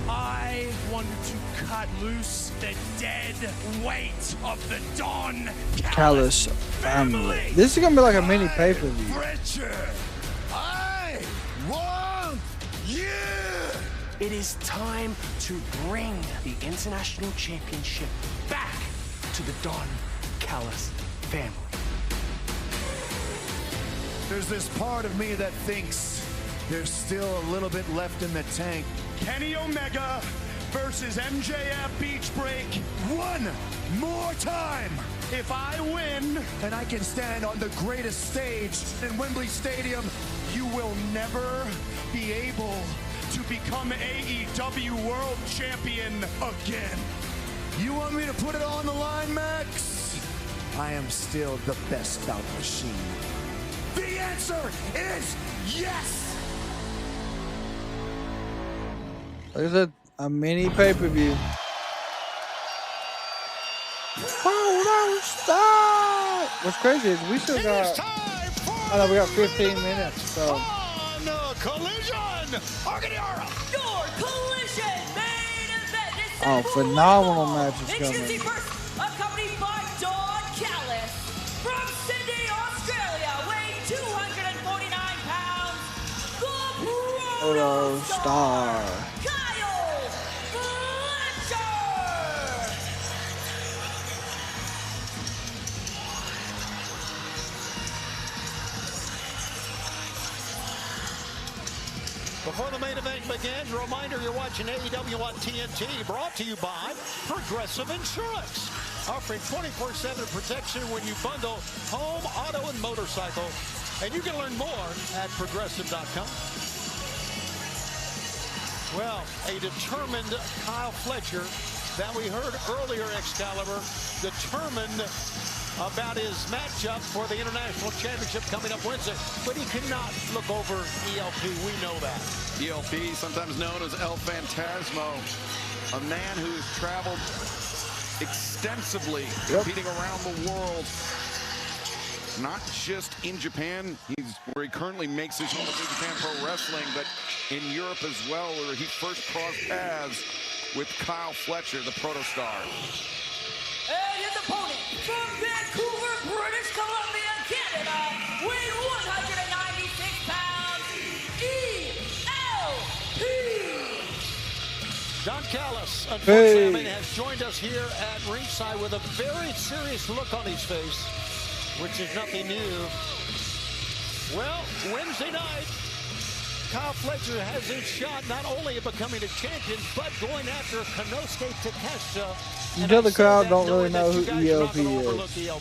I wanted to cut loose the dead weight of the Don Callis family. This is gonna be like a mini pay-per-view. Fletcher, I want you. It is time to bring the International Championship back to the Don Callis family. There's this part of me that thinks there's still a little bit left in the tank. Kenny Omega versus MJF Beach Break one more time. If I win and I can stand on the greatest stage in Wembley Stadium, you will never be able to become AEW World Champion again. You want me to put it on the line, Max? I am still the best bout machine. The answer is yes. Like I said, a mini pay-per-view. What's crazy is we still got. I know we got 15 minutes. So. Collision! Your Collision main event is Oh, phenomenal matches coming. Introducing first, accompanied by Dawn Callis from Sydney, Australia, weighing 249 pounds. The Proto Star. Kyle Fletcher. Before the main event begins, a reminder you're watching AEW on TNT, brought to you by Progressive Insurance, offering 24/7 protection when you bundle home, auto, and motorcycle. And you can learn more at progressive.com. Well, a determined Kyle Fletcher that we heard earlier, Excalibur, determined about his matchup for the International Championship coming up Wednesday. But he cannot look over ELP. We know that. ELP, sometimes known as El Phantasmo, a man who's traveled extensively, competing around the world. Not just in Japan, he's where he currently makes his home in New Japan Pro Wrestling, but in Europe as well, where he first crossed paths with Kyle Fletcher, the Protostar. And his opponent from Vancouver, British Columbia, Canada, weighing 196 pounds, ELP. Don Callis, unfortunately, has joined us here at ringside with a very serious look on his face, which is nothing new. Well, Wednesday night, Kyle Fletcher has his shot not only of becoming a champion, but going after Konosuke Takeshita. You tell the crowd don't really know who ELP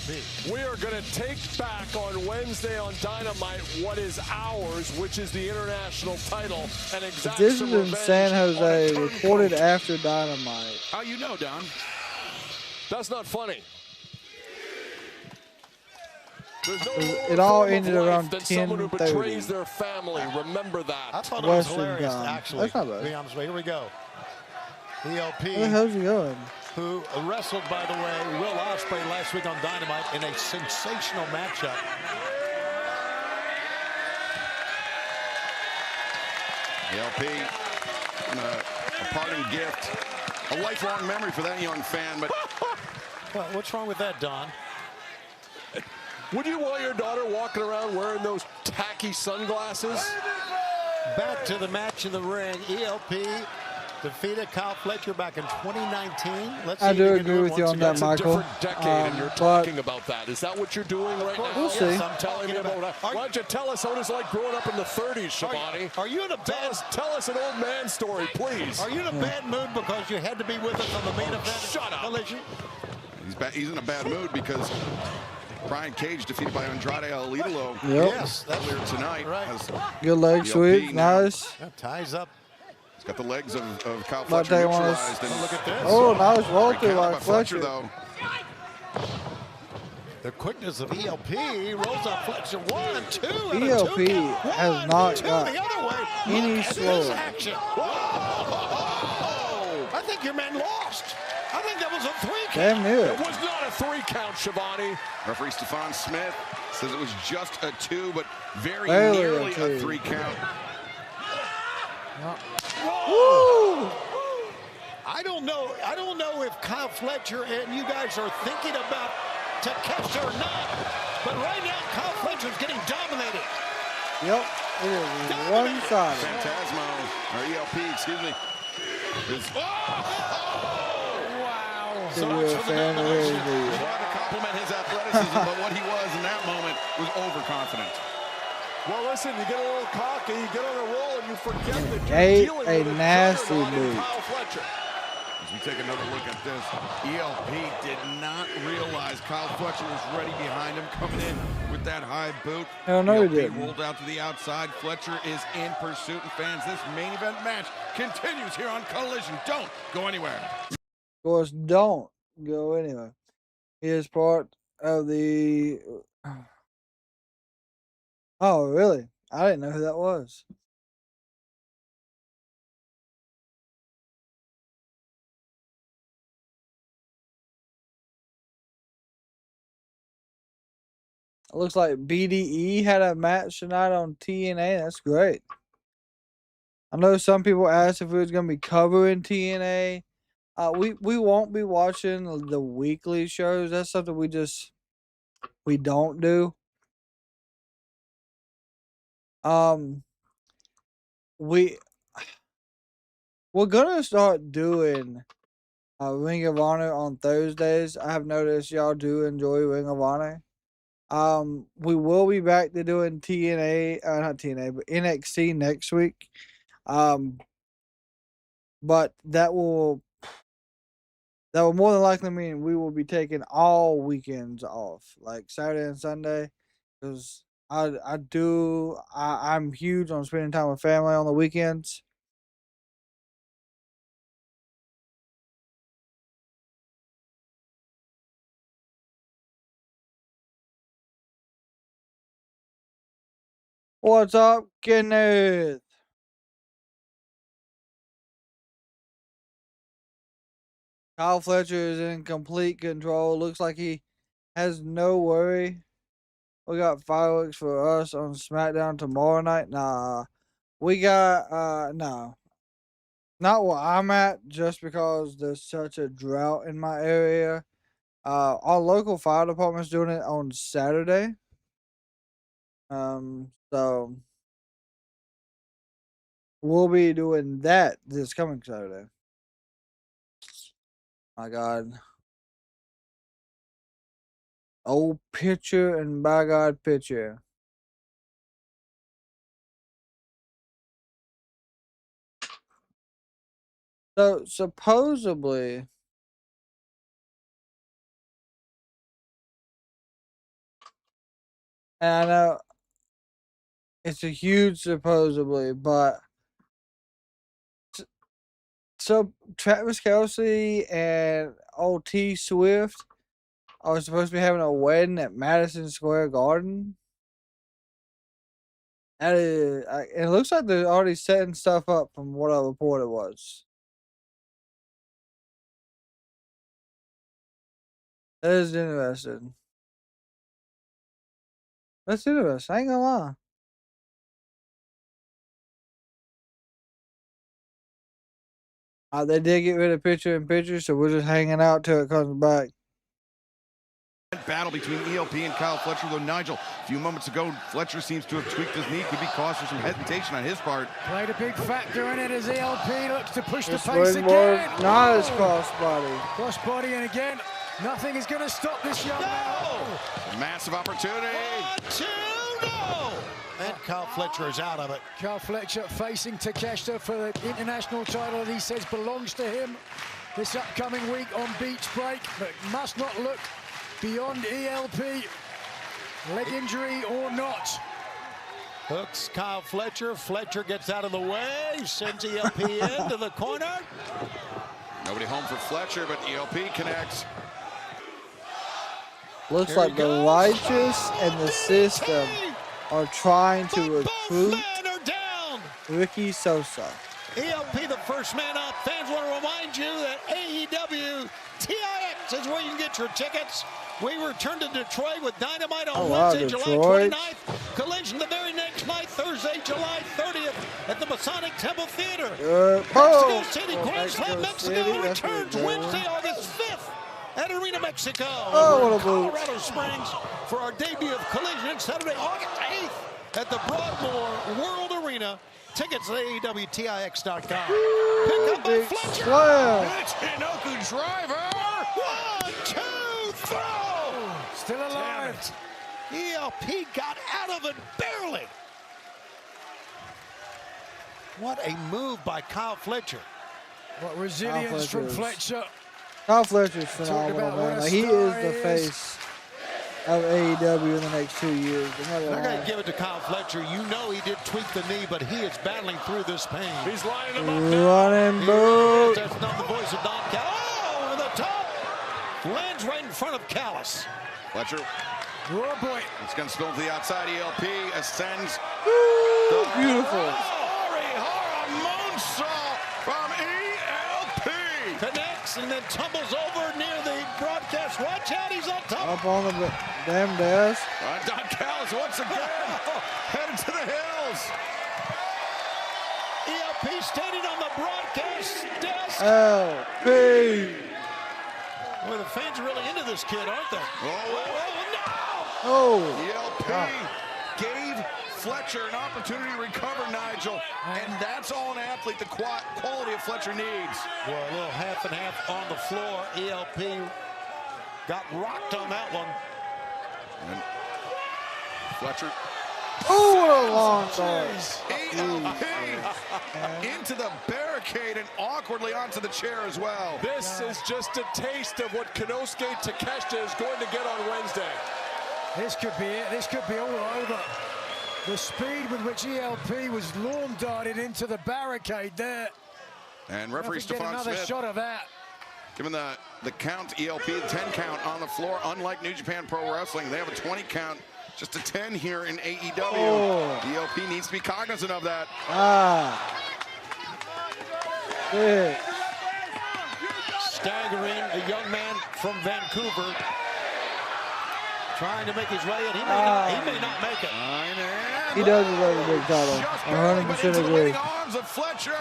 is. We are going to take back on Wednesday on Dynamite what is ours, which is the international title. And exact This is in San Jose, recorded after Dynamite. How you know, Don? That's not funny. It all ended around 10:30. Someone who betrays their family. Remember that. I thought it was Western hilarious, time. actually. That's not bad. To be honest with you. Here we go. ELP. Where the hell's he going? Who wrestled, by the way, Will Ospreay last week on Dynamite in a sensational matchup. ELP, a parting gift, a lifelong memory for that young fan. But well, what's wrong with that, Don? Would you want your daughter walking around wearing those tacky sunglasses? Back to the match in the ring. ELP defeated Kyle Fletcher back in 2019. Let's see I if do he can agree do it with you once on that, again. Michael. Different decade, and you're talking about that. Is that what you're doing right now? We'll see. I'm telling you about that. Why don't you tell us what it's like growing up in the 30s, Shivani? Are you in a bad... Tell us an old man story, please. Are you in a bad mood because you had to be with us on the main event? Shut up. Collision? he's in a bad mood because Brian Cage defeated by Andrade El Idolo Yes, earlier tonight. Right. Good leg ELP sweep, now. nice. That ties up. He's got the legs of Kyle But Fletcher they want neutralized. us. And Look at this. Oh, nice roll great through count by by Fletcher, Fletcher. though. The quickness of ELP rolls up Fletcher. 1, 2, and a ELP 2 count. has 1, not 2 got the other way. any Look at slow. this action. Whoa. I think your man lost. I think that was a 3 count. Damn near. It was not a 3 count, Shivani. Referee Stefan Smith says it was just a 2, but very Barely nearly a 2. a 3 count. Woo! I don't know if Kyle Fletcher and you guys are thinking about Takeshita or not, but right now Kyle Fletcher's getting dominated. Yep, it is one-sided. Phantasmo, or ELP, excuse me. Wow. So much for the domination. Tried to compliment his athleticism, but what he was in that moment was overconfident. Well, listen, you get a little cocky, you get on a roll, and you forget that you're Ate dealing a with nasty juggernaut in boot. Kyle Fletcher. As we take another look at this, ELP did not realize Kyle Fletcher was ready behind him, coming in with that high boot. Hell no, he ELP didn't. rolled out to the outside. Fletcher is in pursuit, and fans, this main event match continues here on Collision. Don't go anywhere. Of course, don't go anywhere. He is part of the Oh, really? I didn't know who that was. It looks like BDE had a match tonight on TNA. That's great. I know some people asked if we was going to be covering TNA. We won't be watching the weekly shows. That's something we don't do. We're gonna start doing Ring of Honor on Thursdays. I have noticed y'all do enjoy Ring of Honor. We will be back to doing TNA, not TNA, but NXT next week. But that will more than likely mean we will be taking all weekends off, like Saturday and Sunday, because I'm huge on spending time with family on the weekends. What's up, Kenneth? Kyle Fletcher is in complete control. Looks like he has no worry. We got fireworks for us on SmackDown tomorrow night. Nah. We got, no. Not where I'm at, just because there's such a drought in my area. Our local fire department's doing it on Saturday. So we'll be doing that this coming Saturday. My God. Old picture and by God picture. So supposedly, and I know it's a huge supposedly, but so Travis Kelce and old T Swift are supposed to be having a wedding at Madison Square Garden. That is, it looks like they're already setting stuff up from what I reported was. That is interesting. That's interesting. I ain't gonna lie. They did get rid of picture in picture, so we're just hanging out till it comes back. Battle between ELP and Kyle Fletcher, though Nigel, a few moments ago, Fletcher seems to have tweaked his knee. Could be cause for some hesitation on his part. Played a big factor in it as ELP looks to push the pace again. Not as crossbody. Crossbody, and again, nothing is going to stop this young man. Massive opportunity. 1, 2, no! And Kyle Fletcher is out of it. Kyle Fletcher facing Takeshita for the international title that he says belongs to him this upcoming week on Beach Break, but must not look beyond ELP, leg injury or not. Hooks Kyle Fletcher. Fletcher gets out of the way, sends ELP into the corner. Nobody home for Fletcher, but ELP connects. Looks like the righteous and the system are trying to recruit Ricky Sosa. ELP the first man up. Fans want to remind you that AEW TIX is where you can get your tickets. We return to Detroit with Dynamite on Wednesday, July 29th. Collision the very next night, Thursday, July 30th at the Masonic Temple Theater. Mexico City, Grand Slam, Mexico returns Wednesday, August 5th at Arena Mexico. Colorado Springs for our debut of Collision Saturday, August 8th at the Broadmoor World Arena. Tickets at AEWTIX.com. Pick up by Fletcher. It's Inoku driver. 1, 2, throw. Still alive. ELP got out of it barely. What a move by Kyle Fletcher. What resilience from Fletcher. Kyle Fletcher's phenomenal, man. Like, he is the face of AEW in the next 2 years. I'm going to give it to Kyle Fletcher. You know he did tweak the knee, but he is battling through this pain. He's lining him up now. Running boot. That's not the voice of Don Callis. Oh, over the top. Lands right in front of Callis. Fletcher Oh boy. It's going to spill to the outside. ELP ascends. Woo, beautiful. Moonsault from ELP. Connects and then tumbles over near the broadcast. Watch out, he's on top. Up on the damn desk. Don Callis once again headed to the hills. ELP standing on the broadcast desk. LP. Well, the fans are really into this kid, aren't they? Oh. ELP gave Fletcher an opportunity to recover, Nigel, and that's all an athlete, the quality of Fletcher needs. Well, a little half and half on the floor. ELP got rocked on that one. And Fletcher. Oh, what a long ELP into the barricade and awkwardly onto the chair as well. This is just a taste of what Konosuke Takeshita is going to get on Wednesday. This could be it. This could be all over. The speed with which ELP was lawn darted into the barricade there. And referee Stefan another Smith shot of that. given the count, ELP, 10 count on the floor. Unlike New Japan Pro Wrestling, they have a 20 count. Just a 10 here in AEW. Oh. ELP needs to be cognizant of that. Big. Staggering, the young man from Vancouver, trying to make his way in. He may not make it. He does deserve a big title. 100% agree. Arms of Fletcher.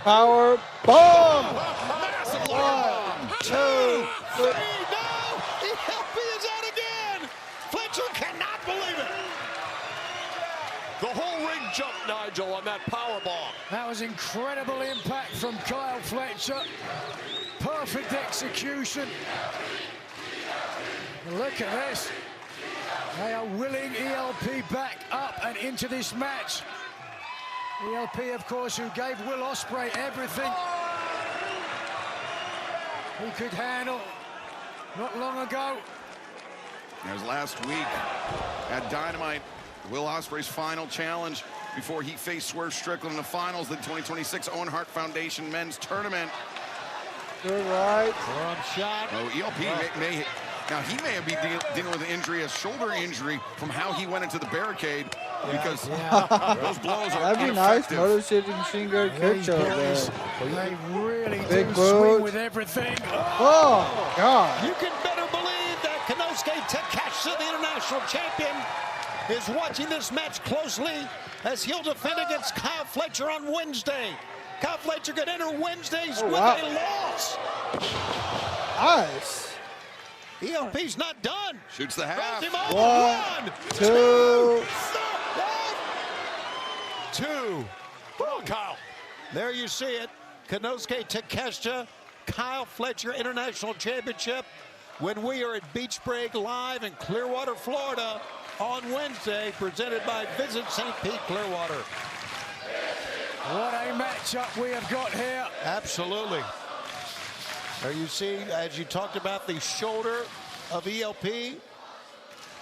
Power bomb. Massive 1, 2, 3. No! ELP is out again! Fletcher cannot believe it. The whole ring jumped, Nigel, on that power bomb. That was incredible impact from Kyle Fletcher. Perfect execution. Look at this. They are willing ELP back up and into this match. ELP, of course, who gave Will Ospreay everything he could handle not long ago. As last week at Dynamite, Will Ospreay's final challenge before he faced Swerve Strickland in the finals, the 2026 Owen Hart Foundation Men's Tournament. Good right. Front shot. Oh, ELP may now he may be dealing with an injury, a shoulder injury, from how he went into the barricade, because those blows are That'd be nice. ineffective. Motor City Shingo kick show there. They really Big do boots. swing with everything. Oh, God. You can better believe that Konosuke Takeshita, the international champion, is watching this match closely as he'll defend against Kyle Fletcher on Wednesday. Kyle Fletcher could enter Wednesdays with a loss. Nice. ELP's not done. Shoots the half. Throws him over. 1, 2. 2. Come on, Kyle. There you see it. Konosuke Takeshita, Kyle Fletcher International Championship, when we are at Beach Break Live in Clearwater, Florida on Wednesday, presented by Visit St. Pete Clearwater. What a matchup we have got here. Absolutely. There you see, as you talked about, the shoulder of ELP.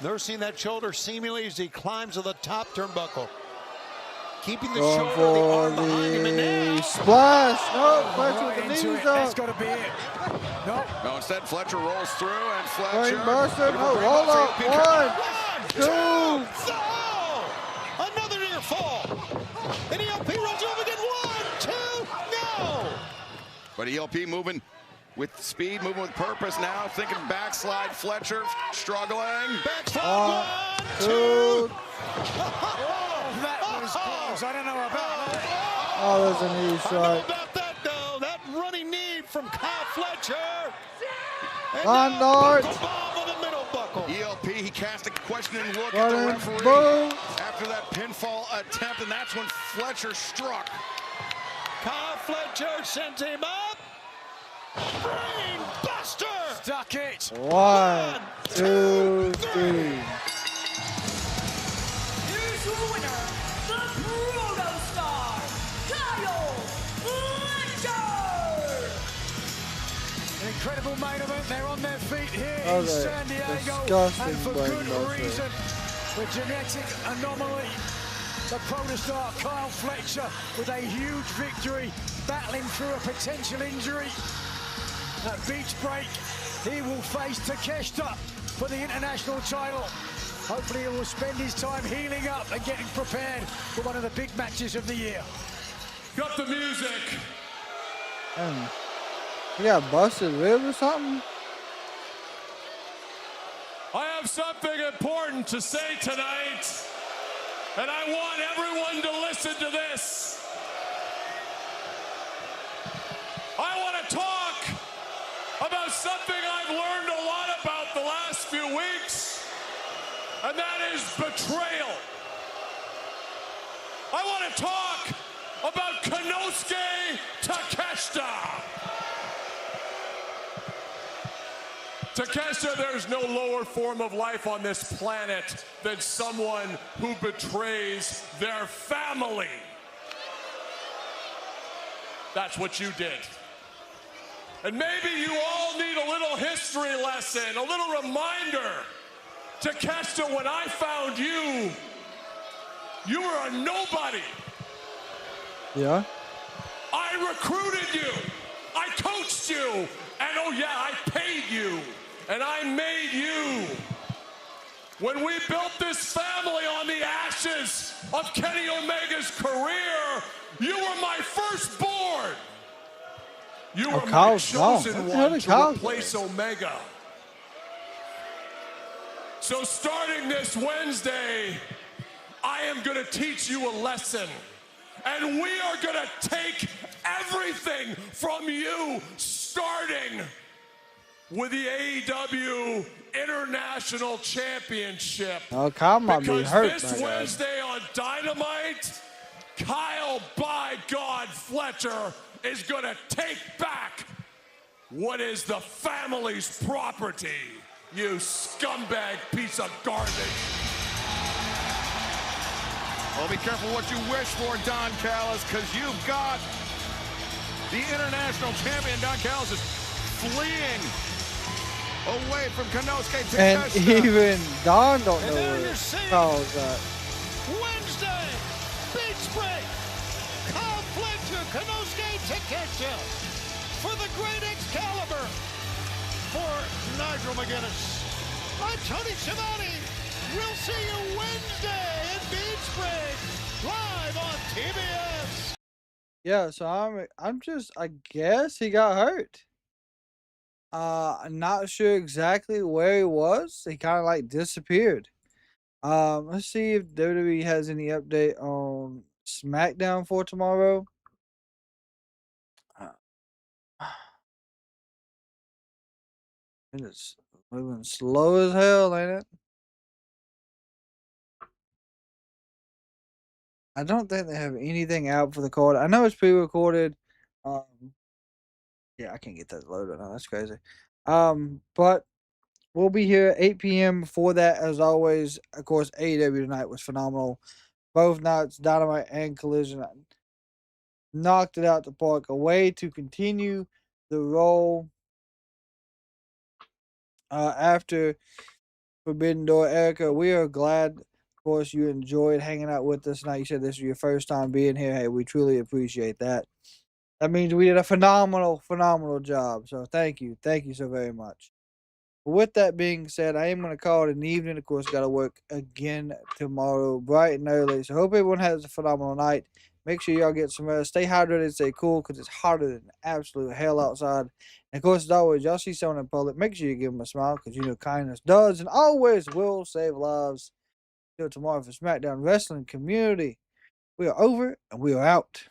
Nursing that shoulder seemingly as he climbs to the top turnbuckle. Keeping the shoulder, the arm behind him, and now splash. No, Fletcher with the knees up. That's got to be it. No. No, instead Fletcher rolls through, and Fletcher. Brainbuster. No, roll up. 1, 2. Another near fall. And ELP rolls over again. 1, 2, no. But ELP moving with speed, moving with purpose now, thinking backslide. Fletcher struggling. Backslide. 1, 2. That was close. I don't know about that. Oh, there's a knee I know strike. about that, though. That running knee from Kyle Fletcher. Gondart. Bomb on the middle buckle. ELP, he cast a questioning look at the Running referee boom. after that pinfall attempt, and that's when Fletcher struck. Kyle Fletcher sends him up. Brain buster. Stuck it. 1, 2, 3. Here's your winner, the Proto Star, Kyle Fletcher. An incredible main event. They're on their feet here in Okay. San Diego. Disgusting And for good brainbuster. reason. The genetic anomaly. The Proto Star, Kyle Fletcher, with a huge victory, battling through a potential injury. At Beach Break, he will face Takeshita for the international title. Hopefully he will spend his time healing up and getting prepared for one of the big matches of the year. Got the music. You got busted rib or something? I have something important to say tonight, and I want everyone to listen to this. I want to talk about something I've learned a lot about the last few weeks, and that is betrayal. I want to talk about Konosuke Takeshita. Takeshita, there's no lower form of life on this planet than someone who betrays their family. That's what you did. And maybe you all need a little history lesson, a little reminder. Takeshita, when I found you, you were a nobody. Yeah. I recruited you. I coached you. And oh yeah, I paid you. And I made you. When we built this family on the ashes of Kenny Omega's career, you were my firstborn. You were my chosen one to replace Omega. So starting this Wednesday, I am going to teach you a lesson. And we are going to take everything from you, starting with the AEW International Championship. Oh, Kyle might be hurt. Because this Wednesday on Dynamite, Kyle, by God, Fletcher is going to take back what is the family's property, you scumbag piece of garbage. Well, be careful what you wish for, Don Callis, because you've got the international champion. Don Callis is fleeing away from Konosuke Takeshita. And even Don don't know where Carl's at. Wednesday, beach break. Kyle Fletcher, Konosuke Takeshita for the Great Excalibur. For Nigel McGuinness, I'm Tony Schiavone. We'll see you Wednesday at Beach Break, live on TBS. Yeah, so I'm just, I guess he got hurt. I'm not sure exactly where he was. He kind of like disappeared. Let's see if WWE has any update on SmackDown for tomorrow. It is moving slow as hell, ain't it? I don't think they have anything out for the card. I know it's pre-recorded. Yeah, I can't get that loaded now. That's crazy. But we'll be here at 8 p.m. Before that, as always, of course, AEW tonight was phenomenal. Both nights, Dynamite and Collision, knocked it out the park. A way to continue the role after Forbidden Door. Erica, we are glad, of course, you enjoyed hanging out with us tonight. You said this was your first time being here. Hey, we truly appreciate that. That means we did a phenomenal job. So thank you. Thank you so very much. With that being said, I am going to call it an evening. Of course, got to work again tomorrow, bright and early. So hope everyone has a phenomenal night. Make sure y'all get some rest. Stay hydrated, stay cool, because it's hotter than absolute hell outside. And of course, as always, y'all see someone in public, make sure you give them a smile, because you know kindness does and always will save lives. Till tomorrow for SmackDown Wrestling Community. We are over and we are out.